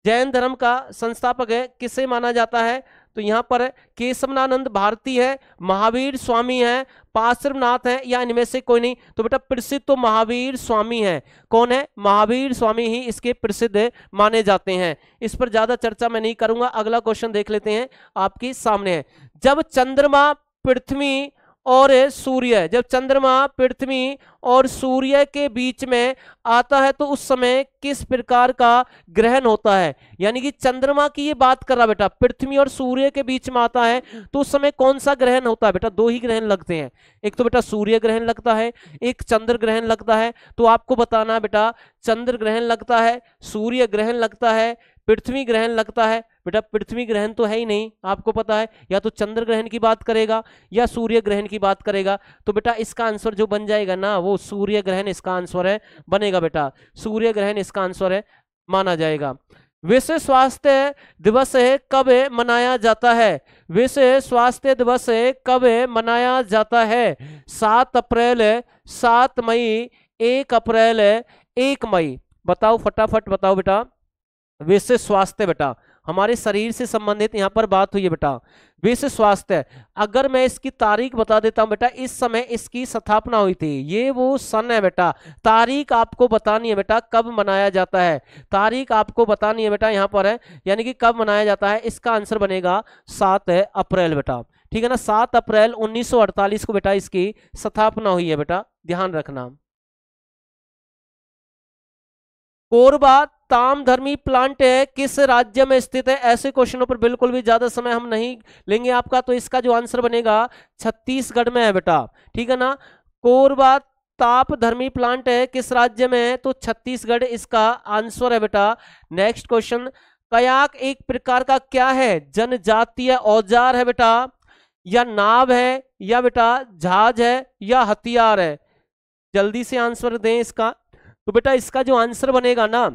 Speaker 2: जैन धर्म का संस्थापक है किसे माना जाता है? तो यहां पर केशवनानंद भारती है, महावीर स्वामी है, पार्श्वनाथ है, या इनमें से कोई नहीं? तो बेटा प्रसिद्ध तो महावीर स्वामी है। कौन है? महावीर स्वामी ही इसके प्रसिद्ध माने जाते हैं। इस पर ज्यादा चर्चा मैं नहीं करूंगा। अगला क्वेश्चन देख लेते हैं, आपके सामने है। जब चंद्रमा, पृथ्वी और सूर्य, जब चंद्रमा, पृथ्वी और सूर्य के बीच में आता है तो उस समय किस प्रकार का ग्रहण होता है? यानी कि चंद्रमा की ये बात कर रहा बेटा, पृथ्वी और सूर्य के बीच में आता है तो उस समय कौन सा ग्रहण होता है बेटा? 2 ही ग्रहण लगते हैं, एक तो बेटा सूर्य ग्रहण लगता है, एक चंद्र ग्रहण लगता है। तो आपको बताना बेटा चंद्र ग्रहण लगता है, सूर्य ग्रहण लगता है, पृथ्वी ग्रहण लगता है। बेटा पृथ्वी ग्रहण तो है ही नहीं, आपको पता है, या तो चंद्र ग्रहण की बात करेगा या सूर्य ग्रहण की बात करेगा। तो बेटा इसका आंसर जो बन जाएगा ना, वो सूर्य ग्रहण इसका आंसर है, बनेगा बेटा सूर्य ग्रहण इसका आंसर है, माना जाएगा। विश्व स्वास्थ्य दिवस कब मनाया जाता है? विश्व स्वास्थ्य दिवस कब मनाया जाता है? 7 अप्रैल, 7 मई, 1 अप्रैल, 1 मई। बताओ फटाफट बताओ बेटा। विश्व स्वास्थ्य बेटा हमारे शरीर से संबंधित यहां पर बात हुई है बेटा, विश्व स्वास्थ्य। अगर मैं इसकी तारीख बता देता हूं बेटा, इस समय इसकी स्थापना हुई थी, ये वो सन है बेटा। तारीख आपको बतानी है बेटा कब मनाया जाता है, तारीख आपको बतानी है बेटा, यहां पर है यानी कि कब मनाया जाता है। इसका आंसर बनेगा 7 अप्रैल बेटा, ठीक है ना। 7 अप्रैल 1948 को बेटा इसकी स्थापना हुई है बेटा, ध्यान रखना। कोरबा तामधर्मी प्लांट है किस राज्य में स्थित है? ऐसे क्वेश्चनों पर बिल्कुल भी ज्यादा समय हम नहीं लेंगे आपका, तो इसका जो आंसर बनेगा छत्तीसगढ़ में है बेटा, ठीक है ना। कोरबा तापधर्मी प्लांट है किस राज्य में है? तो छत्तीसगढ़ इसका आंसर है बेटा। नेक्स्ट क्वेश्चन, कयाक एक प्रकार का क्या है? जनजातीय औजार है बेटा, या नाव है, या बेटा जहाज है, या हथियार है? जल्दी से आंसर दें इसका। तो बेटा इसका जो आंसर बनेगा ना,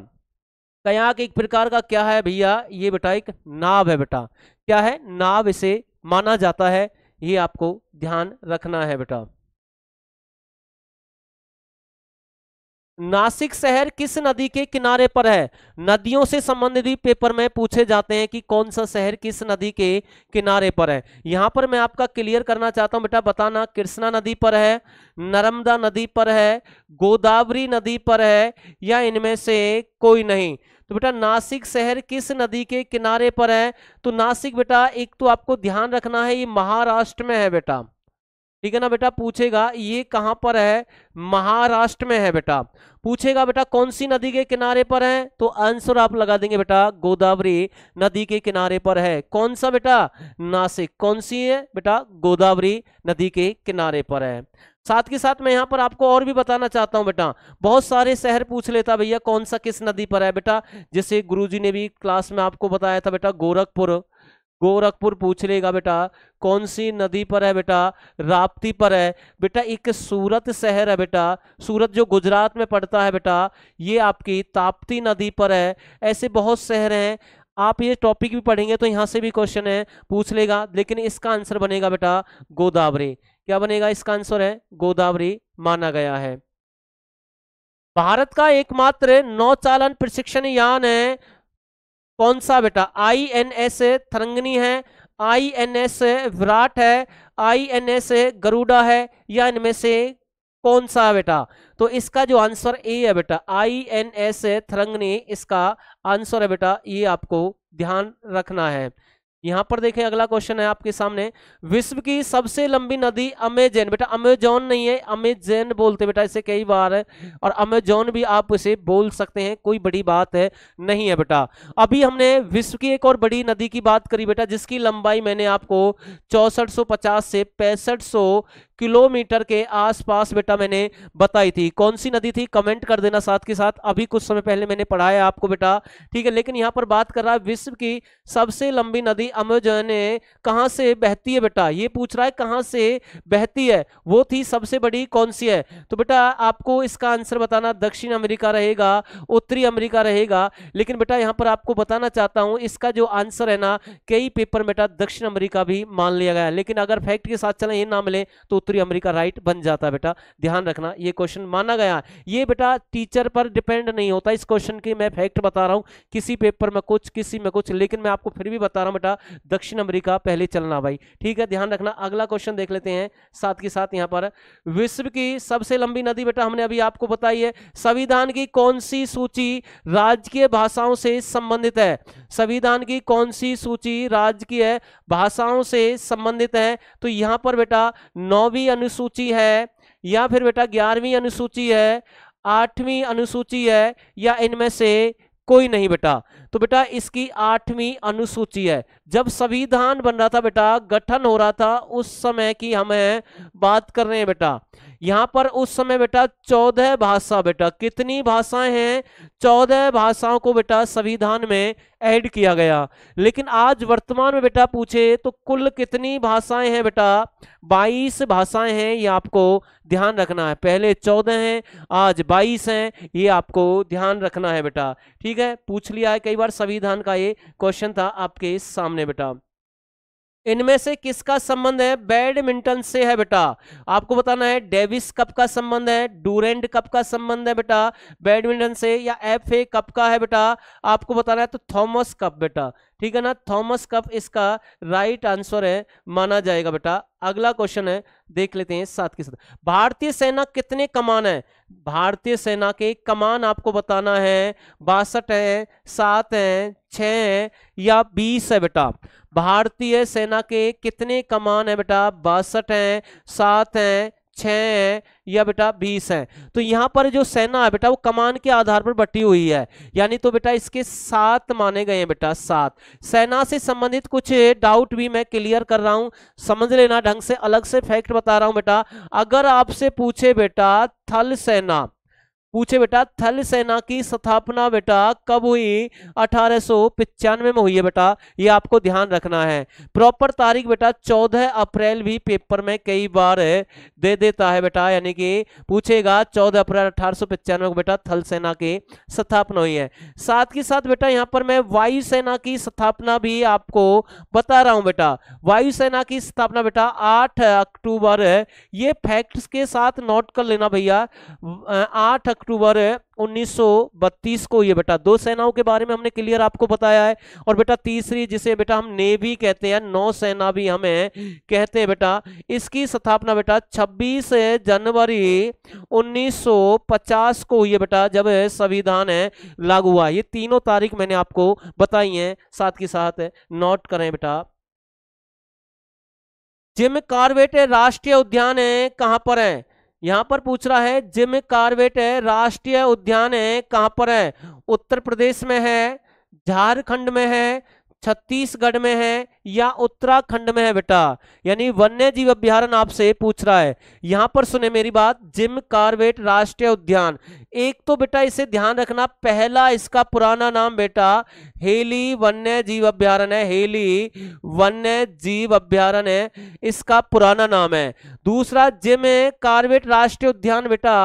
Speaker 2: कयाक एक प्रकार का क्या है भैया? ये बेटा एक नाव है बेटा, क्या है? नाव इसे माना जाता है, ये आपको ध्यान रखना है बेटा। नासिक शहर किस नदी के किनारे पर है? नदियों से संबंधित भी पेपर में पूछे जाते हैं कि कौन सा शहर किस नदी के किनारे पर है। यहां पर मैं आपका क्लियर करना चाहता हूं बेटा, बताना कृष्णा नदी पर है, नर्मदा नदी पर है, गोदावरी नदी पर है, या इनमें से कोई नहीं? तो बेटा नासिक शहर किस नदी के किनारे पर है? तो नासिक बेटा एक तो आपको ध्यान रखना है, ये महाराष्ट्र में है बेटा, ठीक है ना बेटा। पूछेगा ये कहां पर है? महाराष्ट्र में है बेटा। पूछेगा बेटा कौन सी नदी के किनारे पर है? तो आंसर आप लगा देंगे बेटा गोदावरी नदी के किनारे पर है। कौन सा बेटा? नासिक। कौन सी है बेटा? गोदावरी नदी के किनारे पर है। साथ के साथ मैं यहां पर आपको और भी बताना चाहता हूं बेटा, बहुत सारे शहर पूछ लेता भैया कौन सा किस नदी पर है बेटा, जैसे गुरुजी ने भी क्लास में आपको बताया था बेटा, गोरखपुर, गोरखपुर पूछ लेगा बेटा कौन सी नदी पर है बेटा? राप्ती पर है बेटा। एक सूरत शहर है बेटा, सूरत जो गुजरात में पड़ता है बेटा, ये आपकी ताप्ती नदी पर है। ऐसे बहुत शहर हैं, आप ये टॉपिक भी पढ़ेंगे तो यहां से भी क्वेश्चन है पूछ लेगा, लेकिन इसका आंसर बनेगा बेटा गोदावरी। क्या बनेगा? इसका आंसर है गोदावरी माना गया है। भारत का एकमात्र नौचालन प्रशिक्षण यान है कौन सा बेटा? INS तरंगिणी है, INS विराट है, INS गरुड़ा है, या इनमें से कौन सा है बेटा? तो इसका जो आंसर ए है बेटा, INS तरंगिणी इसका आंसर है बेटा, ये आपको ध्यान रखना है। यहां पर देखें अगला क्वेश्चन है आपके सामने, विश्व की सबसे लंबी नदी अमेजन, बेटा अमेजोन नहीं है, अमेजन बोलते बेटा इसे कई बार है, और अमेजोन भी आप इसे बोल सकते हैं, कोई बड़ी बात है नहीं है बेटा। अभी हमने विश्व की एक और बड़ी नदी की बात करी बेटा, जिसकी लंबाई मैंने आपको 6450 से 6500 किलोमीटर के आसपास बेटा मैंने बताई थी। कौन सी नदी थी? कमेंट कर देना साथ के साथ, अभी कुछ समय पहले मैंने पढ़ाया आपको बेटा, ठीक है। लेकिन यहां पर बात कर रहा है विश्व की सबसे लंबी नदी अमेजन कहां से बहती है बेटा, ये पूछ रहा है कहां से बहती है, वो थी सबसे बड़ी कौन सी है? तो बेटा आपको इसका आंसर बताना दक्षिण अमेरिका रहेगा, उत्तरी अमेरिका रहेगा, लेकिन बेटा यहां पर आपको बताना चाहता हूं इसका जो आंसर है ना, कई पेपर में बेटा दक्षिण अमेरिका भी मान लिया गया है, लेकिन अगर फैक्ट के साथ चले ये ना मिले तो उत्तरी अमेरिका राइट बन जाता है बेटा, ध्यान रखना, ये क्वेश्चन माना गया। ये बेटा टीचर पर डिपेंड नहीं होता इस क्वेश्चन की, मैं फैक्ट बता रहा हूं, किसी पेपर में कुछ किसी में कुछ, लेकिन मैं आपको फिर भी बता रहा हूं बेटा दक्षिण अमेरिका पहले चलना भाई, ठीक है, ध्यान रखना। अगला क्वेश्चन देख लेते हैं साथ के साथ। यहां पर विश्व की सबसे लंबी नदी बेटा हमने अभी आपको बताई है। संविधान की कौन सी सूची राजकीय भाषाओं से संबंधित है? संविधान की कौन सी सूची राजकीय भाषाओं से संबंधित है? तो यहां पर बेटा 9वीं अनुसूची है, या फिर बेटा 11वीं अनुसूची है, 8वीं अनुसूची है, या इनमें से कोई नहीं बेटा? तो बेटा इसकी 8वीं अनुसूची है। जब संविधान बन रहा था बेटा, गठन हो रहा था, उस समय की हमें बात कर रहे हैं बेटा। यहां पर उस समय बेटा 14 भाषा, बेटा कितनी भाषाएं हैं? 14 भाषाओं को बेटा संविधान में ऐड किया गया। लेकिन आज वर्तमान में बेटा पूछे तो कुल कितनी भाषाएं हैं बेटा? 22 भाषाएं हैं, ये आपको ध्यान रखना है। पहले 14 हैं, आज 22 हैं, ये आपको ध्यान रखना है बेटा, ठीक है। पूछ लिया है कई बार, संविधान का ये क्वेश्चन था आपके सामने बेटा। इनमें से किसका संबंध है बैडमिंटन से है बेटा? आपको बताना है डेविस कप का संबंध है, डूरेंट कप का संबंध है बेटा बैडमिंटन से, या FA कप का है बेटा? आपको बताना है तो थॉमस कप बेटा, ठीक है ना, थॉमस कप इसका राइट आंसर है, माना जाएगा बेटा। अगला क्वेश्चन है देख लेते हैं साथ के साथ। भारतीय सेना कितने कमान है? भारतीय सेना के कमान आपको बताना है 62 है, 7 है, 6 है, या 20 है बेटा? भारतीय सेना के कितने कमान है बेटा? 62 है, 7 है, 6 है, या बेटा 20 है? तो यहां पर जो सेना है बेटा वो कमान के आधार पर बटी हुई है, यानी तो बेटा इसके 7 माने गए हैं बेटा, 7। सेना से संबंधित कुछ डाउट भी मैं क्लियर कर रहा हूं, समझ लेना ढंग से, अलग से फैक्ट बता रहा हूं बेटा। अगर आपसे पूछे बेटा थल सेना, पूछे बेटा थल सेना की स्थापना बेटा कब हुई? 1895 में हुई है बेटा, ये आपको ध्यान रखना है। प्रॉपर तारीख बेटा 14 अप्रैल भी पेपर में कई बार दे देता है बेटा, यानी कि पूछेगा 14 अप्रैल 1895 को बेटा थल सेना की स्थापना हुई है। साथ के साथ बेटा यहाँ पर मैं वायुसेना की स्थापना भी आपको बता रहा हूं बेटा। वायुसेना की स्थापना बेटा 8 अक्टूबर, ये फैक्ट्स के साथ नोट कर लेना भैया, 8 अक्टूबर 1932 को ये बेटा। 2 सेनाओं के बारे में हमने क्लियर आपको बताया है, और बेटा तीसरी जिसे बेटा हम नेवी कहते हैं, नौसेना भी हमें कहते हैं बेटा, इसकी स्थापना बेटा 26 जनवरी 1950 को हुई है बेटा, जब संविधान लागू हुआ। ये तीनों तारीख मैंने आपको बताई हैं, साथ के साथ नोट करें बेटा। जिम कॉर्बेट राष्ट्रीय उद्यान कहां पर है? यहां पर पूछ रहा है जिम कॉर्बेट राष्ट्रीय उद्यान कहां पर है? उत्तर प्रदेश में है, झारखंड में है, छत्तीसगढ़ में है, या उत्तराखंड में है बेटा? यानी वन्य जीव अभ्यारण्य आपसे पूछ रहा है। यहां पर सुने मेरी बात, जिम कॉर्बेट राष्ट्रीय उद्यान, एक तो बेटा इसे ध्यान रखना, पहला इसका पुराना नाम बेटा हेली वन्य जीव अभ्यारण्य है, हेली वन्य जीव अभ्यारण्य इसका पुराना नाम है। दूसरा जिम कॉर्बेट राष्ट्रीय उद्यान बेटा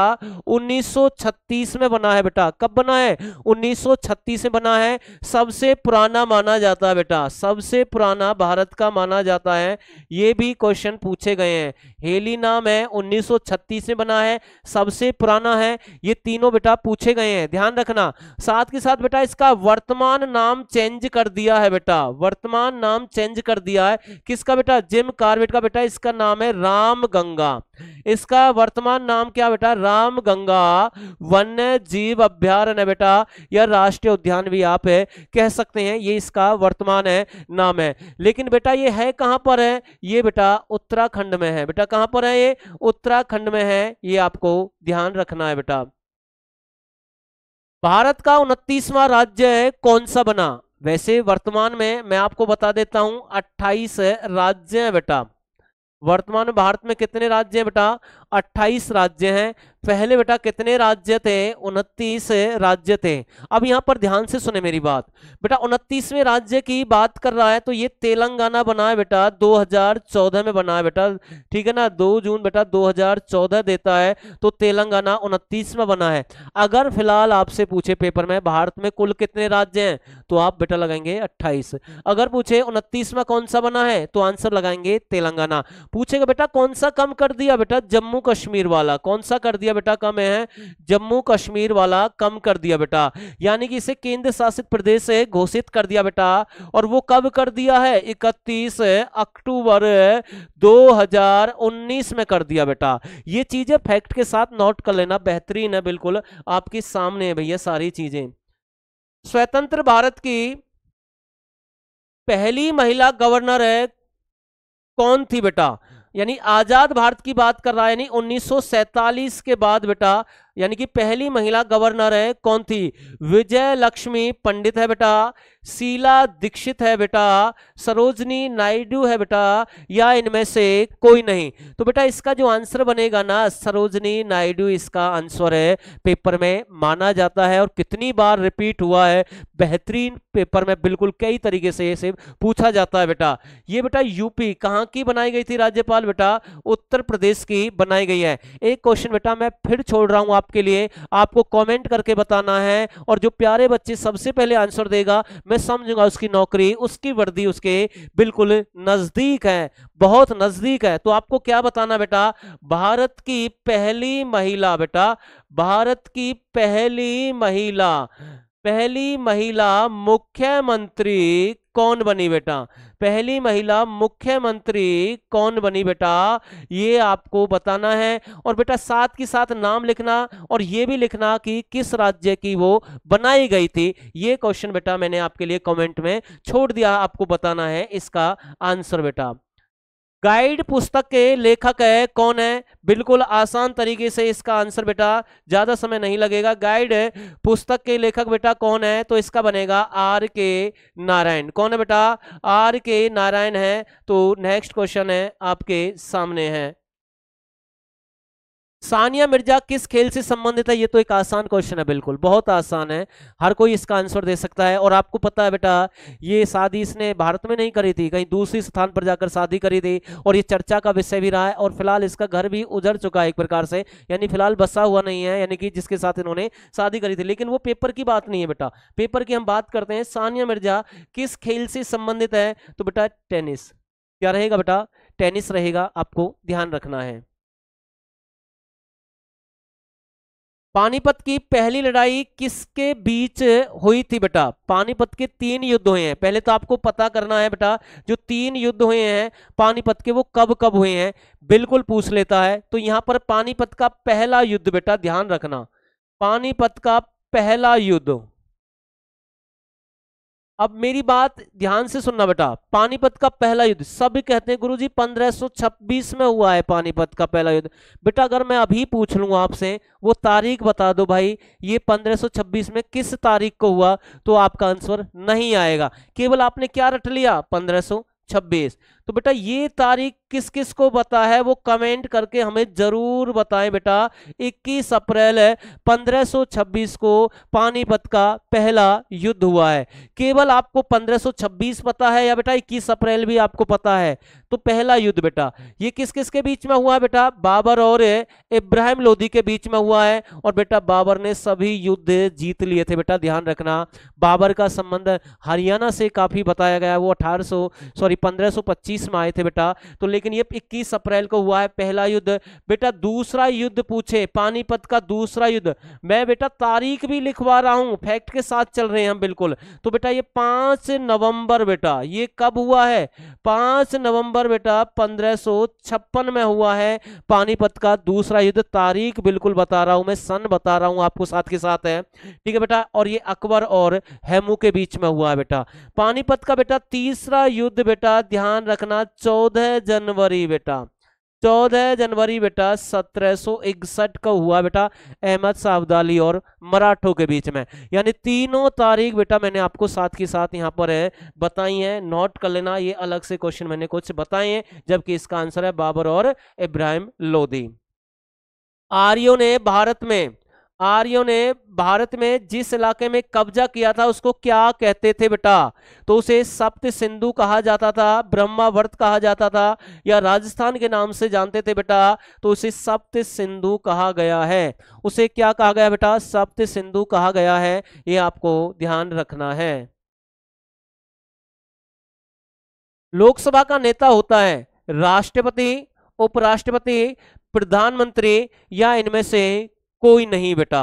Speaker 2: 1936 में बना है बेटा। कब बना है? 1936 में बना है, सबसे पुराना माना जाता है बेटा, सबसे पुराना तेलंगाना भारत का माना जाता है? ये भी क्वेश्चन पूछे गए हैं। हेली नाम है 1936 में बना है, सबसे पुराना है। ये तीनों बेटा पूछे गए हैं, ध्यान रखना। साथ के साथ बेटा इसका वर्तमान नाम चेंज कर दिया है बेटा, वर्तमान नाम चेंज कर दिया है। किसका बेटा? जिम कॉर्बेट का बेटा इसका नाम है रामगंगा। इसका वर्तमान नाम क्या बेटा? रामगंगा वन्य जीव अभ्यारण्य बेटा, या राष्ट्रीय उद्यान भी आप कह सकते हैं, ये इसका वर्तमान नाम है। लेकिन बेटा ये है कहां पर है? ये बेटा उत्तराखंड में है बेटा। कहां पर है? ये उत्तराखंड में है, ये आपको ध्यान रखना है बेटा। भारत का 29वां राज्य कौन सा बना? वैसे वर्तमान में मैं आपको बता देता हूं 28 राज्य हैं बेटा। वर्तमान में भारत में कितने राज्य हैं बेटा? 28 राज्य हैं। पहले बेटा कितने राज्य थे? 29 राज्य थे। अब यहां पर ध्यान से सुने मेरी बात बेटा, 29वें राज्य की बात कर रहा है तो ये तेलंगाना बना है बेटा, 2014 में बना है बेटा, ठीक है ना। 2 जून बेटा 2014 देता है, तो तेलंगाना 29वां बना है। अगर फिलहाल आपसे पूछे पेपर में भारत में कुल कितने राज्य हैं, तो आप बेटा लगाएंगे 28। अगर पूछे 29वां कौन सा बना है, तो आंसर लगाएंगे तेलंगाना। पूछेगा बेटा कौन सा कम कर दिया? बेटा जम्मू कश्मीर वाला। कौन सा कर दिया बेटा? कम है, जम्मू कश्मीर वाला कम कर दिया बेटा, यानी कि इसे केंद्र शासित प्रदेश से घोषित कर दिया बेटा। और वो कब कर दिया है? 31 अक्टूबर 2019 में कर दिया बेटा। ये चीजें फैक्ट के साथ नोट कर लेना, बेहतरीन है, बिल्कुल आपके सामने है भैया सारी चीजें। स्वतंत्र भारत की पहली महिला गवर्नर कौन थी बेटा? यानी आजाद भारत की बात कर रहा है, यानी 1947 के बाद बेटा, यानी कि पहली महिला गवर्नर कौन थी? विजय लक्ष्मी पंडित है बेटा, शीला दीक्षित है बेटा, सरोजनी नायडू है बेटा, या इनमें से कोई नहीं? तो बेटा इसका जो आंसर बनेगा ना, सरोजनी नायडू इसका आंसर है, पेपर में माना जाता है। और कितनी बार रिपीट हुआ है, बेहतरीन पेपर में बिल्कुल कई तरीके से इसे पूछा जाता है बेटा। ये बेटा यूपी कहां की बनाई गई थी राज्यपाल? बेटा उत्तर प्रदेश की बनाई गई है। एक क्वेश्चन बेटा मैं फिर छोड़ रहा हूं आपके लिए, आपको कमेंट करके बताना है, और जो प्यारे बच्चे सबसे पहले आंसर देगा मैं समझूंगा उसकी नौकरी, उसकी वर्दी उसके बिल्कुल नजदीक है, बहुत नजदीक है। तो आपको क्या बताना बेटा? भारत की पहली महिला बेटा, भारत की पहली महिला मुख्यमंत्री कौन बनी बेटा? पहली महिला मुख्यमंत्री कौन बनी बेटा? ये आपको बताना है। और बेटा साथ के साथ नाम लिखना, और ये भी लिखना कि किस राज्य की वो बनाई गई थी। ये क्वेश्चन बेटा मैंने आपके लिए कमेंट में छोड़ दिया, आपको बताना है इसका आंसर बेटा। गाइड पुस्तक के लेखक कौन है? बिल्कुल आसान तरीके से इसका आंसर बेटा, ज्यादा समय नहीं लगेगा। गाइड पुस्तक के लेखक बेटा कौन है? तो इसका बनेगा R.K. नारायण। कौन है बेटा? R.K. नारायण है। तो नेक्स्ट क्वेश्चन है आपके सामने है, सानिया मिर्जा किस खेल से संबंधित है? ये तो एक आसान क्वेश्चन है, बिल्कुल बहुत आसान है, हर कोई इसका आंसर दे सकता है। और आपको पता है बेटा ये शादी इसने भारत में नहीं करी थी, कहीं दूसरी स्थान पर जाकर शादी करी थी, और ये चर्चा का विषय भी रहा है। और फिलहाल इसका घर भी उजड़ चुका है एक प्रकार से, यानी फिलहाल बसा हुआ नहीं है, यानी कि जिसके साथ इन्होंने शादी करी थी। लेकिन वो पेपर की बात नहीं है बेटा, पेपर की हम बात करते हैं। सानिया मिर्जा किस खेल से संबंधित है? तो बेटा टेनिस। क्या रहेगा बेटा? टेनिस रहेगा, आपको ध्यान रखना है। पानीपत की पहली लड़ाई किसके बीच हुई थी बेटा? पानीपत के 3 युद्ध हुए हैं, पहले तो आपको पता करना है बेटा जो 3 युद्ध हुए हैं पानीपत के वो कब कब हुए हैं, बिल्कुल पूछ लेता है। तो यहां पर पानीपत का पहला युद्ध बेटा ध्यान रखना, पानीपत का पहला युद्ध। अब मेरी बात ध्यान से सुनना बेटा, पानीपत का पहला युद्ध सब कहते हैं गुरुजी 1526 में हुआ है पानीपत का पहला युद्ध। बेटा अगर मैं अभी पूछ लूंगा आपसे वो तारीख बता दो भाई ये 1526 में किस तारीख को हुआ, तो आपका आंसर नहीं आएगा, केवल आपने क्या रट लिया 1526। तो बेटा ये तारीख किस किस को पता है वो कमेंट करके हमें जरूर बताएं बेटा। 21 अप्रैल 1526 को पानीपत का पहला युद्ध हुआ है। केवल आपको 1526 पता है या बेटा 21 अप्रैल भी आपको पता है? तो पहला युद्ध बेटा ये किस किस के बीच में हुआ है बेटा? बाबर और इब्राहिम लोदी के बीच में हुआ है। और बेटा बाबर ने सभी युद्ध जीत लिए थे बेटा, ध्यान रखना। बाबर का संबंध हरियाणा से काफी बताया गया है, वो 1525 में आए थे बेटा। तो लेकिन ये 21 अप्रैल को हुआ है पहला युद्ध। बेटा दूसरा युद्ध पूछे, पानीपत का दूसरा युद्ध, मैं बेटा तारीख भी लिखवा रहा हूं, फैक्ट के साथ चल रहे हैं हम बिल्कुल। तो बेटा ये 5 नवंबर बेटा, ये कब हुआ है? 5 नवंबर बेटा 1556 में हुआ है पानीपत का दूसरा युद्ध। तारीख बिल्कुल बता रहा हूं मैं, सन बता रहा हूं आपको साथ के साथ है, ठीक है बेटा। और ये अकबर और हेमू के बीच में हुआ है बेटा। पानीपत का बेटा तीसरा युद्ध बेटा ध्यान रखना 14 जनवरी बेटा, 14 जनवरी बेटा 1761 का हुआ बेटा, अहमद शाह अब्दाली और मराठों के बीच में। यानी तीनों तारीख बेटा मैंने आपको साथ के साथ यहाँ पर है बताई है, नोट कर लेना। ये अलग से क्वेश्चन मैंने कुछ बताए हैं, जबकि इसका आंसर है बाबर और इब्राहिम लोदी। आर्यों ने भारत में जिस इलाके में कब्जा किया था उसको क्या कहते थे बेटा? तो उसे सप्त सिंधु कहा जाता था, ब्रह्मावर्त कहा जाता था, या राजस्थान के नाम से जानते थे बेटा? तो उसे सप्त सिंधु कहा गया है। उसे क्या कहा गया बेटा? सप्त सिंधु कहा गया है, ये आपको ध्यान रखना है। लोकसभा का नेता होता है राष्ट्रपति, उपराष्ट्रपति, प्रधानमंत्री, या इनमें से कोई नहीं बेटा।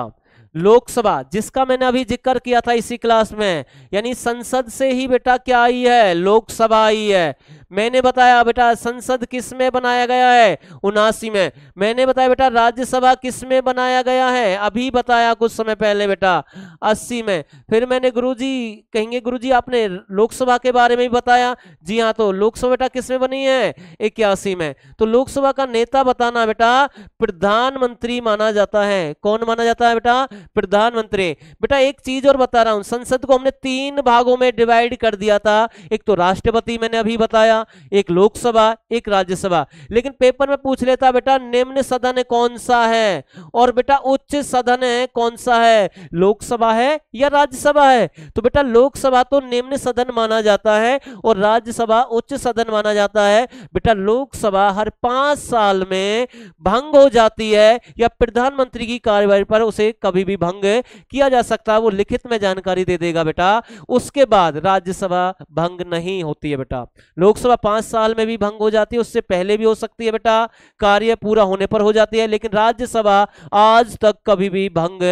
Speaker 2: लोकसभा जिसका मैंने अभी जिक्र किया था इसी क्लास में, यानी संसद से ही बेटा क्या आई है? लोकसभा आई है। मैंने बताया बेटा संसद किस में बनाया गया है? 79 में। मैंने बताया बेटा राज्यसभा किस में बनाया गया है? अभी बताया कुछ समय पहले बेटा 80 में। फिर मैंने गुरुजी कहेंगे गुरुजी आपने लोकसभा के बारे में भी बताया, जी हाँ, तो लोकसभा बेटा किस में बनी है? 81 में। तो लोकसभा का नेता बताना बेटा प्रधानमंत्री माना जाता है। कौन माना जाता है बेटा? प्रधानमंत्री। बेटा एक चीज और बता रहा हूं, संसद को हमने 3 भागों में डिवाइड कर दिया था। एक तो राष्ट्रपति मैंने अभी बताया, एक लोकसभा, एक राज्यसभा। लेकिन पेपर में पूछ लेता बेटा निम्न सदन कौन सा है और बेटा उच्च सदन है कौन सा है? लोकसभा है या राज्यसभा है? तो बेटा लोकसभा तो निम्न सदन माना जाता है और राज्यसभा उच्च सदन माना जाता है। बेटा लोकसभा हर 5 साल में भंग हो जाती है या प्रधानमंत्री की कार्यवाही पर उसे कभी भी भंग किया जा सकता है, वो लिखित में जानकारी दे देगा बेटा। उसके बाद राज्यसभा भंग नहीं होती है बेटा। लोकसभा 5 साल में भी भंग हो जाती है, उससे पहले भी हो सकती है बेटा, कार्य पूरा होने पर हो जाती है। लेकिन राज्यसभा आज तक कभी भी भंग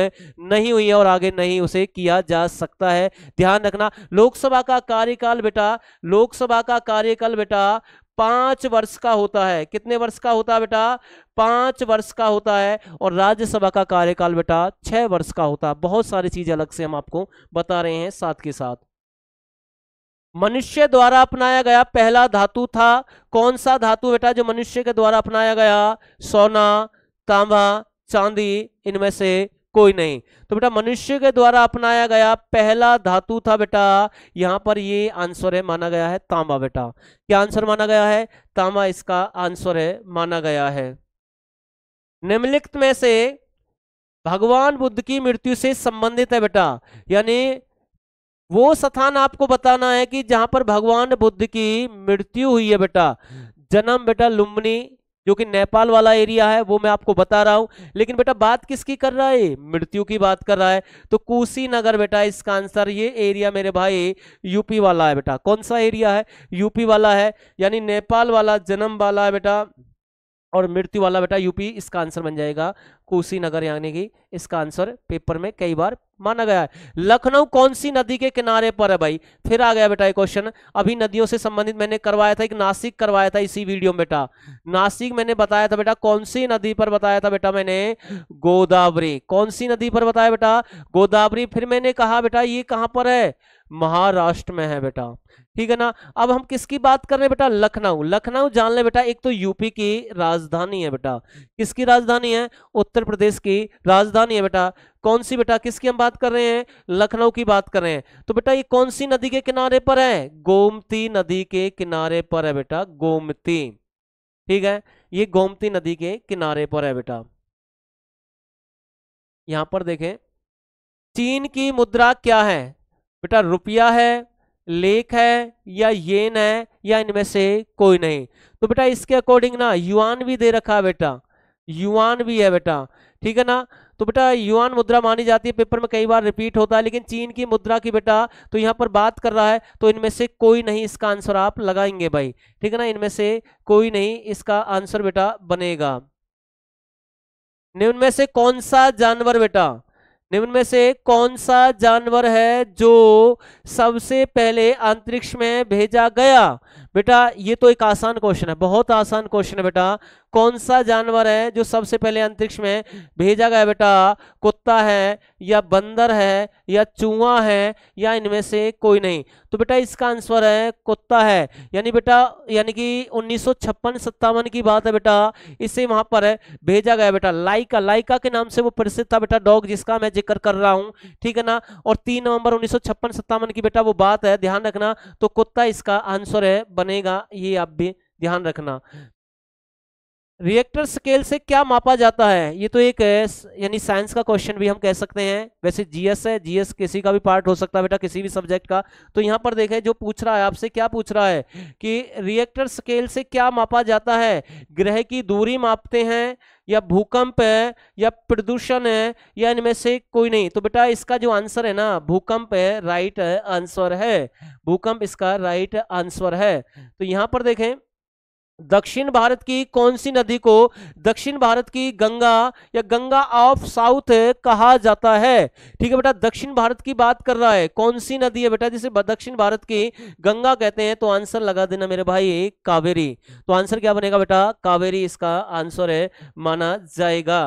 Speaker 2: नहीं हुई है और आगे नहीं उसे किया जा सकता है, ध्यान रखना। लोकसभा का कार्यकाल बेटा 5 वर्ष का होता है। कितने वर्ष का होता है बेटा? 5 वर्ष का होता है। और राज्यसभा का कार्यकाल बेटा 6 वर्ष का होता है। बहुत सारी चीजें अलग से हम आपको बता रहे हैं साथ के साथ। मनुष्य द्वारा अपनाया गया पहला धातु था कौन सा धातु बेटा जो मनुष्य के द्वारा अपनाया गया? सोना, तांबा, चांदी, इनमें से कोई नहीं। तो बेटा मनुष्य के द्वारा अपनाया गया पहला धातु था बेटा, यहां पर ये आंसर है माना गया है तांबा बेटा। क्या आंसर माना गया है? तांबा इसका आंसर है माना गया है। निम्नलिखित में से भगवान बुद्ध की मृत्यु से संबंधित है बेटा, यानी वो स्थान आपको बताना है कि जहां पर भगवान बुद्ध की मृत्यु हुई है बेटा। जन्म बेटा लुम्बिनी जो कि नेपाल वाला एरिया है वो मैं आपको बता रहा हूं, लेकिन बेटा बात किसकी कर रहा है? मृत्यु की बात कर रहा है। तो कुशीनगर बेटा इसका आंसर। ये एरिया मेरे भाई यूपी वाला है बेटा। कौन सा एरिया है? यूपी वाला है, यानी नेपाल वाला जन्म वाला है बेटा और मृत्यु वाला बेटा यूपी। इसका आंसर बन जाएगा कुशीनगर, यानी कि इसका आंसर पेपर में कई बार माना गया है। लखनऊ कौन सी नदी के किनारे पर है भाई? फिर आ गया बेटा ये क्वेश्चन। अभी नदियों से संबंधित मैंने करवाया था, एक नासिक करवाया था इसी वीडियो में बेटा। नासिक मैंने बताया था बेटा, कौन सी नदी पर बताया था बेटा मैंने? गोदावरी। कौन सी नदी पर बताया बेटा? गोदावरी। फिर मैंने कहा बेटा ये कहां पर है? महाराष्ट्र में है बेटा। ठीक है ना। अब हम किसकी बात कर रहे हैं बेटा, लखनऊ। लखनऊ जान ले बेटा, एक तो यूपी की राजधानी है बेटा। किसकी राजधानी है, उत्तर प्रदेश की राजधानी है बेटा। कौन सी बेटा, किसकी हम बात कर रहे हैं, लखनऊ की बात कर रहे हैं। तो बेटा ये कौन सी नदी के किनारे पर है, गोमती नदी के किनारे पर है बेटा, गोमती। ठीक है, ये गोमती नदी के किनारे पर है बेटा। यहां पर देखें, चीन की मुद्रा क्या है बेटा, रुपया है, लेख है, या येन है, या इनमें से कोई नहीं। तो बेटा इसके अकॉर्डिंग ना युआन भी दे रखा है बेटा, युआन भी है बेटा। ठीक है ना। तो बेटा युआन मुद्रा मानी जाती है, पेपर में कई बार रिपीट होता है, लेकिन चीन की मुद्रा की बेटा तो यहाँ पर बात कर रहा है, तो इनमें से कोई नहीं, इसका आंसर आप लगाएंगे भाई। ठीक है ना, इनमें से कोई नहीं इसका आंसर बेटा बनेगा। निम्न में से कौन सा जानवर बेटा, निम्न में से कौन सा जानवर है जो सबसे पहले अंतरिक्ष में भेजा गया। बेटा ये तो एक आसान क्वेश्चन है, बहुत आसान क्वेश्चन है बेटा। कौन सा जानवर है जो सबसे पहले अंतरिक्ष में भेजा गया बेटा, कुत्ता है, या बंदर है, या चूहा है, या इनमें से कोई नहीं। तो बेटा इसका आंसर है कुत्ता है। यानी बेटा, यानी कि 1956-57 की बात है बेटा, इसे वहां पर भेजा गया बेटा। लाइका, लाइका के नाम से वो प्रसिद्ध था बेटा डॉग, जिसका मैं जिक्र कर रहा हूं। ठीक है ना। और 3 नवंबर 1956-57 की बेटा वो बात है, ध्यान रखना। तो कुत्ता इसका आंसर है बनेगा, ये आप भी ध्यान रखना। रिएक्टर स्केल से क्या मापा जाता है, ये तो एक यानी साइंस का क्वेश्चन भी हम कह सकते हैं। वैसे जीएस है, जीएस किसी का भी पार्ट हो सकता है बेटा, किसी भी सब्जेक्ट का। तो यहाँ पर देखें जो पूछ रहा है आपसे, क्या पूछ रहा है कि रिएक्टर स्केल से क्या मापा जाता है, ग्रह की दूरी मापते हैं, या भूकंप है, या प्रदूषण है, या इनमें से कोई नहीं। तो बेटा इसका जो आंसर है ना, भूकंप है, राइट आंसर है। भूकंप इसका राइट आंसर है। तो यहाँ पर देखें, दक्षिण भारत की कौन सी नदी को दक्षिण भारत की गंगा या गंगा ऑफ साउथ कहा जाता है। ठीक है बेटा, दक्षिण भारत की बात कर रहा है, कौन सी नदी है बेटा जिसे दक्षिण भारत की गंगा कहते हैं। तो आंसर लगा देना मेरे भाई, कावेरी। तो आंसर क्या बनेगा बेटा, कावेरी इसका आंसर है माना जाएगा।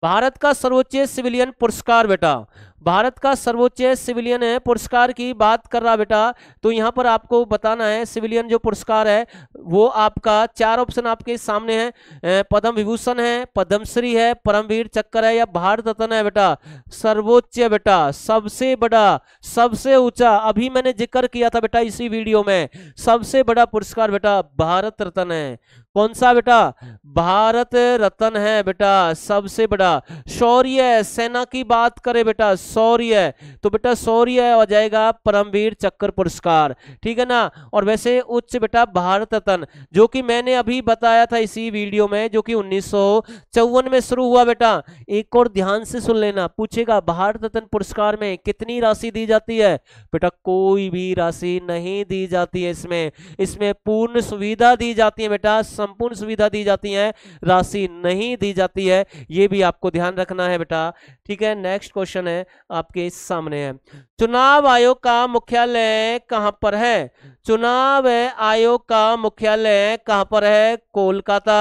Speaker 2: भारत का सर्वोच्च सिविलियन पुरस्कार बेटा, भारत का सर्वोच्च सिविलियन पुरस्कार की बात कर रहा बेटा। तो यहाँ पर आपको बताना है सिविलियन जो पुरस्कार है वो आपका 4 ऑप्शन आपके सामने है, पद्म विभूषण है, पद्मश्री है, परमवीर चक्र है, या भारत रत्न है बेटा। सर्वोच्च बेटा, सबसे बड़ा, सबसे ऊंचा, अभी मैंने जिक्र किया था बेटा इसी वीडियो में, सबसे बड़ा पुरस्कार बेटा भारत रत्न है। कौन सा बेटा, भारत रत्न है बेटा, सबसे बड़ा। शौर्य, सेना की बात करें बेटा, शौर्य, तो बेटा शौर्य हो जाएगा परमवीर चक्र पुरस्कार। ठीक है ना। और वैसे उच्च बेटा भारत रत्न, जो कि मैंने अभी बताया था इसी वीडियो में, जो कि 1954 में शुरू हुआ बेटा। एक और ध्यान से सुन लेना, पूछेगा भारत रत्न पुरस्कार में कितनी राशि दी जाती है बेटा, कोई भी राशि नहीं दी जाती है इसमें। इसमें पूर्ण सुविधा दी जाती है बेटा, संपूर्ण सुविधा दी जाती है, राशि नहीं दी जाती है, ये भी आपको ध्यान रखना है बेटा। ठीक है, नेक्स्ट क्वेश्चन है आपके सामने है, चुनाव आयोग का मुख्यालय कहां पर है। चुनाव आयोग का मुख्यालय कहां पर है, कोलकाता,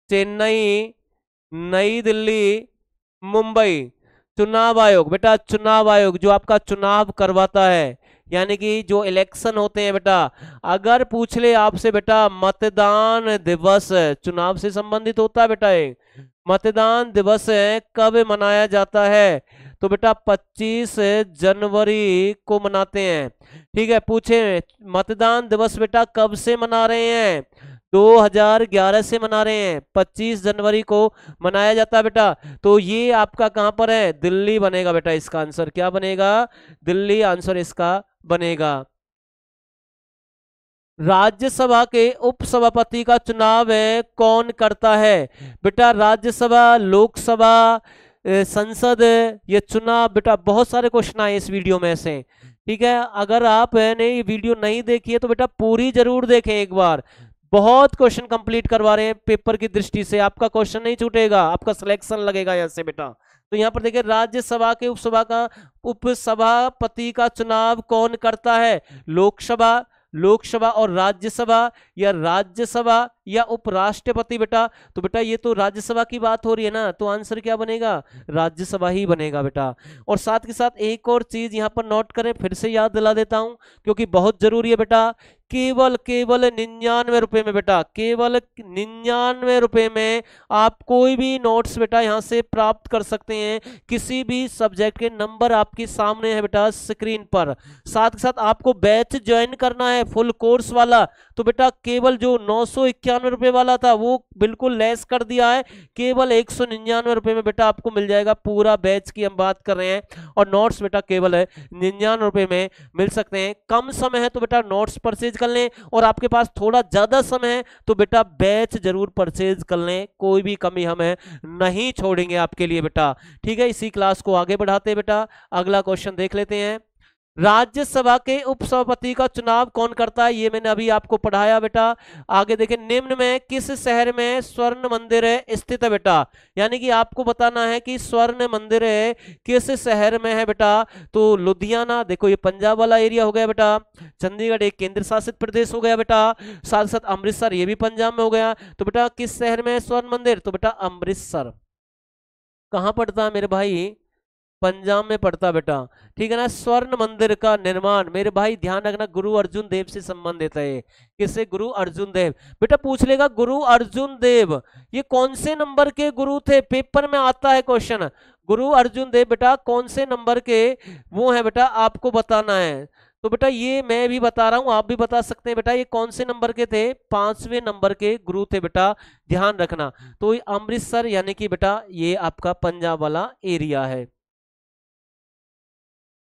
Speaker 2: चेन्नई, नई दिल्ली, मुंबई। चुनाव आयोग बेटा, चुनाव आयोग जो आपका चुनाव करवाता है, यानी कि जो इलेक्शन होते हैं बेटा, अगर पूछ ले आपसे बेटा मतदान दिवस, चुनाव से संबंधित होता है बेटा, मतदान दिवस कब मनाया जाता है, तो बेटा 25 जनवरी को मनाते हैं। ठीक है, पूछे मतदान दिवस बेटा कब से मना रहे हैं, 2011 से मना रहे हैं, 25 जनवरी को मनाया जाता है बेटा। तो ये आपका कहां पर है, दिल्ली बनेगा बेटा, इसका आंसर क्या बनेगा, दिल्ली आंसर इसका बनेगा। राज्यसभा के उपसभापति का चुनाव कौन करता है बेटा, राज्यसभा, लोकसभा, संसद, ये चुनाव बेटा, बहुत सारे क्वेश्चन आए इस वीडियो में से। ठीक है, अगर आप ने ये वीडियो नहीं देखी है तो बेटा पूरी जरूर देखें एक बार, बहुत क्वेश्चन कंप्लीट करवा रहे हैं पेपर की दृष्टि से, आपका क्वेश्चन नहीं छूटेगा, आपका सिलेक्शन लगेगा यहाँ से बेटा। तो यहाँ पर देखिए, राज्यसभा के उपसभापति का चुनाव कौन करता है, लोकसभा, लोकसभा और राज्यसभा, या राज्यसभा या उपराष्ट्रपति बेटा? तो बेटा ये तो राज्यसभा की बात हो रही है ना, तो आंसर क्या बनेगा? राज्यसभा ही बनेगा बेटा। और साथ के साथ एक और चीज यहाँ पर नोट करें, फिर से याद दिला देता हूं क्योंकि बहुत जरूरी है बेटा। केवल 99 रुपए में बेटा, केवल 99 रुपए में आप कोई भी नोट्स बेटा यहां से प्राप्त कर सकते हैं। किसी भी सब्जेक्ट के नंबर आपके सामने है बेटा स्क्रीन पर। साथ के साथ आपको बैच ज्वाइन करना है फुल कोर्स वाला, तो बेटा केवल जो 991 रुपए वाला था वो बिल्कुल लेस कर दिया है, केवल 199 रुपए में बेटा आपको मिल जाएगा। पूरा बैच की हम बात कर रहे हैं और नोट्स बेटा केवल 99 रुपए में मिल सकते हैं। कम समय है तो बेटा नोट्स परचेज कर लें, और आपके पास थोड़ा ज्यादा समय है तो बेटा बैच जरूर परचेज कर लें, कोई भी कमी हमें नहीं छोड़ेंगे आपके लिए बेटा। ठीक है, इसी क्लास को आगे बढ़ाते हैं बेटा। अगला क्वेश्चन देख लेते हैं। राज्यसभा के उपसभापति का चुनाव कौन करता है? ये मैंने अभी आपको पढ़ाया बेटा। आगे देखें, निम्न में किस शहर में स्वर्ण मंदिर स्थित है बेटा? यानी कि आपको बताना है कि स्वर्ण मंदिर किस शहर में है बेटा। तो लुधियाना, देखो ये पंजाब वाला एरिया हो गया बेटा। चंडीगढ़ एक केंद्र शासित प्रदेश हो गया बेटा। साथ साथ अमृतसर ये भी पंजाब में हो गया। तो बेटा किस शहर में है स्वर्ण मंदिर? तो बेटा अमृतसर। कहां पड़ता है मेरे भाई? पंजाब में पड़ता बेटा। ठीक है ना। स्वर्ण मंदिर का निर्माण मेरे भाई ध्यान रखना गुरु अर्जुन देव से संबंधित है। किससे? गुरु अर्जुन देव। बेटा पूछ लेगा गुरु अर्जुन देव ये कौन से नंबर के गुरु थे? पेपर में आता है क्वेश्चन। गुरु अर्जुन देव बेटा कौन से नंबर के वो है बेटा, आपको बताना है। तो बेटा ये मैं भी बता रहा हूं, आप भी बता सकते हैं बेटा। ये कौन से नंबर के थे? 5वें नंबर के गुरु थे बेटा, ध्यान रखना। तो अमृतसर यानी कि बेटा ये आपका पंजाब वाला एरिया है।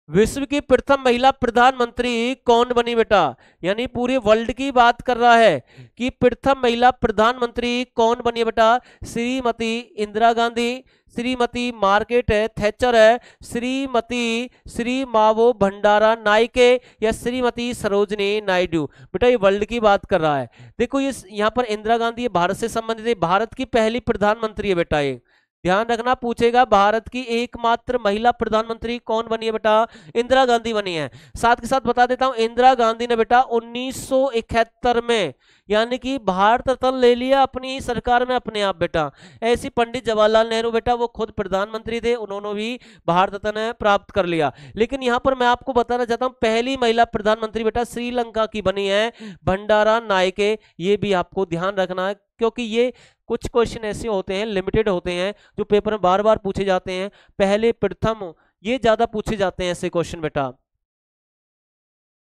Speaker 2: विश्व की प्रथम महिला प्रधानमंत्री कौन बनी बेटा? यानी पूरे वर्ल्ड की बात कर रहा है कि प्रथम महिला प्रधानमंत्री कौन बनी है बेटा? श्रीमती इंदिरा गांधी, श्रीमती मार्गारेट थैचर है, श्री मावो भंडारा नायके, या श्रीमती सरोजनी नायडू। बेटा ये वर्ल्ड की बात कर रहा है। देखो ये यहाँ पर इंदिरा गांधी भारत से संबंधित है, भारत की पहली प्रधानमंत्री है बेटा। ये ध्यान रखना, पूछेगा भारत की एकमात्र महिला प्रधानमंत्री कौन बनी है बेटा? इंदिरा गांधी बनी है। साथ के साथ बता देता हूं इंदिरा गांधी ने बेटा 1971 में यानी कि भारत रत्न ले लिया अपनी ही सरकार में अपने आप बेटा। ऐसी पंडित जवाहरलाल नेहरू बेटा वो खुद प्रधानमंत्री थे, उन्होंने भी भारत रत्न प्राप्त कर लिया। लेकिन यहां पर मैं आपको बताना चाहता हूं पहली महिला प्रधानमंत्री बेटा श्रीलंका की बनी है भंडारा नायके। ये भी आपको ध्यान रखना है क्योंकि ये कुछ क्वेश्चन ऐसे होते हैं लिमिटेड होते हैं जो पेपर में बार बार पूछे जाते हैं। पहले प्रथम ये ज्यादा पूछे जाते हैं ऐसे क्वेश्चन बेटा।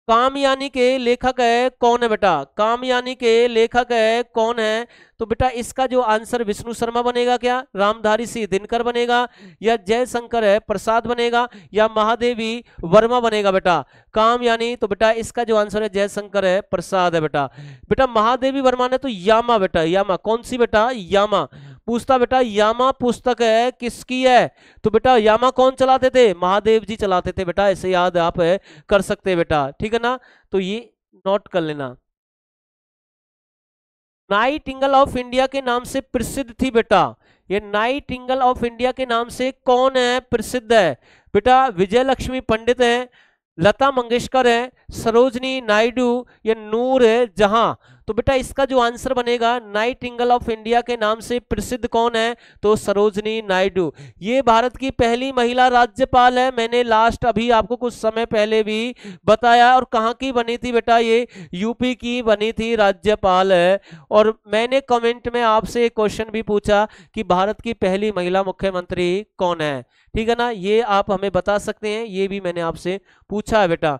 Speaker 2: कामयानी के लेखक है कौन है बेटा? कामयानी के लेखक है कौन है? तो बेटा इसका जो आंसर विष्णु शर्मा बनेगा क्या, रामधारी सिंह दिनकर बनेगा, या जयशंकर है प्रसाद बनेगा, या महादेवी वर्मा बनेगा बेटा? कामयानी, तो बेटा इसका जो आंसर है जयशंकर है प्रसाद है बेटा। बेटा महादेवी वर्मा ने तो यामा बेटा, यामा कौन सी बेटा? यामा। पूछता बेटा यामा पुस्तक है किसकी है? तो बेटा यामा कौन चलाते थे? महादेव जी चलाते थे बेटा। ऐसे याद आप कर सकते हैं बेटा, ठीक है ना। तो ये नोट कर लेना। नाइटिंगेल ऑफ इंडिया के नाम से प्रसिद्ध थी बेटा। ये नाइटिंगेल ऑफ इंडिया के नाम से कौन है प्रसिद्ध है बेटा? विजय लक्ष्मी पंडित है, लता मंगेशकर है, सरोजनी नायडू, या नूर जहां। तो बेटा इसका जो आंसर बनेगा नाइटिंगेल ऑफ इंडिया के नाम से प्रसिद्ध कौन है? तो सरोजनी नायडू। ये भारत की पहली महिला राज्यपाल है, मैंने लास्ट अभी आपको कुछ समय पहले भी बताया। और कहाँ की बनी थी बेटा? ये यूपी की बनी थी राज्यपाल है। और मैंने कमेंट में आपसे एक क्वेश्चन भी पूछा कि भारत की पहली महिला मुख्यमंत्री कौन है, ठीक है ना। ये आप हमें बता सकते हैं, ये भी मैंने आपसे पूछा है बेटा।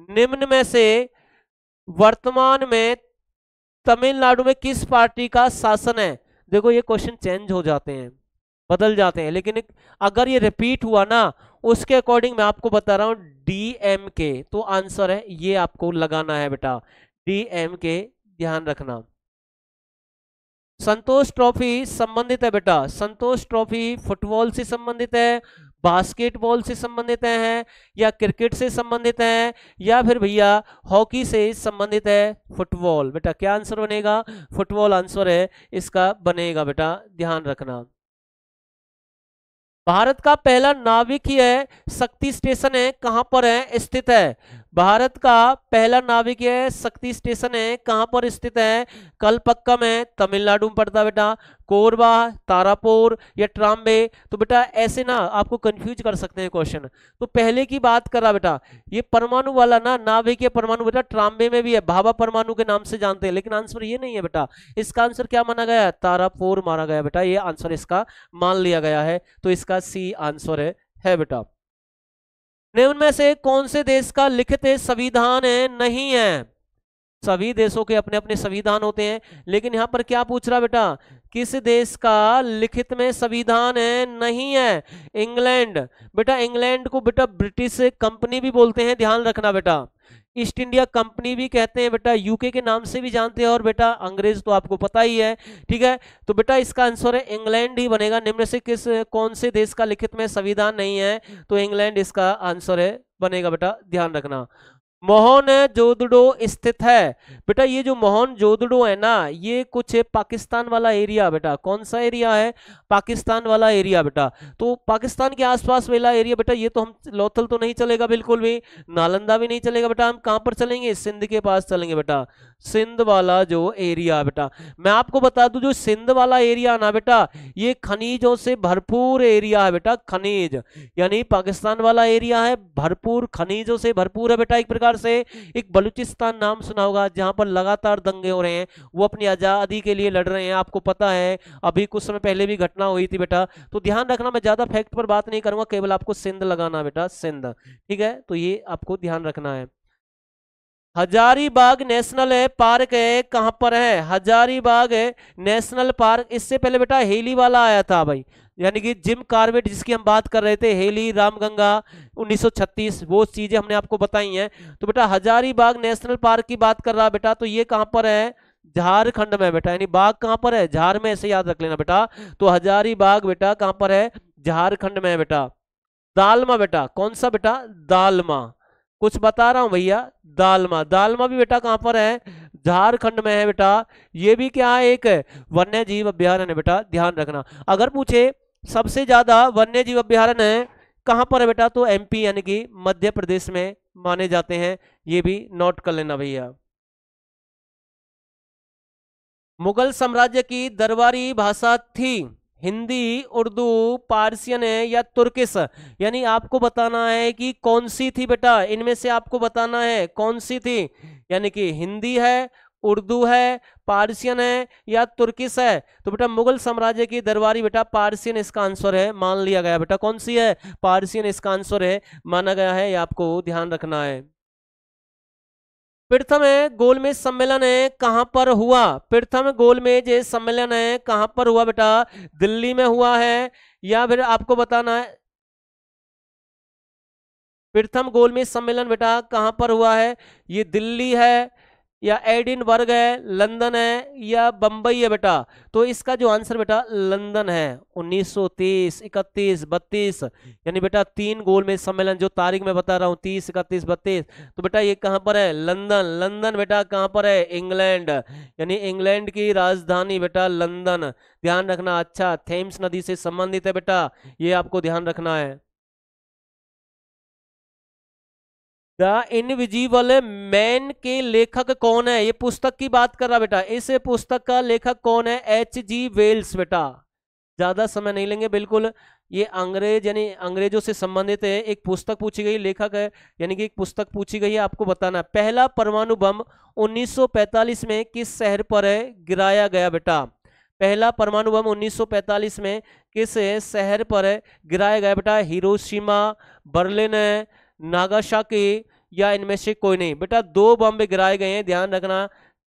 Speaker 2: निम्न में से वर्तमान में तमिलनाडु में किस पार्टी का शासन है? देखो ये क्वेश्चन चेंज हो जाते हैं, बदल जाते हैं, लेकिन अगर ये रिपीट हुआ ना उसके अकॉर्डिंग मैं आपको बता रहा हूं डीएमके। तो आंसर है ये आपको लगाना है बेटा, डीएमके, ध्यान रखना। संतोष ट्रॉफी संबंधित है बेटा, संतोष ट्रॉफी फुटबॉल से संबंधित है, बास्केटबॉल से संबंधित है, या क्रिकेट से संबंधित है, या फिर भैया हॉकी से संबंधित है? फुटबॉल बेटा। क्या आंसर बनेगा? फुटबॉल आंसर है इसका बनेगा बेटा, ध्यान रखना। भारत का पहला नाभिकीय शक्ति स्टेशन है कहां पर है स्थित है? भारत का पहला नाभिकीय शक्ति स्टेशन है कहां पर स्थित है? कलपक्कम में, तमिलनाडु में पड़ता है बेटा। कोरबा, तारापुर या ट्राम्बे। तो बेटा ऐसे ना आपको कंफ्यूज कर सकते हैं क्वेश्चन। तो पहले की बात कर रहा बेटा, ये परमाणु वाला ना नाभिकीय परमाणु बेटा ट्राम्बे में भी है, भाभा परमाणु के नाम से जानते हैं, लेकिन आंसर ये नहीं है बेटा। इसका आंसर क्या माना गया है? तारापुर माना गया बेटा, ये आंसर इसका मान लिया गया है। तो इसका सी आंसर है बेटा। निम्न में से कौन से देश का लिखित संविधान नहीं है? सभी देशों के अपने अपने संविधान होते हैं, लेकिन यहां पर क्या पूछ रहा बेटा, किस देश का लिखित में संविधान नहीं है? इंग्लैंड। बेटा इंग्लैंड को बेटा ब्रिटिश कंपनी भी बोलते हैं, ध्यान रखना बेटा। ईस्ट इंडिया कंपनी भी कहते हैं बेटा, यूके के नाम से भी जानते हैं, और बेटा अंग्रेज तो आपको पता ही है, ठीक है। तो बेटा इसका आंसर है इंग्लैंड ही बनेगा। निम्न से कौन से देश का लिखित में संविधान नहीं है? तो इंग्लैंड इसका आंसर है बनेगा बेटा, ध्यान रखना। मोहनजोदड़ो स्थित है। बेटा ये जो मोहनजोदड़ो है ना, ये कुछ पाकिस्तान वाला एरिया बेटा। कौन सा एरिया है? पाकिस्तान वाला एरिया बेटा। तो पाकिस्तान के आसपास वाला एरिया बेटा, ये तो हम लोथल तो नहीं चलेगा बिल्कुल भी, नालंदा भी नहीं चलेगा बेटा। हम कहां पर चलेंगे? सिंध के पास चलेंगे बेटा, सिंध वाला जो एरिया बेटा। मैं आपको बता दूं जो सिंध वाला एरिया ना बेटा, ये खनिजों से भरपूर एरिया है बेटा, खनिज। यानी पाकिस्तान वाला एरिया है भरपूर खनिजों से भरपूर है बेटा। एक प्रकार से एक बलूचिस्तान नाम सुना होगा, जहां पर लगातार दंगे हो रहे हैं, वो अपनी आजादी के लिए लड़ रहे हैं, आपको पता है। अभी कुछ समय पहले भी घटना हुई थी बेटा। तो ध्यान रखना, मैं ज्यादा फैक्ट पर बात नहीं करूंगा, केवल आपको सिंध लगाना बेटा, सिंध, ठीक है। तो ये आपको ध्यान रखना है। हजारीबाग नेशनल पार्क है कहां पर है? Hazaribagh national park. इससे पहले बेटा हेली वाला आया था भाई, यानी कि जिम कार्बेट जिसकी हम बात कर रहे थे, हेली, रामगंगा 1936, वो चीजें हमने आपको बताई हैं। तो बेटा हजारीबाग नेशनल पार्क की बात कर रहा बेटा, तो ये कहां पर है? झारखंड में बेटा। यानी बाग कहां पर है? झार में, ऐसे याद रख लेना बेटा। तो हजारीबाग बेटा कहां पर है? झारखंड में है बेटा। दालमा बेटा, कौन सा बेटा? दालमा, कुछ बता रहा हूं भैया, दालमा। दालमा भी बेटा कहां पर है? झारखंड में है बेटा। ये भी क्या है? एक वन्य जीव अभ्यारण्य है बेटा, ध्यान रखना। अगर पूछे सबसे ज्यादा वन्य जीव अभ्यारण्य कहां पर है बेटा, तो एमपी यानी कि मध्य प्रदेश में माने जाते हैं। ये भी नोट कर लेना भैया। मुगल साम्राज्य की दरबारी भाषा थी हिंदी, उर्दू, पार्सियन है या तुर्किश? यानी आपको बताना है कि कौन सी थी बेटा, इनमें से आपको बताना है कौन सी थी। यानी कि हिंदी है, उर्दू है, पार्सियन है या तुर्किश है? तो बेटा मुगल साम्राज्य की दरबारी बेटा पार्सियन इसका आंसर है, मान लिया गया बेटा। कौन सी है? पार्सियन इसका आंसर है, माना गया है, ये आपको ध्यान रखना है। प्रथम गोलमेज सम्मेलन कहां पर हुआ? प्रथम गोलमेज सम्मेलन कहां पर हुआ बेटा? दिल्ली में हुआ है, या फिर आपको बताना है प्रथम गोलमेज सम्मेलन बेटा कहां पर हुआ है? ये दिल्ली है या एडिनबर्ग है, लंदन है या बंबई है बेटा? तो इसका जो आंसर बेटा लंदन है। 1930, 31, 32, यानी बेटा 3 गोलमेज सम्मेलन जो तारीख में बता रहा हूँ, 30, 31, 32। तो बेटा ये कहां पर है? लंदन। लंदन बेटा कहां पर है? इंग्लैंड, यानी इंग्लैंड की राजधानी बेटा लंदन, ध्यान रखना। अच्छा, थेम्स नदी से संबंधित है बेटा, ये आपको ध्यान रखना है। द इनविजिबल मैन के लेखक कौन है? ये पुस्तक की बात कर रहा बेटा। इस पुस्तक का लेखक कौन है? H.G. वेल्स बेटा। ज्यादा समय नहीं लेंगे बिल्कुल। ये अंग्रेज यानी अंग्रेजों से संबंधित है, एक पुस्तक पूछी गई, लेखक है यानी कि एक पुस्तक पूछी गई है, आपको बताना। पहला परमाणु बम 1945 में किस शहर पर गिराया गया बेटा? पहला परमाणु बम 1945 में किस शहर पर गिराया गया बेटा? हिरोशिमा, बर्लिन, नागासाकी या इनमें से कोई नहीं? बेटा 2 बम गिराए गए हैं, ध्यान रखना।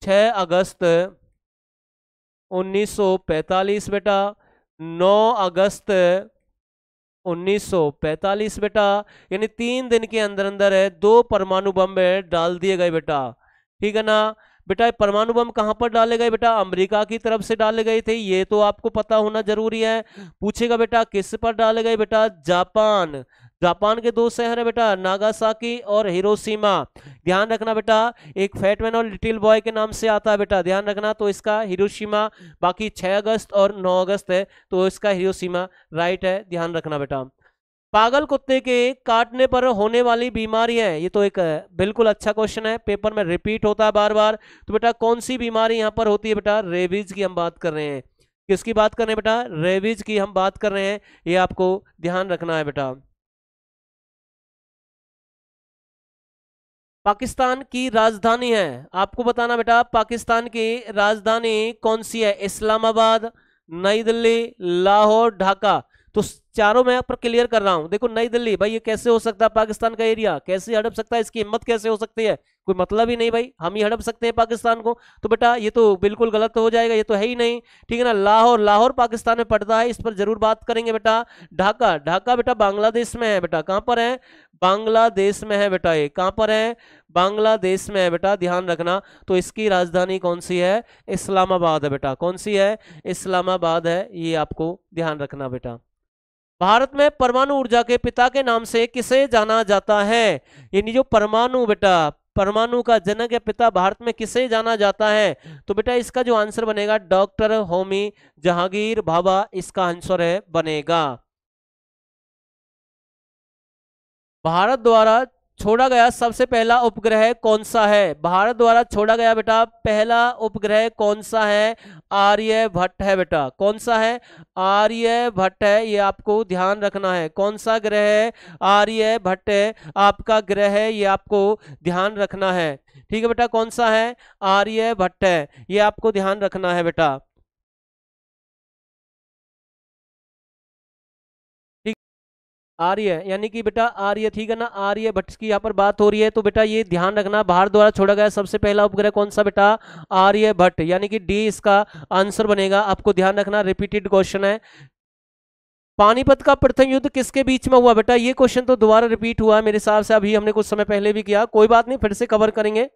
Speaker 2: 6 अगस्त 1945 बेटा, 9 अगस्त 1945 बेटा, यानी 3 दिन के अंदर अंदर 2 परमाणु बम डाल दिए गए बेटा, ठीक है ना बेटा। परमाणु बम कहां पर डाले गए बेटा? अमेरिका की तरफ से डाले गए थे, ये तो आपको पता होना जरूरी है। पूछेगा बेटा किस पर डाले गए बेटा? जापान। जापान के 2 शहर है बेटा, नागासाकी और हिरोशिमा। ध्यान रखना बेटा, एक फैटमैन और लिटिल बॉय के नाम से आता है बेटा, ध्यान रखना। तो इसका हिरोशिमा, बाकी 6 अगस्त और 9 अगस्त है, तो इसका हिरोशिमा राइट है, ध्यान रखना बेटा। पागल कुत्ते के काटने पर होने वाली बीमारी है, ये तो एक बिल्कुल अच्छा क्वेश्चन है, पेपर में रिपीट होता है बार बार। तो बेटा कौन सी बीमारी यहाँ पर होती है बेटा? रेबीज की हम बात कर रहे हैं। किसकी बात कर रहे हैं बेटा? रेबीज की हम बात कर रहे हैं, ये आपको ध्यान रखना है बेटा। पाकिस्तान की राजधानी है, आपको बताना बेटा पाकिस्तान की राजधानी कौन सी है? इस्लामाबाद, नई दिल्ली, लाहौर, ढाका। तो चारों मैं पर क्लियर कर रहा हूं। देखो नई दिल्ली, भाई ये कैसे हो सकता है? पाकिस्तान का एरिया कैसे हड़प सकता है? इसकी हिम्मत कैसे हो सकती है? कोई मतलब ही नहीं भाई, हम ही हड़प सकते हैं पाकिस्तान को। तो बेटा ये तो बिल्कुल गलत हो जाएगा, ये तो है ही नहीं, ठीक है ना। लाहौर, लाहौर पाकिस्तान में पड़ता है, इस पर जरूर बात करेंगे बेटा। ढाका, ढाका बेटा बांग्लादेश में है बेटा। कहां पर है? बांग्लादेश में है बेटा। ये कहां पर है? बांग्लादेश में है बेटा, ध्यान रखना। तो इसकी राजधानी कौन सी है? इस्लामाबाद है बेटा। कौन सी है? इस्लामाबाद है, ये आपको ध्यान रखना बेटा। भारत में परमाणु ऊर्जा के पिता के नाम से किसे जाना जाता है? यानी जो परमाणु बेटा, परमाणु का जनक या पिता भारत में किसे जाना जाता है? तो बेटा इसका जो आंसर बनेगा डॉक्टर होमी जहांगीर भाभा, इसका आंसर है बनेगा। भारत द्वारा छोड़ा गया सबसे पहला उपग्रह कौन सा है? भारत द्वारा छोड़ा गया बेटा पहला उपग्रह कौन सा है? आर्यभट्ट है बेटा। कौन सा है? आर्यभट्ट है, ये आपको ध्यान रखना है। कौन सा ग्रह है? आर्यभट्ट है आपका ग्रह है, ये आपको ध्यान रखना है, ठीक है बेटा। कौन सा है? आर्यभट्ट है, ये आपको ध्यान रखना है बेटा। आर्य यानी कि बेटा आर्य, ठीक है ना, आर्यभट्ट की यहाँ पर बात हो रही है। तो बेटा ये ध्यान रखना, भारत द्वारा छोड़ा गया सबसे पहला उपग्रह कौन सा बेटा? आर्यभट्ट, यानी कि डी इसका आंसर बनेगा, आपको ध्यान रखना। रिपीटेड क्वेश्चन है। पानीपत का प्रथम युद्ध किसके बीच में हुआ बेटा? ये क्वेश्चन तो दोबारा रिपीट हुआ है मेरे हिसाब से, अभी हमने कुछ समय पहले भी किया, कोई बात नहीं, फिर से कवर करेंगे।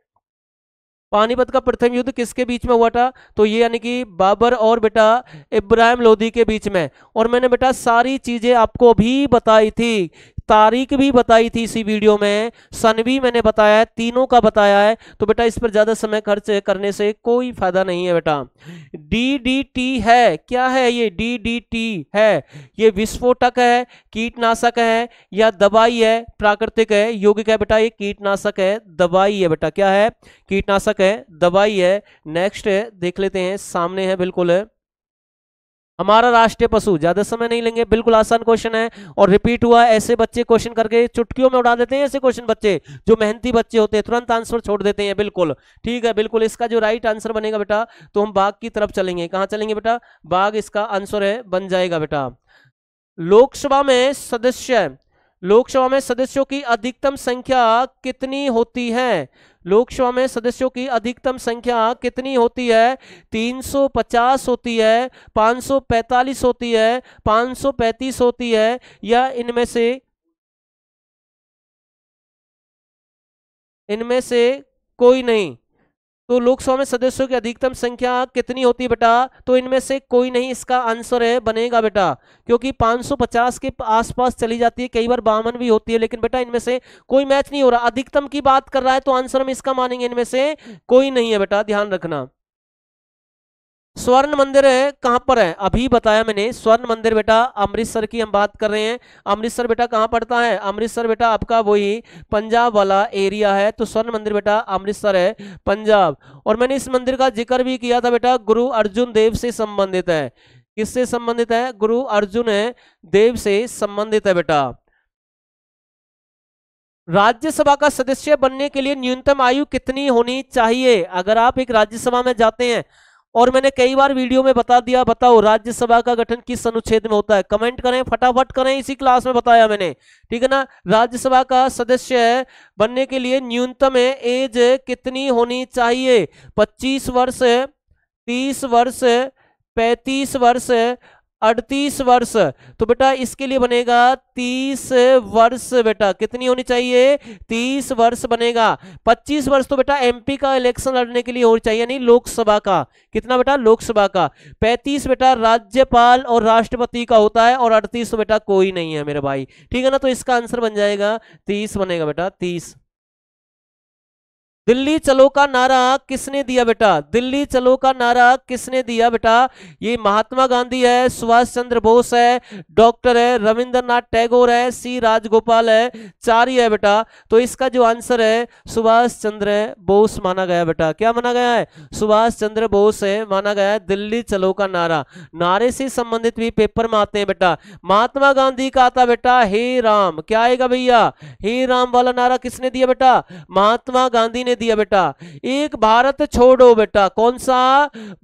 Speaker 2: पानीपत का प्रथम युद्ध किसके बीच में हुआ था? तो ये यानी कि बाबर और बेटा इब्राहिम लोदी के बीच में। और मैंने बेटा सारी चीजें आपको भी बताई थी, तारीख भी बताई थी इसी वीडियो में, सन भी मैंने बताया है, तीनों का बताया है। तो बेटा इस पर ज्यादा समय खर्च करने से कोई फायदा नहीं है बेटा। डीडीटी है, क्या है ये? डीडीटी है, ये विस्फोटक है, कीटनाशक है, या दवाई है? प्राकृतिक है, यौगिक है बेटा, ये कीटनाशक है, दवाई है बेटा। क्या है? कीटनाशक है, दवाई है। नेक्स्ट है, देख लेते हैं, सामने है बिल्कुल है हमारा राष्ट्रीय पशु। ज्यादा समय नहीं लेंगे, बिल्कुल आसान क्वेश्चन है और रिपीट हुआ। ऐसे बच्चे क्वेश्चन करके चुटकियों में उड़ा देते हैं, ऐसे क्वेश्चन बच्चे जो मेहनती बच्चे होते हैं तुरंत आंसर छोड़ देते हैं, बिल्कुल ठीक है। बिल्कुल इसका जो राइट आंसर बनेगा बेटा, तो हम बाघ की तरफ चलेंगे। कहां चलेंगे बेटा? बाघ इसका आंसर है, बन जाएगा बेटा। लोकसभा में सदस्य, लोकसभा में सदस्यों की अधिकतम संख्या कितनी होती है? लोकसभा में सदस्यों की अधिकतम संख्या कितनी होती है? 350 होती है, 545 होती है, 535 होती है, या इनमें से कोई नहीं। तो लोकसभा में सदस्यों की अधिकतम संख्या कितनी होती है बेटा? तो इनमें से कोई नहीं, इसका आंसर है बनेगा बेटा, क्योंकि 550 के आसपास चली जाती है, कई बार 52 भी होती है, लेकिन बेटा इनमें से कोई मैच नहीं हो रहा। अधिकतम की बात कर रहा है तो आंसर हम इसका मानेंगे, इनमें से कोई नहीं है बेटा, ध्यान रखना। स्वर्ण मंदिर है कहां पर है? अभी बताया मैंने, स्वर्ण मंदिर बेटा अमृतसर की हम बात कर रहे हैं। अमृतसर बेटा कहां पड़ता है? अमृतसर बेटा आपका वही पंजाब वाला एरिया है। तो स्वर्ण मंदिर बेटा अमृतसर है, पंजाब। और मैंने इस मंदिर का जिक्र भी किया था बेटा, गुरु अर्जुन देव से संबंधित है। किससे संबंधित है? गुरु अर्जुन देव से संबंधित है बेटा। राज्यसभा का सदस्य बनने के लिए न्यूनतम आयु कितनी होनी चाहिए? अगर आप एक राज्यसभा में जाते हैं, और मैंने कई बार वीडियो में बता दिया, बताओ राज्यसभा का गठन किस अनुच्छेद में होता है? कमेंट करें, फटाफट करें, इसी क्लास में बताया मैंने, ठीक है ना। राज्यसभा का सदस्य बनने के लिए न्यूनतम एज कितनी होनी चाहिए? 25 वर्ष, 30 वर्ष, 35 वर्ष, 38 वर्ष। तो बेटा इसके लिए बनेगा 30 वर्ष बेटा। कितनी होनी चाहिए? 30 वर्ष बनेगा। 25 वर्ष तो बेटा एमपी का इलेक्शन लड़ने के लिए होनी चाहिए, नहीं लोकसभा का। कितना बेटा? लोकसभा का। 35 बेटा राज्यपाल और राष्ट्रपति का होता है, और 38 तो बेटा कोई नहीं है मेरे भाई, ठीक है ना। तो इसका आंसर बन जाएगा 30 बनेगा बेटा, 30। दिल्ली चलो का नारा किसने दिया बेटा? दिल्ली चलो का नारा किसने दिया बेटा? ये महात्मा गांधी है, सुभाष चंद्र बोस है, डॉक्टर है, रविंद्रनाथ टैगोर है, सी राजगोपाल है, चार ही है बेटा। तो इसका जो आंसर है सुभाष चंद्र बोस माना गया बेटा। क्या माना गया है? सुभाष चंद्र बोस है माना गया है दिल्ली चलो का नारा। नारे से संबंधित भी पेपर में आते हैं बेटा। महात्मा गांधी का आता बेटा हे राम। क्या आएगा भैया? हे राम वाला नारा किसने दिया बेटा? महात्मा गांधी ने दिया बेटा। एक भारत छोड़ो बेटा, कौन सा?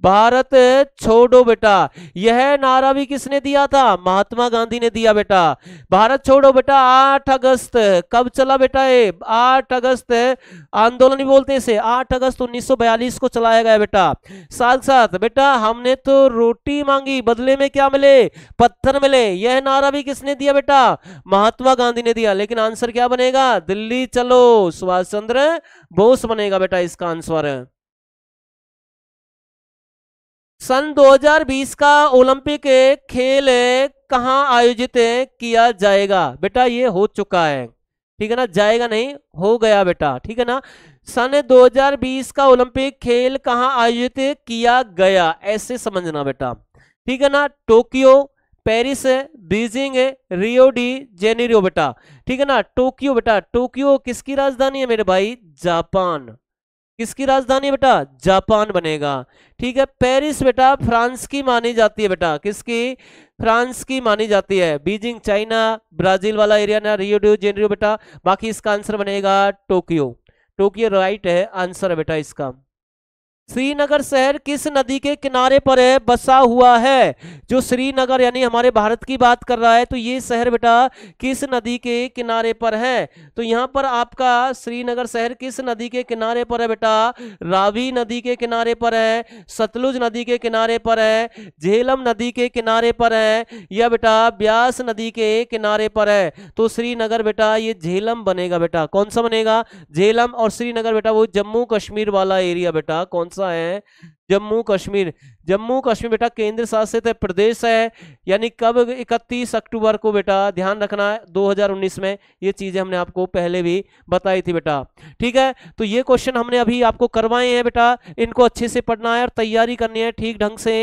Speaker 2: भारत छोड़ो बेटा। यह नारा भी किसने दिया था? महात्मा गांधी ने दिया बेटा। भारत छोड़ो बेटा 8 अगस्त कब चला बेटा? 8 अगस्त आंदोलन भी बोलते हैं इसे, 8 अगस्त 1942 को चलाया गया बेटा। साथ साथ बेटा हमने तो रोटी मांगी, बदले में क्या मिले? पत्थर मिले। यह नारा भी किसने दिया बेटा? महात्मा गांधी ने दिया। लेकिन आंसर क्या बनेगा? दिल्ली चलो, सुभाष चंद्र बोस बनेगा बेटा इसका आंसर। सन 2020 का ओलंपिक खेल कहां आयोजित किया जाएगा बेटा? ये हो चुका है, ठीक है ना, जाएगा नहीं, हो गया बेटा, ठीक है ना। सन 2020 का ओलंपिक खेल कहां आयोजित किया गया, ऐसे समझना बेटा, ठीक है ना। Tokyo, Paris, Beijing, Rio de Janeiro बेटा, ठीक है ना। टोक्यो बेटा, टोक्यो किसकी राजधानी है मेरे भाई? जापान। किसकी राजधानी बेटा? जापान बनेगा, ठीक है। पेरिस बेटा फ्रांस की मानी जाती है बेटा। किसकी? फ्रांस की मानी जाती है। बीजिंग चाइना, ब्राजील वाला एरिया ना, रियो डी जेनेरियो बेटा। बाकी इसका आंसर बनेगा टोक्यो। टोक्यो राइट है आंसर है बेटा इसका। श्रीनगर शहर किस नदी के किनारे पर है बसा हुआ है? जो श्रीनगर यानी हमारे भारत की बात कर रहा है, तो ये शहर बेटा किस नदी के किनारे पर है? तो यहाँ पर आपका श्रीनगर शहर किस नदी के किनारे पर है बेटा? रावी नदी के किनारे पर है, सतलुज नदी के किनारे पर है, झेलम नदी के किनारे पर है, या बेटा ब्यास नदी के किनारे पर है? तो श्रीनगर बेटा ये झेलम बनेगा बेटा। कौन सा बनेगा? झेलम। और श्रीनगर बेटा वो जम्मू कश्मीर वाला एरिया बेटा, कौन सा है? जम्मू कश्मीर। जम्मू कश्मीर बेटा केंद्र शासित प्रदेश है। यानी कब? 31 अक्टूबर को बेटा, ध्यान रखना है 2019 में। ये चीजें हमने आपको पहले भी बताई थी बेटा, ठीक है। तो ये क्वेश्चन हमने अभी आपको करवाए हैं बेटा, इनको अच्छे से पढ़ना है और तैयारी करनी है ठीक ढंग से।